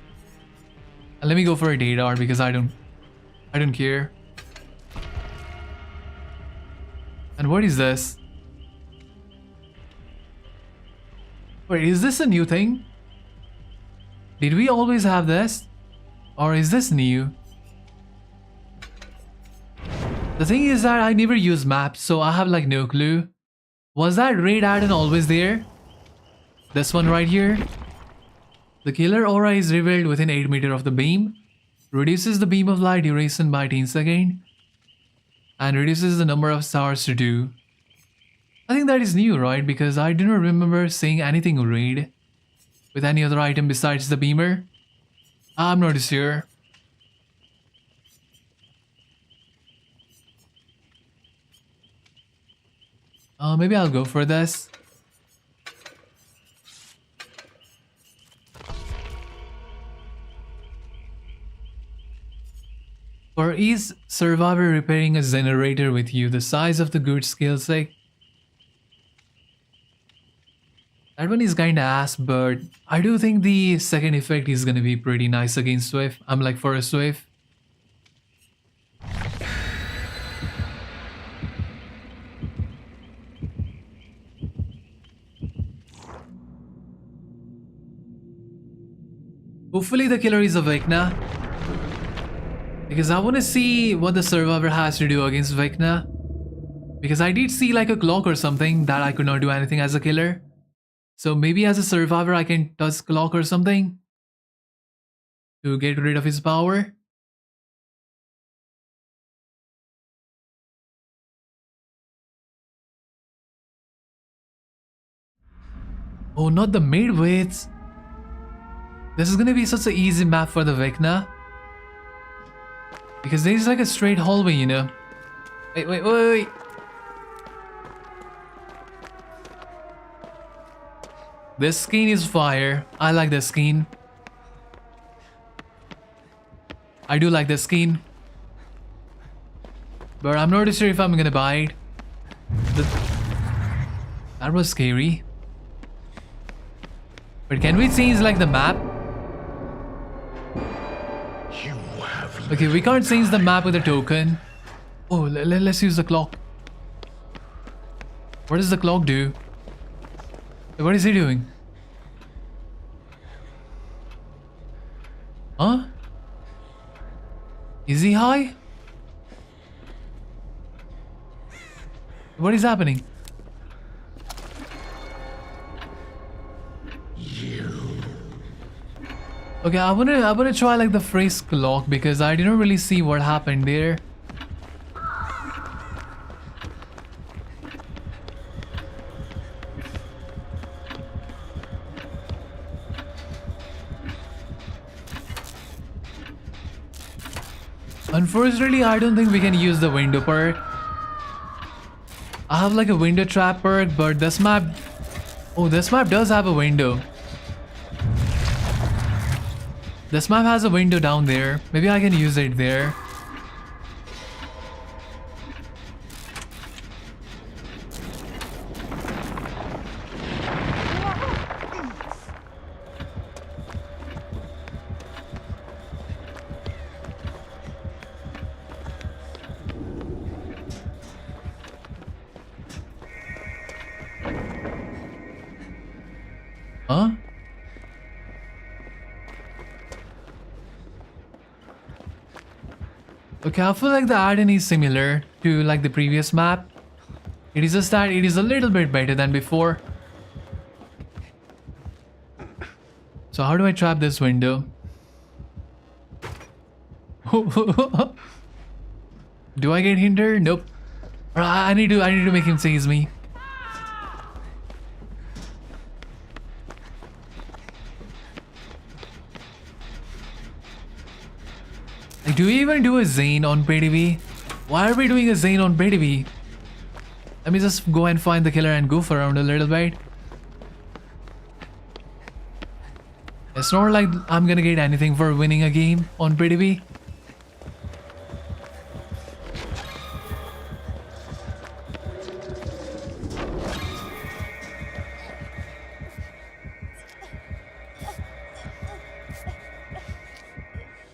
Speaker 1: And let me go for a Dadar because I don't care. And what is this? Wait, is this a new thing? Did we always have this? Or is this new? The thing is that I never use maps, so I have like no clue. Was that raid add-on always there? This one right here? The killer aura is revealed within 8 meters of the beam. Reduces the beam of light duration by 10 seconds. And reduces the number of stars to 2. I think that is new, right? Because I do not remember seeing anything raid with any other item besides the beamer. I'm not sure. Maybe I'll go for this. For each survivor repairing a generator with you, the size of the good skill set. That one is kinda ass, but I do think the second effect is gonna be pretty nice against Swift. I'm like for a Swift. Hopefully the killer is a Vecna. Because I want to see what the survivor has to do against Vecna. Because I did see like a clock or something that I could not do anything as a killer. So maybe as a survivor I can touch clock or something to get rid of his power. Oh, not the midweights. This is gonna be such an easy map for the Vecna. Because there's like a straight hallway, you know. Wait. This skin is fire. I like this skin. I do like this skin. But I'm not sure if I'm gonna buy it. That was scary. But can we change like the map? Okay, we can't change the map with a token. Oh, let's use the clock. What does the clock do? What is he doing? Huh? Is he high? What is happening? Okay, I wanna try like the phrase clock because I didn't really see what happened there. Unfortunately, I don't think we can use the window perk. I have like a window trap perk, but this map... Oh, this map does have a window. This map has a window down there. Maybe I can use it there. Huh? Okay, I feel like the add-in is similar to like the previous map. It is just that it is a little bit better than before. So how do I trap this window? Do I get hindered? Nope. I need to make him chase me. Like, do we even do a Zane on PTB? Why are we doing a Zane on PTB? Let me just go and find the killer and goof around a little bit. It's not like I'm gonna get anything for winning a game on PTB.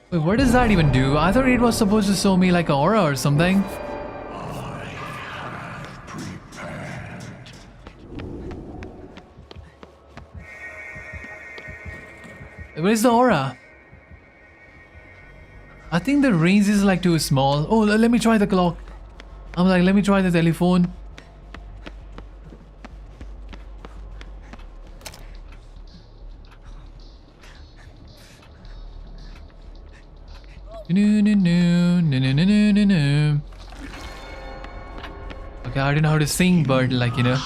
Speaker 1: Wait, what does that even do? I thought it was supposed to show me like an aura or something. Where's the aura? I think the range is like too small. Oh, let me try the clock. I'm like, let me try the telephone. No. Okay, I don't know how to sing, but like, you know.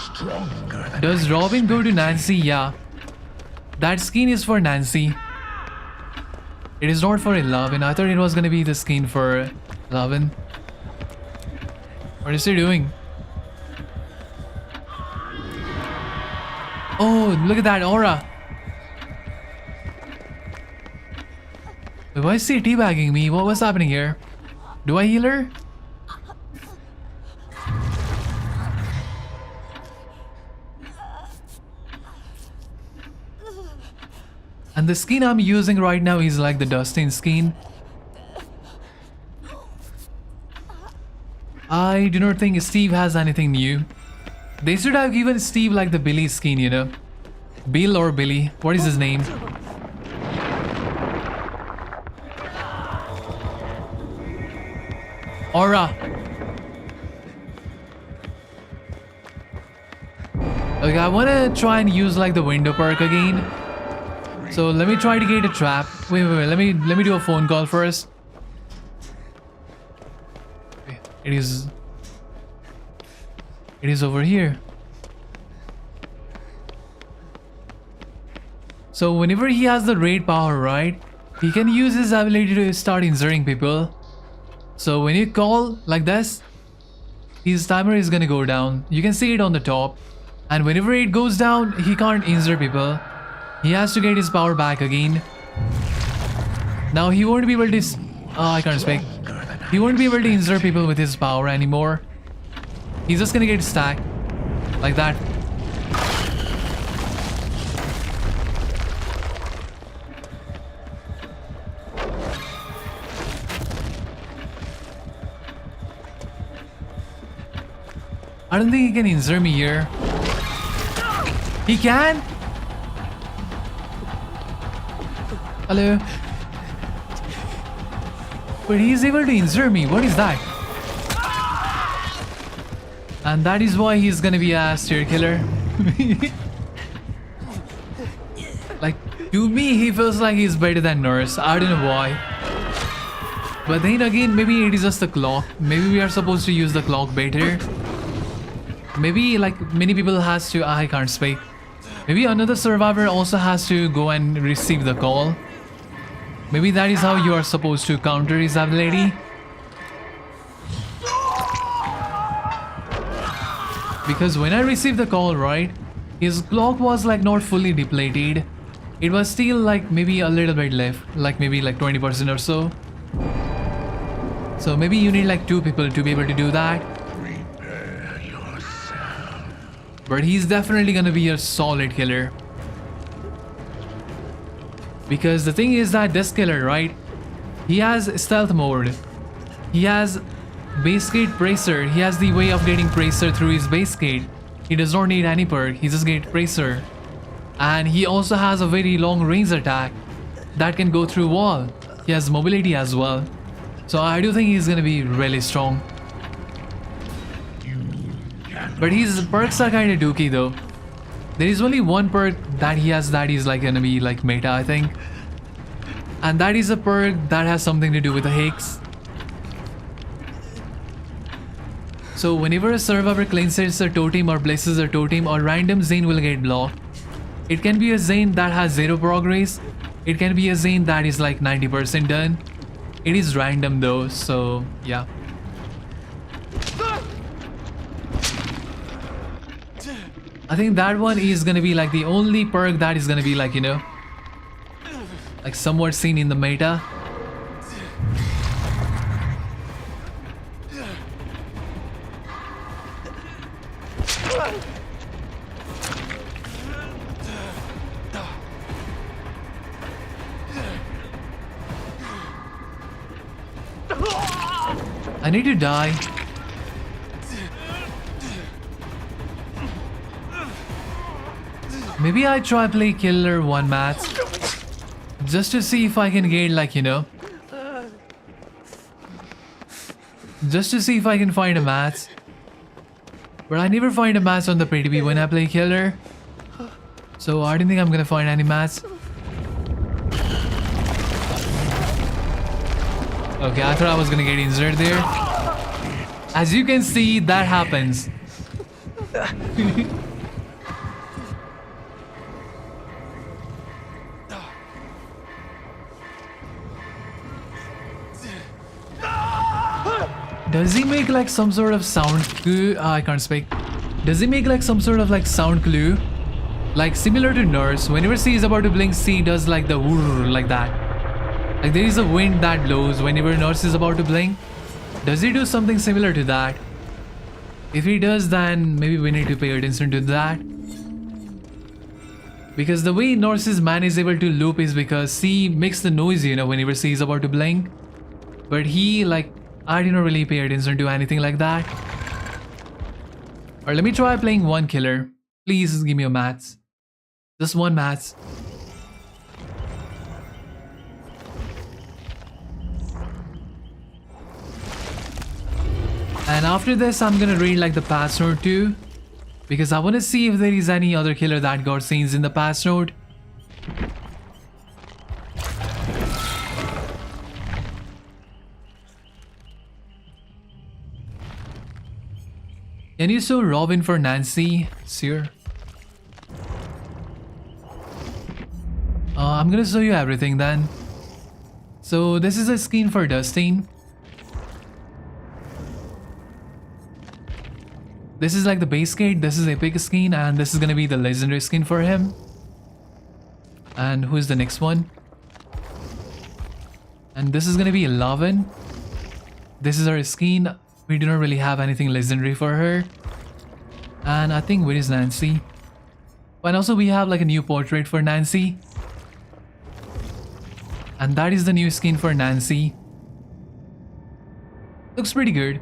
Speaker 1: Does Robin go to Nancy? Yeah. That skin is for Nancy. It is not for 11. I thought it was gonna be the skin for 11. What is he doing? Oh, look at that aura. Wait, why is he teabagging me? What was happening here? Do I heal her? And the skin I'm using right now is like the Dustin skin. I do not think Steve has anything new. They should have given Steve like the Billy skin, you know. Bill or Billy. What is his name? Aura. Okay, I want to try and use like the window perk again. So let me try to get a trap. Wait. Let me do a phone call first. Okay, it is over here. So whenever he has the raid power, right, he can use his ability to start injuring people. So when you call like this, his timer is gonna go down. You can see it on the top. And whenever it goes down, he can't injure people. He has to get his power back again. Now he won't be able to... Oh, I can't speak. He won't be able to injure people with his power anymore. He's just gonna get stacked. Like that. I don't think he can injure me here. He can? Hello? But he's able to injure me. What is that? And that is why he's gonna be a serial killer. Like, to me, he feels like he's better than Nurse. I don't know why. But then again, maybe it is just the clock. Maybe we are supposed to use the clock better. Maybe like many people has to... I can't speak. Maybe another survivor also has to go and receive the call. Maybe that is how you are supposed to counter his ability. Because when I received the call, right, his clock was like not fully depleted. It was still like maybe a little bit left, like maybe like 20% or so. So maybe you need like 2 people to be able to do that.
Speaker 2: Prepare yourself.
Speaker 1: But he's definitely gonna be a solid killer. Because the thing is that this killer, right, he has stealth mode. He has base gate bracer. He has the way of getting bracer through his base gate. He does not need any perk. He just gets bracer. And he also has a very long range attack that can go through wall. He has mobility as well. So I do think he's gonna be really strong. But his perks are kind of dookie though. There is only one perk that he has that is like gonna be like meta, I think. And that is a perk that has something to do with the Hicks. So whenever a survivor cleanses a totem or places a totem, or random Zane will get blocked. It can be a Zane that has 0 progress. It can be a Zane that is like 90% done. It is random though, so yeah. I think that one is gonna be like the only perk that is gonna be like, you know, like somewhat seen in the meta. I need to die. Maybe I try play killer one match just to see if I can get like, you know, just to see if I can find a match. But I never find a match on the PTB when I play killer, so I don't think I'm gonna find any match. Okay, I thought I was gonna get injured there. As you can see, that happens. Does he make like some sort of sound clue? I can't speak. Does he make like some sort of like sound clue? Like similar to Nurse, whenever she is about to blink, she does like the whoosh like that. Like there is a wind that blows whenever Nurse is about to blink. Does he do something similar to that? If he does, then maybe we need to pay attention to that. Because the way Nurse's man is able to loop is because she makes the noise, you know, whenever she is about to blink. But he, like, I didn't really pay attention to anything like that. Or let me try playing one killer. Please give me a match. Just one match. And after this, I'm gonna read like the patch note too, because I want to see if there is any other killer that got scenes in the patch note. Can you show Robin for Nancy? Sure. I'm gonna show you everything then. So this is a skin for Dustin. This is like the base kit, this is epic skin, and this is gonna be the legendary skin for him. And who's the next one? And this is gonna be 11. This is her skin. We do not really have anything legendary for her. And I think where is Nancy? And also we have like a new portrait for Nancy. And that is the new skin for Nancy. Looks pretty good.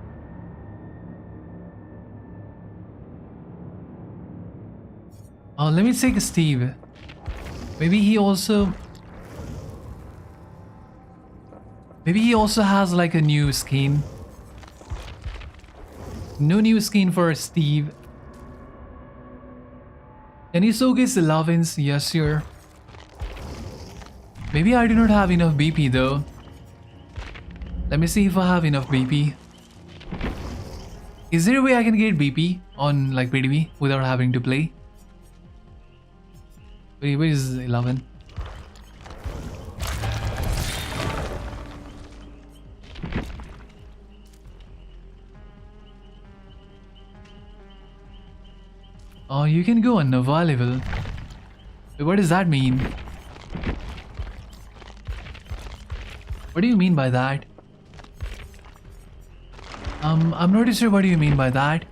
Speaker 1: Let me take Steve. Maybe he also has like a new skin. No new skin for Steve. Can you showcase the Lovins? Yes, sure. Maybe I do not have enough BP though. Let me see if I have enough BP. Is there a way I can get BP on like PTB without having to play? Wait, where is 11? Oh, you can go on Nova level. Wait, what does that mean? What do you mean by that? I'm not sure what do you mean by that.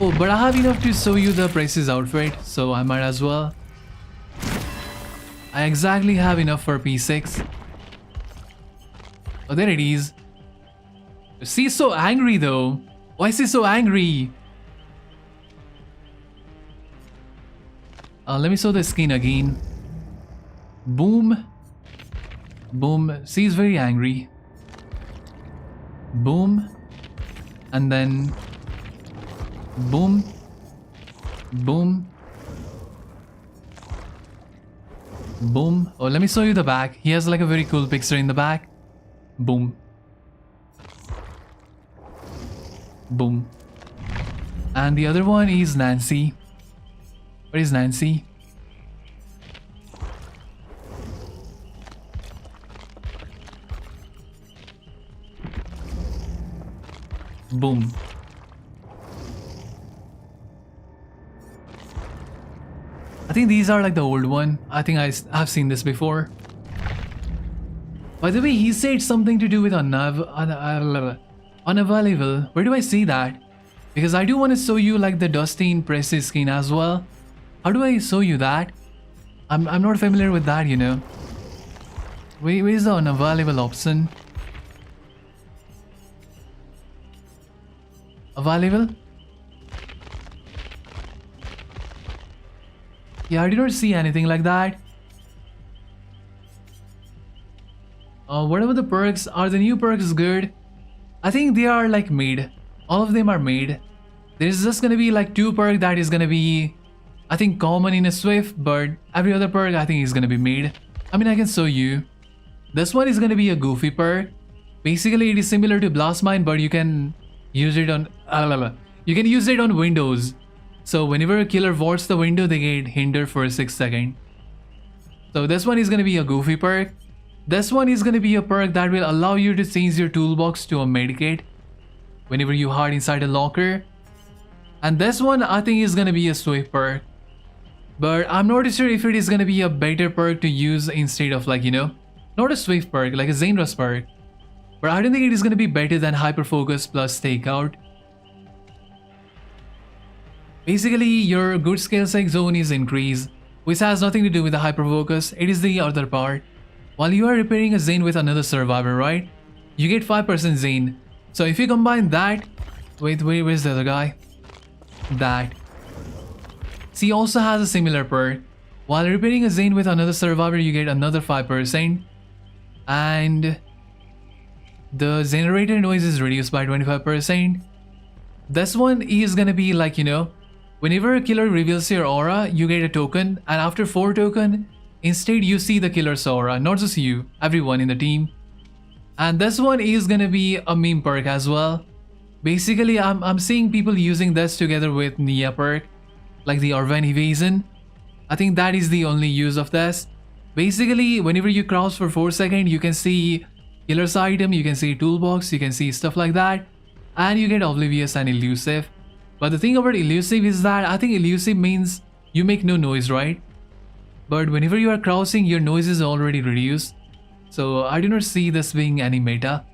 Speaker 1: Oh, but I have enough to show you the Price's outfit, so I might as well. I exactly have enough for P6. Oh, there it is. She's so angry though. Why is she so angry? Let me show the skin again. Boom. Boom. She's very angry. Boom. And then boom. Boom. Boom. Oh, let me show you the back. He has like a very cool picture in the back. Boom. Boom. And the other one is Nancy. Where is Nancy? Boom. I think these are like the old one. I think I've seen this before. By the way, he said something to do with unavailable. Where do I see that? Because I do want to show you like the Dustin Presses skin as well. How do I show you that? I'm not familiar with that, you know. Where's the unavailable option? Available? Yeah, I did not see anything like that. What about the perks? Are the new perks good? I think they are like made. All of them are made. There's just gonna be like 2 perk that is gonna be, I think, common in a Swift, but every other perk I think is gonna be made. I mean, I can show you. This one is gonna be a goofy perk. Basically, it is similar to Blast Mine, but you can use it on Windows. So whenever a killer wards the window, they get hindered for 6 seconds. So this one is gonna be a goofy perk. This one is gonna be a perk that will allow you to change your toolbox to a medikit whenever you hide inside a locker. And this one I think is gonna be a Swift perk. But I'm not sure if it is gonna be a better perk to use instead of, like, you know, not a Swift perk, like a Zane Rush perk. But I don't think it is gonna be better than Hyper Focus plus Takeout. Basically, your good skill check zone is increased, which has nothing to do with the Hyper Focus. It is the other part. While you are repairing a Zane with another survivor, right? You get 5% Zane. So if you combine that with, where's the other guy? That. See, also has a similar perk. While repairing a Zane with another survivor, you get another 5%. And the generator noise is reduced by 25%. This one is gonna be like, you know, whenever a killer reveals your aura, you get a token, and after 4 tokens, instead you see the killer's aura, not just you, everyone in the team. And this one is gonna be a meme perk as well. Basically, I'm seeing people using this together with Nia perk, like the Orvan Evasion. I think that is the only use of this. Basically, whenever you crouch for 4 seconds, you can see killer's item, you can see toolbox, you can see stuff like that. And you get Oblivious and Elusive. But the thing about Elusive is that I think Elusive means you make no noise, right? But whenever you are crouching, your noise is already reduced. So I do not see this being any meta.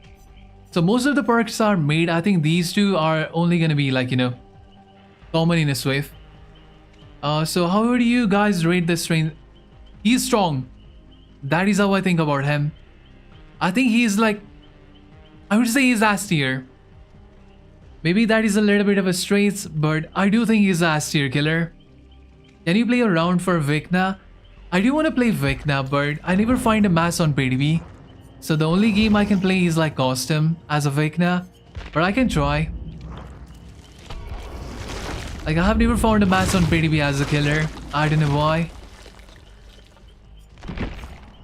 Speaker 1: So most of the perks are made. I think these 2 are only gonna be, like, you know, common in a Swift. So how would you guys rate this strain? He's strong. That is how I think about him. I think he's like, I would say he's S tier. Maybe that is a little bit of a stretch, but I do think he's a S tier killer. Can you play a round for Vecna? I do want to play Vecna, but I never find a match on PTB. So the only game I can play is like Custom as a Vecna, but I can try. Like, I have never found a match on PTB as a killer. I don't know why.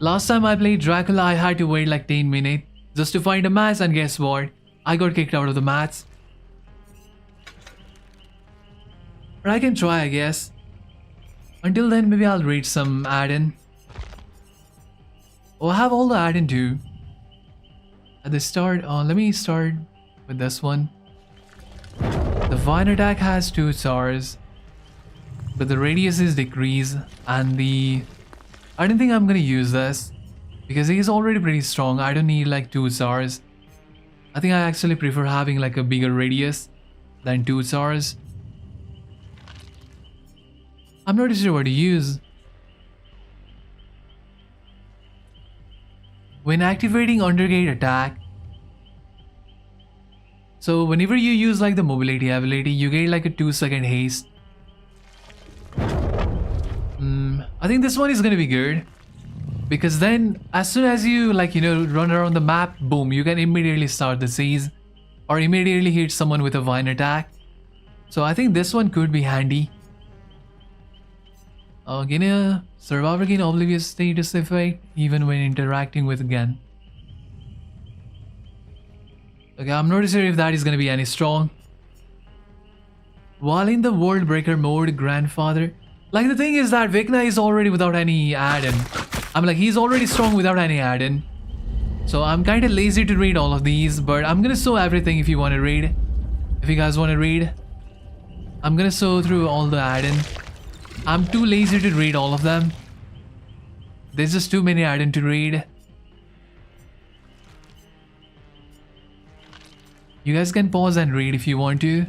Speaker 1: Last time I played Dracula, I had to wait like 10 minutes just to find a match, and guess what? I got kicked out of the match. But I can try, I guess. Until then, maybe I'll read some add-in. Oh, I have all the add-in too. At the start, let me start with this one. The Vine attack has 2 stars, but the radius is decreased, and the... I don't think I'm gonna use this because he's already pretty strong. I don't need like 2 stars. I think I actually prefer having like a bigger radius than 2 stars. I'm not sure what to use. When activating Undergate attack, so whenever you use like the mobility ability, you get like a 2-second haste. I think this one is gonna be good, because then as soon as you, like, you know, run around the map, boom, you can immediately start the siege or immediately hit someone with a vine attack. So I think this one could be handy. Gain a survivor gain oblivious status effect even when interacting with a gun. Okay, I'm not sure if that is gonna be any strong. While in the World Breaker mode, Grandfather. Like, the thing is that Vecna is already without any add-in. I'm like, he's already strong without any add-in. So I'm kinda lazy to read all of these, but I'm gonna show everything if you wanna read. if you guys want to read. I'm gonna sew through all the add-in. I'm too lazy to read all of them. There's just too many add-in to read. You guys can pause and read if you want to.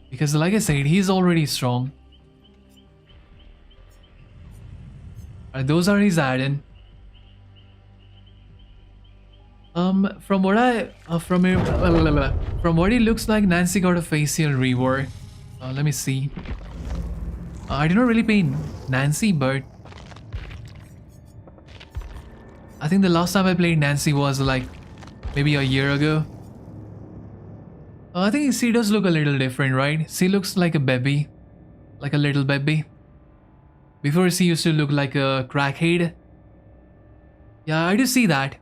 Speaker 1: Because like I said, he's already strong. Those are his add-in. From what it looks like, Nancy got a facial rework. Let me see. I did not really pay Nancy, but I think the last time I played Nancy was like maybe a year ago. I think she does look a little different, right? She looks like a baby, like a little baby. Before she used to look like a crackhead. Yeah, I do see that.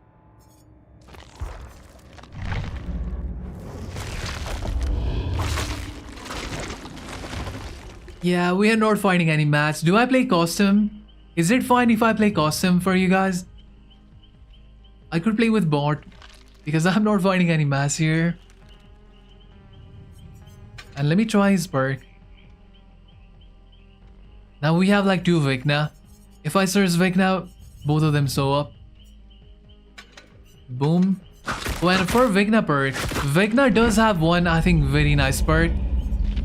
Speaker 1: Yeah, we are not finding any match. Do I play costume? Is it fine if I play costume for you guys? I could play with bot because I'm not finding any match here. And let me try his perk. Now we have like 2 Vecna. If I search Vecna, both of them show up. Boom. When for Vecna perk, Vecna does have one, I think, very nice perk.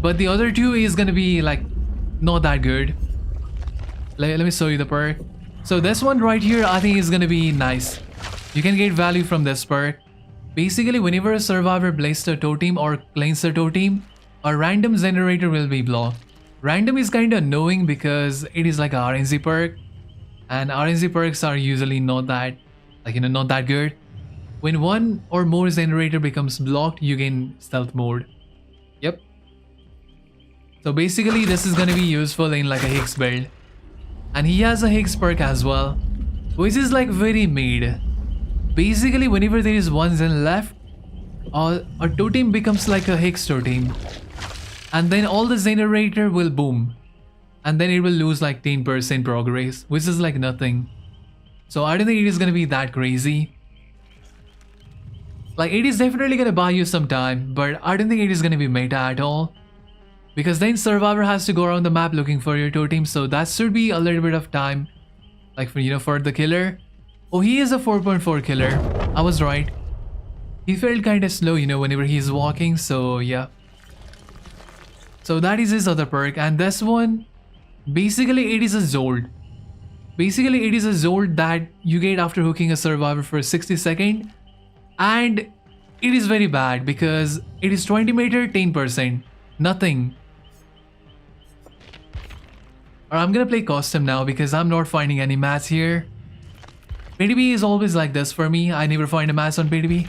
Speaker 1: But the other 2 is gonna be like not that good. Let me show you the perk. So this one right here, I think is gonna be nice. You can get value from this perk. Basically, whenever a survivor blasts a totem or cleans a totem, a random generator will be blocked. Random is kinda annoying because it is like a RNG perk. And RNG perks are usually not that, like, not that good. When one or more generator becomes blocked, you gain stealth mode. Yep. So basically this is gonna be useful in like a Higgs build. And he has a Higgs perk as well, which is like very mid. Basically whenever there is one gen left, a totem becomes like a Higgs totem. And then all the generator will boom. And then it will lose like 10% progress, which is like nothing. So I don't think it is gonna be that crazy. Like it is definitely gonna buy you some time, but I don't think it is gonna be meta at all. Because then survivor has to go around the map looking for your totem, so that should be a little bit of time. Like for for the killer. Oh, he is a 4.4 killer. I was right. He felt kinda slow, whenever he's walking, so yeah. So that is his other perk, and this one, basically it is a Zold. Basically it is a Zold that you get after hooking a survivor for 60 seconds. And it is very bad because it is 20 meter, 10%. Nothing. Or I'm gonna play costume now because I'm not finding any match here. PTB is always like this for me. I never find a match on PTB.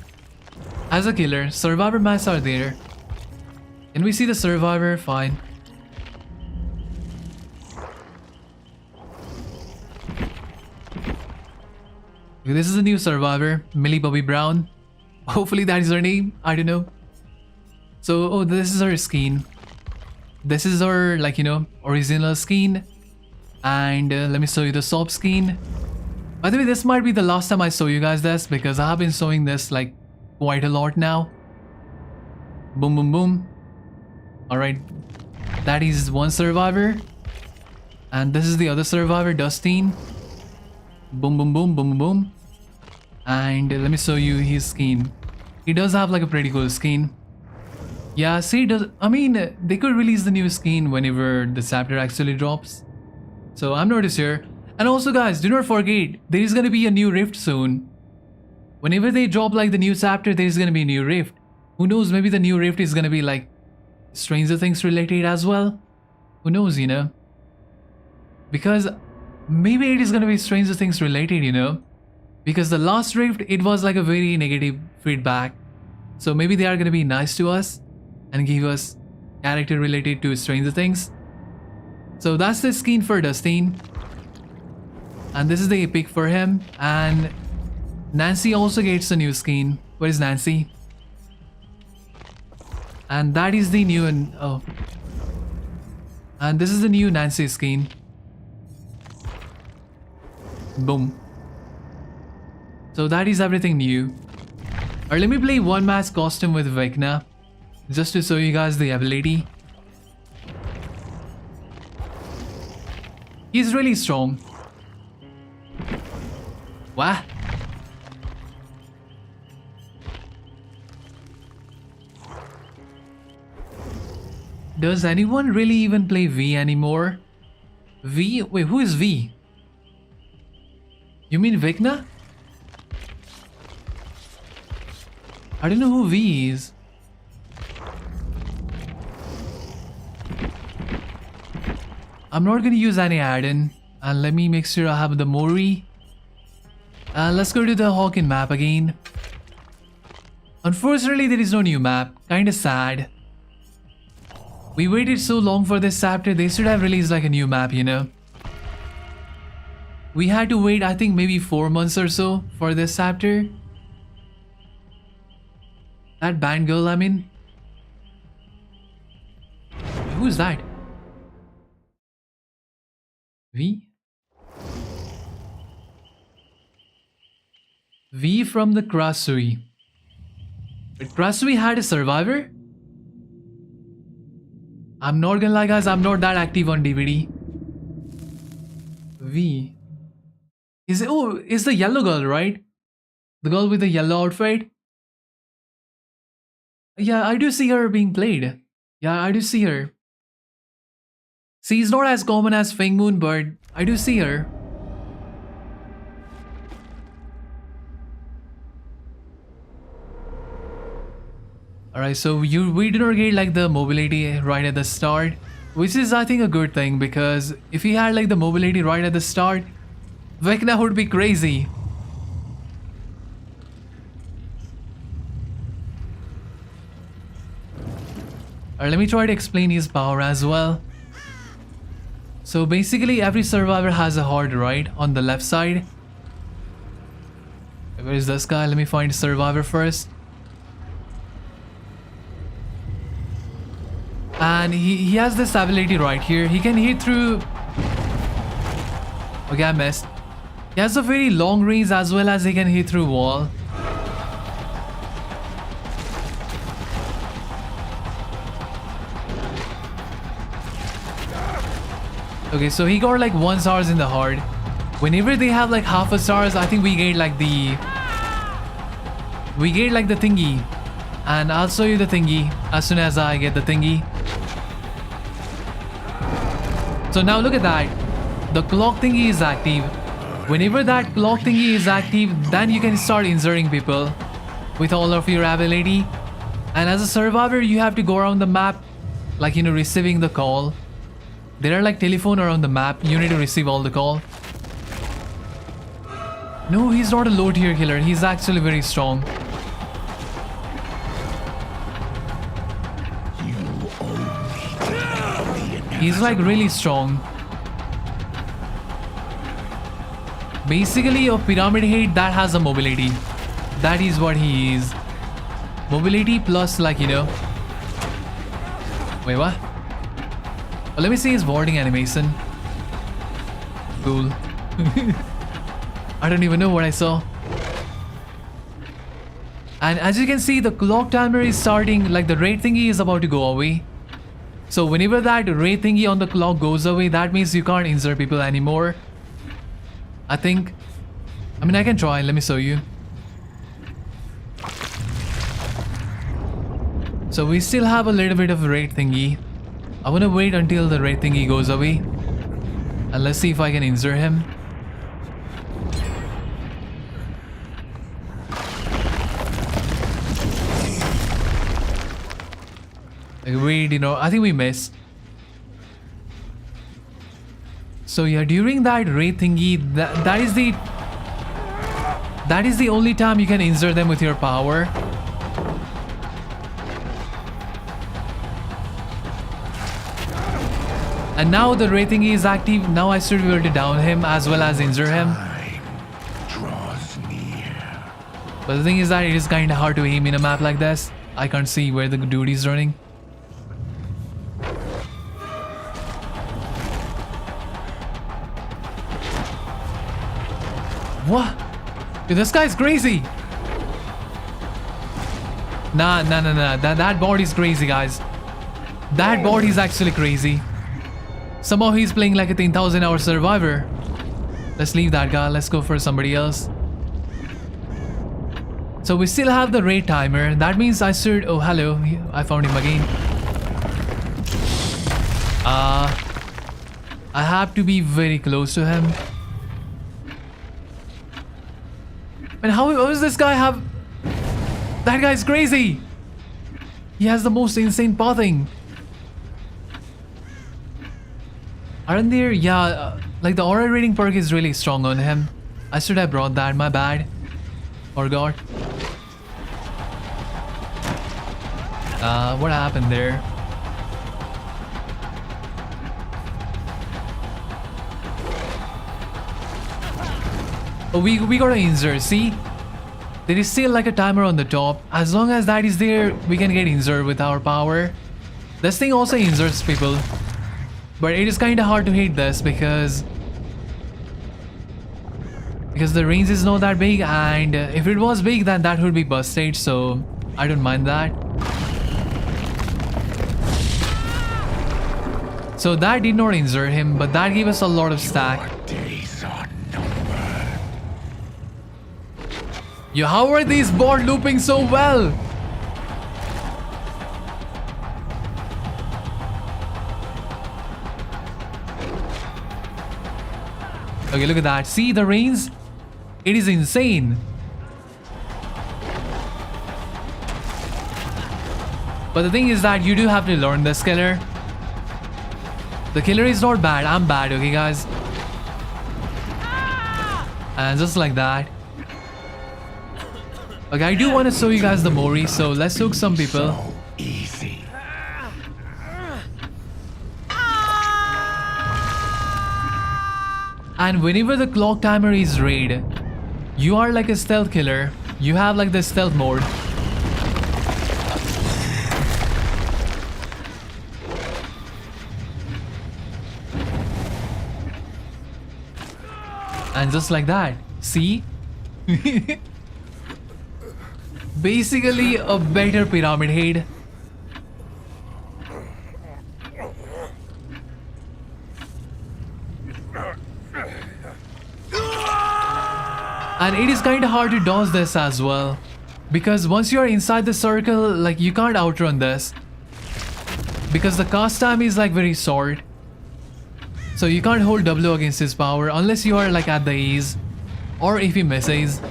Speaker 1: As a killer, survivor matches are there. Can we see the survivor? Fine. Okay, this is a new survivor, Millie Bobby Brown. Hopefully that is her name. I don't know. So, oh, this is her skin. This is her, like, original skin. And let me show you the soap skin. By the way, this might be the last time I show you guys this because I have been showing this like quite a lot now. Boom, boom, boom. Alright. That is one survivor. And this is the other survivor, Dustin. Boom, boom, boom, boom, boom, boom. And let me show you his skin. He does have like a pretty cool skin. Yeah, see, they could release the new skin whenever the chapter actually drops. So I'm not sure. And also guys, do not forget, there is gonna be a new rift soon. Whenever they drop like the new chapter, there is gonna be a new rift. Who knows, maybe the new rift is gonna be like Stranger Things related as well. Who knows, Because maybe it is gonna be Stranger Things related, Because the last rift, it was like a very negative feedback. So maybe they are gonna be nice to us and give us character related to Stranger Things. So that's the skin for Dustin. And this is the epic for him. And Nancy also gets a new skin. Where is Nancy? And that is the new and this is the new Nancy skin. Boom. So that is everything new. Or let me play one match costume with Vecna, just to show you guys the ability. He's really strong. Wow. Does anyone really even play V anymore? V? Wait, who is V? You mean Vecna? I don't know who V is. I'm not gonna use any add-in. And let me make sure I have the Mori. Let's go to the Hawkin map again. Unfortunately, there is no new map. Kinda sad. We waited so long for this chapter, they should have released like a new map, you know. We had to wait, I think maybe 4 months or so for this chapter. That band girl, I mean. Who's that? V? V from the Krasui. But Krasui had a survivor? I'm not gonna lie guys, I'm not that active on DBD. V. Is it, oh, it's the yellow girl, right? The girl with the yellow outfit? Yeah, I do see her being played. Yeah, I do see her. She's not as common as Feng Moon, but I do see her. Alright, so we did not get like the mobility right at the start, which is I think a good thing, because if he had like the mobility right at the start, Vecna would be crazy. Alright, let me try to explain his power as well. So basically every survivor has a heart, right, on the left side. Where is this guy? Let me find survivor first. And he has this ability right here. He can hit through... Okay, I missed. He has a very long range as well as he can hit through wall. Okay, so he got like 1 stars in the heart. Whenever they have like half a stars, I think we get like the... We get like the thingy. And I'll show you the thingy as soon as I get the thingy. So now look at that. The clock thingy is active. Whenever that clock thingy is active, then you can start injuring people with all of your ability. And as a survivor, you have to go around the map, like, you know, receiving the call. There are like telephone around the map. You need to receive all the call. No, he's not a low tier killer. He's actually very strong. He's like really strong. Basically a pyramid head that has a mobility. That is what he is. Mobility plus, like, you know. Wait, what? Oh, let me see his warding animation. Cool. I don't even know what I saw. And as you can see, the clock timer is starting, like the red thingy is about to go away. So whenever that red thingy on the clock goes away, that means you can't insert people anymore. I think. I mean, I can try. Let me show you. So we still have a little bit of red thingy. I want to wait until the red thingy goes away. And let's see if I can insert him. Wait, you know, I think we missed. So yeah, during that ray thingy, that is the only time you can insert them with your power. And now the ray thingy is active. Now I should be able to down him as well as injure him.
Speaker 2: Draws near.
Speaker 1: But the thing is that it is kind of hard to aim in a map like this. I can't see where the dude is running. What? Dude, this guy's crazy. Nah. That bot is crazy, guys. That bot is actually crazy. Somehow he's playing like a 10,000 hour survivor. Let's leave that guy. Let's go for somebody else. So we still have the raid timer. That means I should... Oh, hello. I found him again. I have to be very close to him. And how does this guy have... That guy's crazy. He has the most insane pathing. Aren't there? Yeah, like the aura rating perk is really strong on him. I should have brought that, my bad. Forgot. What happened there? Oh, we got an insert, see? There is still like a timer on the top. As long as that is there, we can get insert with our power. This thing also inserts people. But it is kinda hard to hit this because the range is not that big, and if it was big then that would be busted, so I don't mind that. So that did not insert him, but that gave us a lot of stack. Yo, how are these bots looping so well? Okay, look at that. See the range? It is insane. But the thing is that you do have to learn this killer. The killer is not bad. I'm bad, okay, guys? And just like that. Okay, I do want to show you guys the Mori, so let's hook some people.
Speaker 2: So easy.
Speaker 1: And whenever the clock timer is raid, you are like a stealth killer. You have like the stealth mode. And just like that, see? Basically a better pyramid head. And it is kinda hard to dodge this as well, because once you are inside the circle, like you can't outrun this, because the cast time is like very short. So you can't hold W against his power unless you are like at the A's, or if he misses.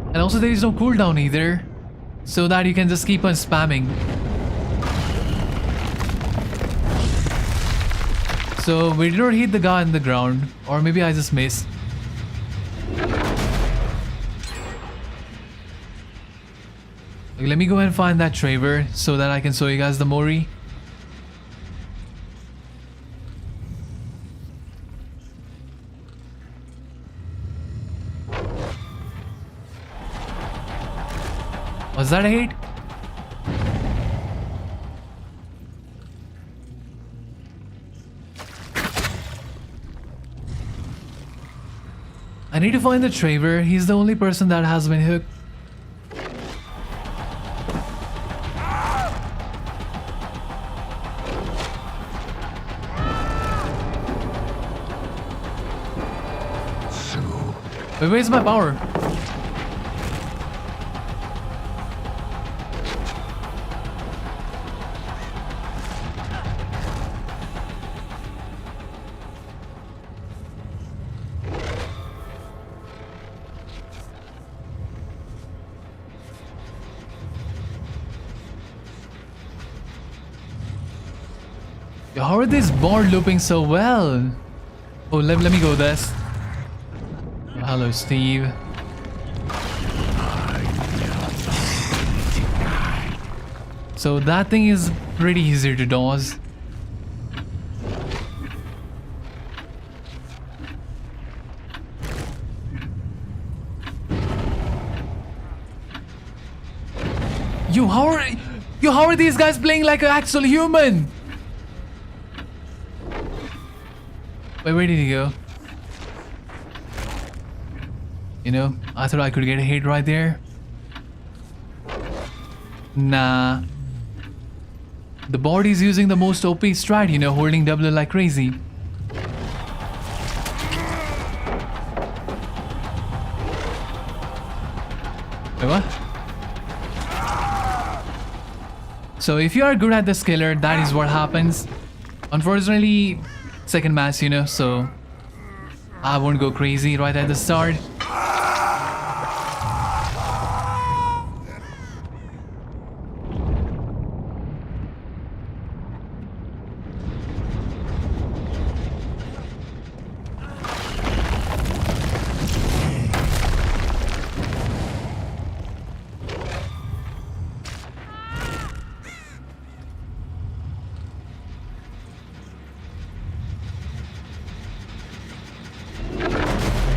Speaker 1: And also there is no cooldown either, so that you can just keep on spamming. So we did not hit the guy on the ground, or maybe I just missed. Okay, let me go and find that Traver so that I can show you guys the Mori. Was that a hit? I need to find the Traver. He's the only person that has been hooked. Wait, where's my power? How are these board looping so well? Oh, let me go this. Hello, Steve. So that thing is pretty easy to dodge. How are these guys playing like an actual human? Wait, where did he go? You know, I thought I could get a hit right there. Nah. The bot is using the most OP strat, you know, holding W like crazy. Wait, what? So if you are good at this killer, that is what happens. Unfortunately, second match, you know, so I won't go crazy right at the start.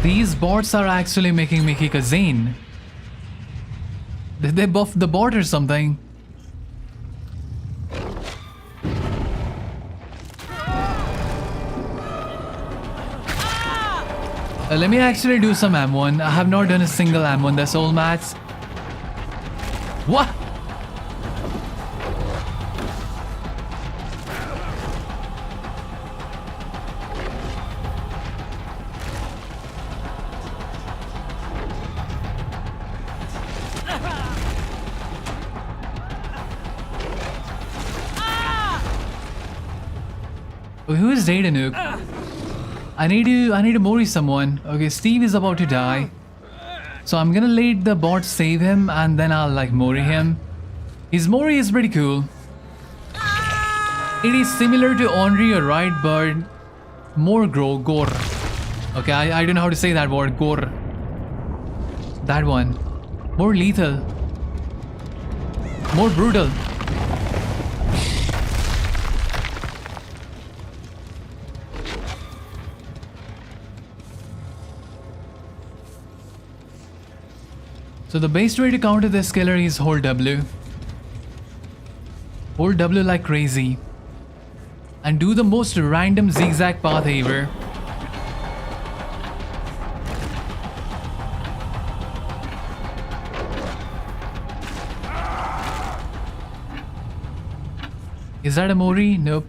Speaker 1: These bots are actually making me kick a Zane. Did they buff the bot or something? Let me actually do some M1. I have not done a single M1 this whole match. What? Who is Data Nuke? I need to mori someone. Okay, Steve is about to die. So I'm gonna let the bot save him and then I'll like mori him. His mori is pretty cool. It is similar to Henri, right? But more gore. Okay, I don't know how to say that word. Gore. That one. More lethal. More brutal. So the best way to counter this killer is hold W. Hold W like crazy. And do the most random zigzag path ever. Is that a Mori? Nope.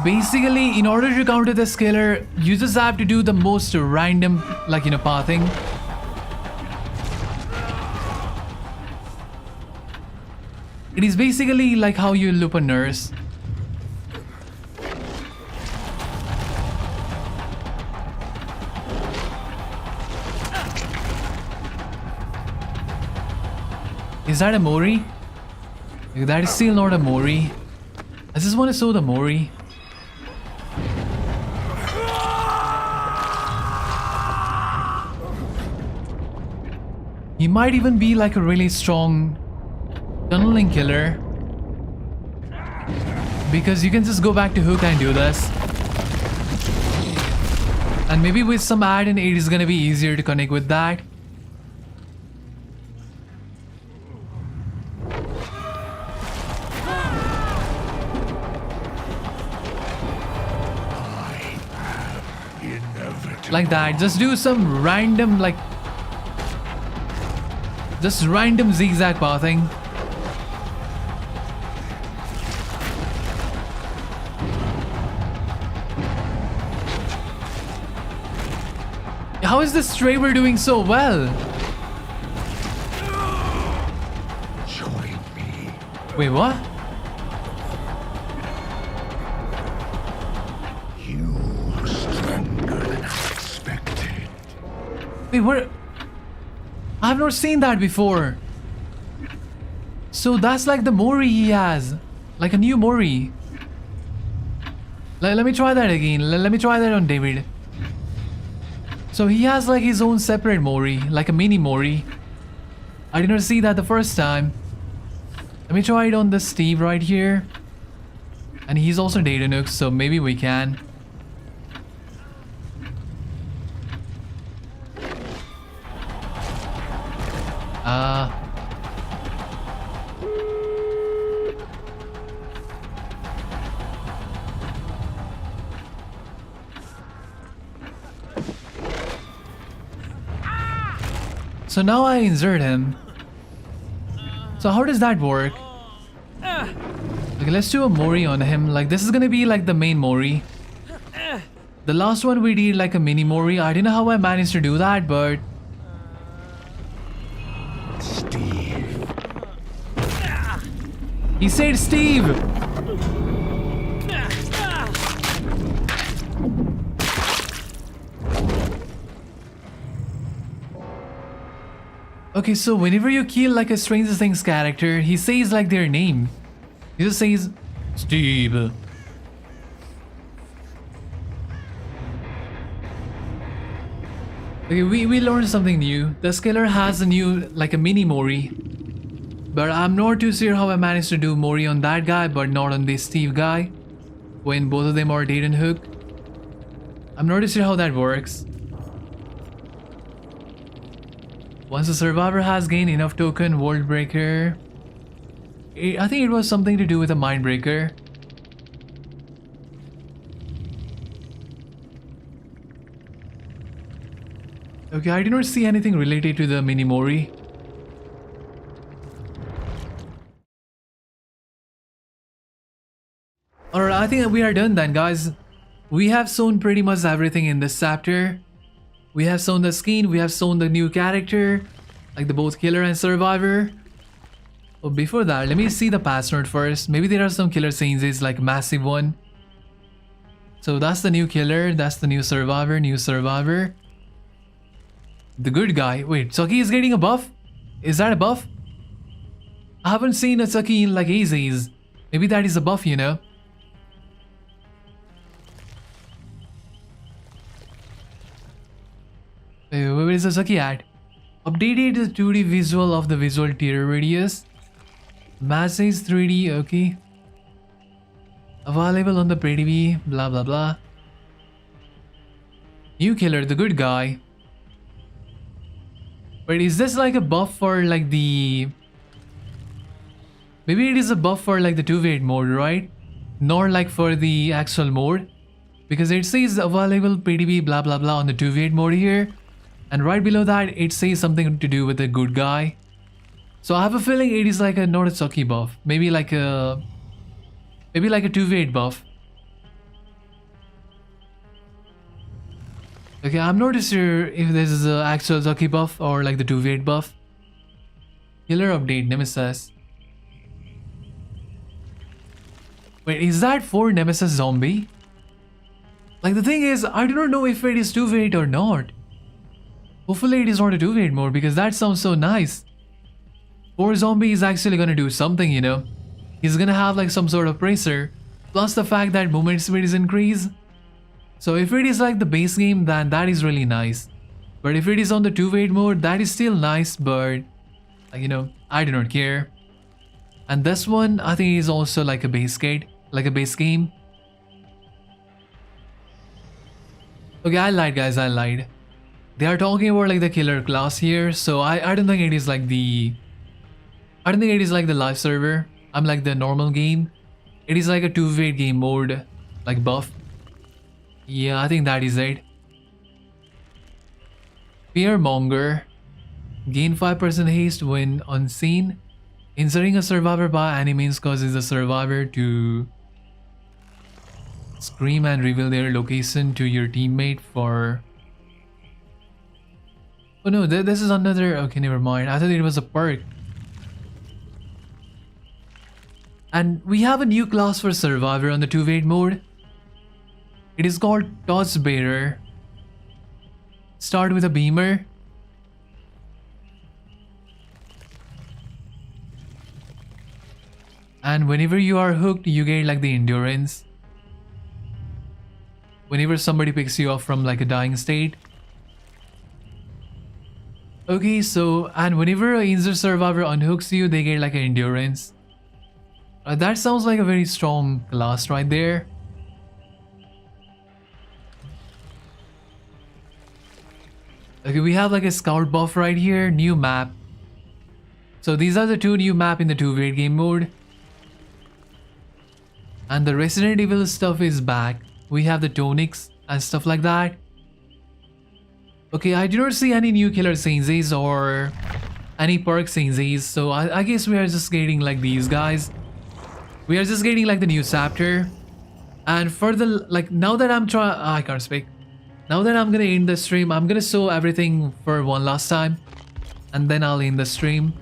Speaker 1: Basically, in order to counter this killer, you just have to do the most random, like, you know, pathing. It is basically like how you loop a nurse. Is that a Mori? That is still not a Mori. I just want to show the Mori. He might even be like a really strong tunneling killer. Because you can just go back to hook and do this. And maybe with some add-in it is gonna be easier to connect with that. Like that, just do some random like just random zigzag pathing. How is this Traver doing so well?
Speaker 2: Join me.
Speaker 1: Wait, what?
Speaker 2: You are stronger than I expected.
Speaker 1: Wait, what? I have not seen that before. So that's like the Mori he has. Like a new Mori. Let me try that again. Let me try that on David. So he has like his own separate Mori. Like a mini Mori. I did not see that the first time. Let me try it on the Steve right here. And he's also Data Nuke, so maybe we can. So now I insert him. So how does that work? Okay, let's do a Mori on him. Like, this is gonna be like the main Mori. The last one we did like a mini Mori. I don't know how I managed to do that, but...
Speaker 2: Steve.
Speaker 1: He said Steve! Okay, so whenever you kill like a Stranger Things character, he says like their name. He just says Steve. Okay, we learned something new. The Scaler has a new, like a mini Mori. But I'm not too sure how I managed to do Mori on that guy, but not on this Steve guy. When both of them are dead and hooked. I'm not too sure how that works. Once the survivor has gained enough token, World Breaker. I think it was something to do with a Mind Breaker. Okay, I do not see anything related to the mini Mori. Alright, I think we are done then, guys. We have shown pretty much everything in this chapter. We have shown the skin, we have shown the new character, like the both killer and survivor. But before that, let me see the password first. Maybe there are some killer changes, like massive one. So that's the new killer, that's the new survivor, The good guy. Wait, Chucky is getting a buff? Is that a buff? I haven't seen a Chucky in like ages. Maybe that is a buff, you know? Where is the Chucky at? Updated the 2D visual of the visual tier radius. Massive 3D, okay. Available on the PTB, blah blah blah. New killer, the good guy. Wait, is this like a buff for like the... Maybe it is a buff for like the 2v8 mode, right? Not like for the actual mode. Because it says available PTB blah blah blah on the 2v8 mode here. And right below that it says something to do with the good guy. So I have a feeling it is like a not a Chucky buff. Maybe like a 2v8 buff. Okay, I'm not sure if this is an actual Chucky buff or like the 2v8 buff. Killer update, Nemesis. Wait, is that for Nemesis zombie? Like the thing is, I do not know if it is 2v8 or not. Hopefully it is not a 2v8 mode because that sounds so nice. 4 zombie is actually gonna do something, you know. He's gonna have like some sort of pressure. Plus the fact that movement speed is increased. So if it is like the base game, then that is really nice. But if it is on the 2v8 mode, that is still nice, but you know, I do not care. And this one, I think is also like a base game. Okay, I lied guys, I lied. They are talking about like the killer class here, so I don't think it is like the... I don't think it is like the live server. I'm like the normal game. It is like a 2v8 game mode, like buff. Yeah, I think that is it. Fearmonger. Gain 5% haste when unseen. Inserting a survivor by any means causes the survivor to scream and reveal their location to your teammate for... Oh no, this is another... Okay, never mind. I thought it was a perk. And we have a new class for survivor on the 2v8 mode. It is called Torchbearer. Start with a beamer. And whenever you are hooked, you get like the endurance. Whenever somebody picks you up from like a dying state. Okay, so, and whenever an injured survivor unhooks you, they get like an endurance. That sounds like a very strong class right there. Okay, we have like a scout buff right here, new map. So these are the 2 new map in the 2v8 game mode. And the Resident Evil stuff is back. We have the tonics and stuff like that. Okay, I do not see any new killer scenes or any perk scenes, so I guess we are just getting like these guys. We are just getting like the new chapter. And for the, like, now that I'm trying, I can't speak. Now that I'm gonna end the stream, I'm gonna show everything for one last time. And then I'll end the stream.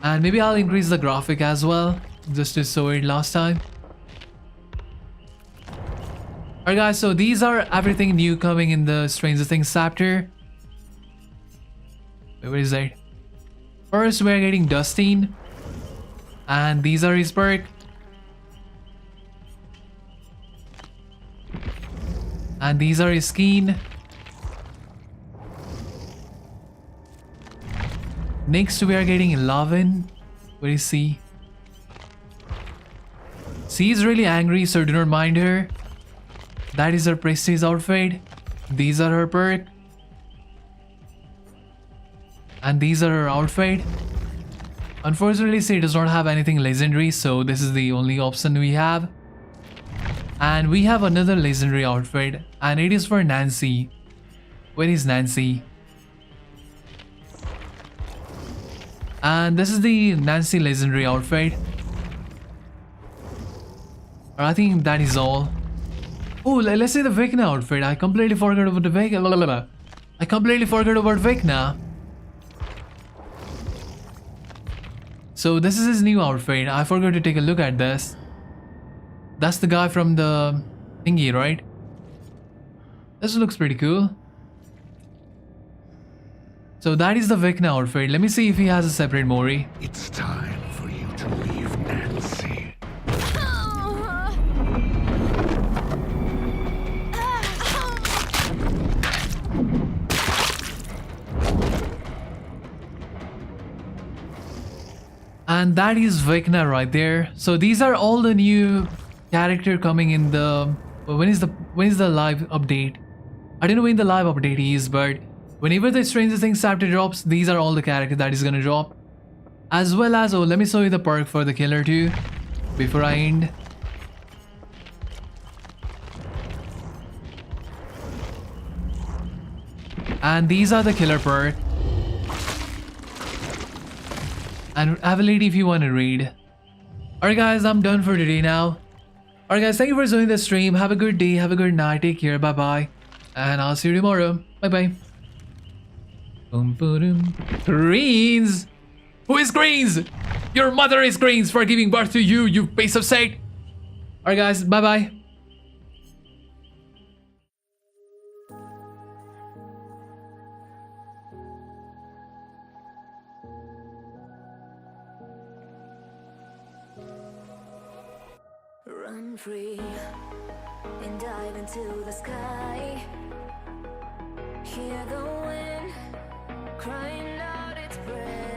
Speaker 1: And maybe I'll increase the graphic as well, just to show it last time. Alright guys, so these are everything new coming in the Stranger Things chapter. Wait, where is that? First, we're getting Dustin. And these are his perk. And these are his skin. Next, we are getting 11. Where is C? C is really angry, so do not mind her. That is her prestige outfit. These are her perk. And these are her outfit. Unfortunately, she does not have anything legendary, so this is the only option we have. And we have another legendary outfit, and it is for Nancy. Where is Nancy? And this is the Nancy legendary outfit. Or I think that is all. Oh, let's say the Vecna outfit. I completely forgot about the Vecna. I completely forgot about Vecna. So this is his new outfit. I forgot to take a look at this. That's the guy from the thingy, right? This looks pretty cool. So that is the Vecna outfit. Let me see if he has a separate Mori.
Speaker 2: It's time for you to leave Nancy.
Speaker 1: And that is Vecna right there. So these are all the new character coming in the... When is the live update? I don't know when the live update is, but whenever the Stranger Things chapter drops, these are all the characters that is gonna drop. As well as, oh, let me show you the perk for the killer too, before I end. And these are the killer perk. And have a lady if you want to read. Alright guys, I'm done for today now. Alright guys, thank you for joining the stream. Have a good day, have a good night, take care, bye bye. And I'll see you tomorrow. Bye bye. Boom, boom. Greens! Who is Greens? Your mother is Greens for giving birth to you, you piece of shit. Alright guys, bye bye.
Speaker 3: Run free and dive into the sky. Hear the wind crying out its prayer.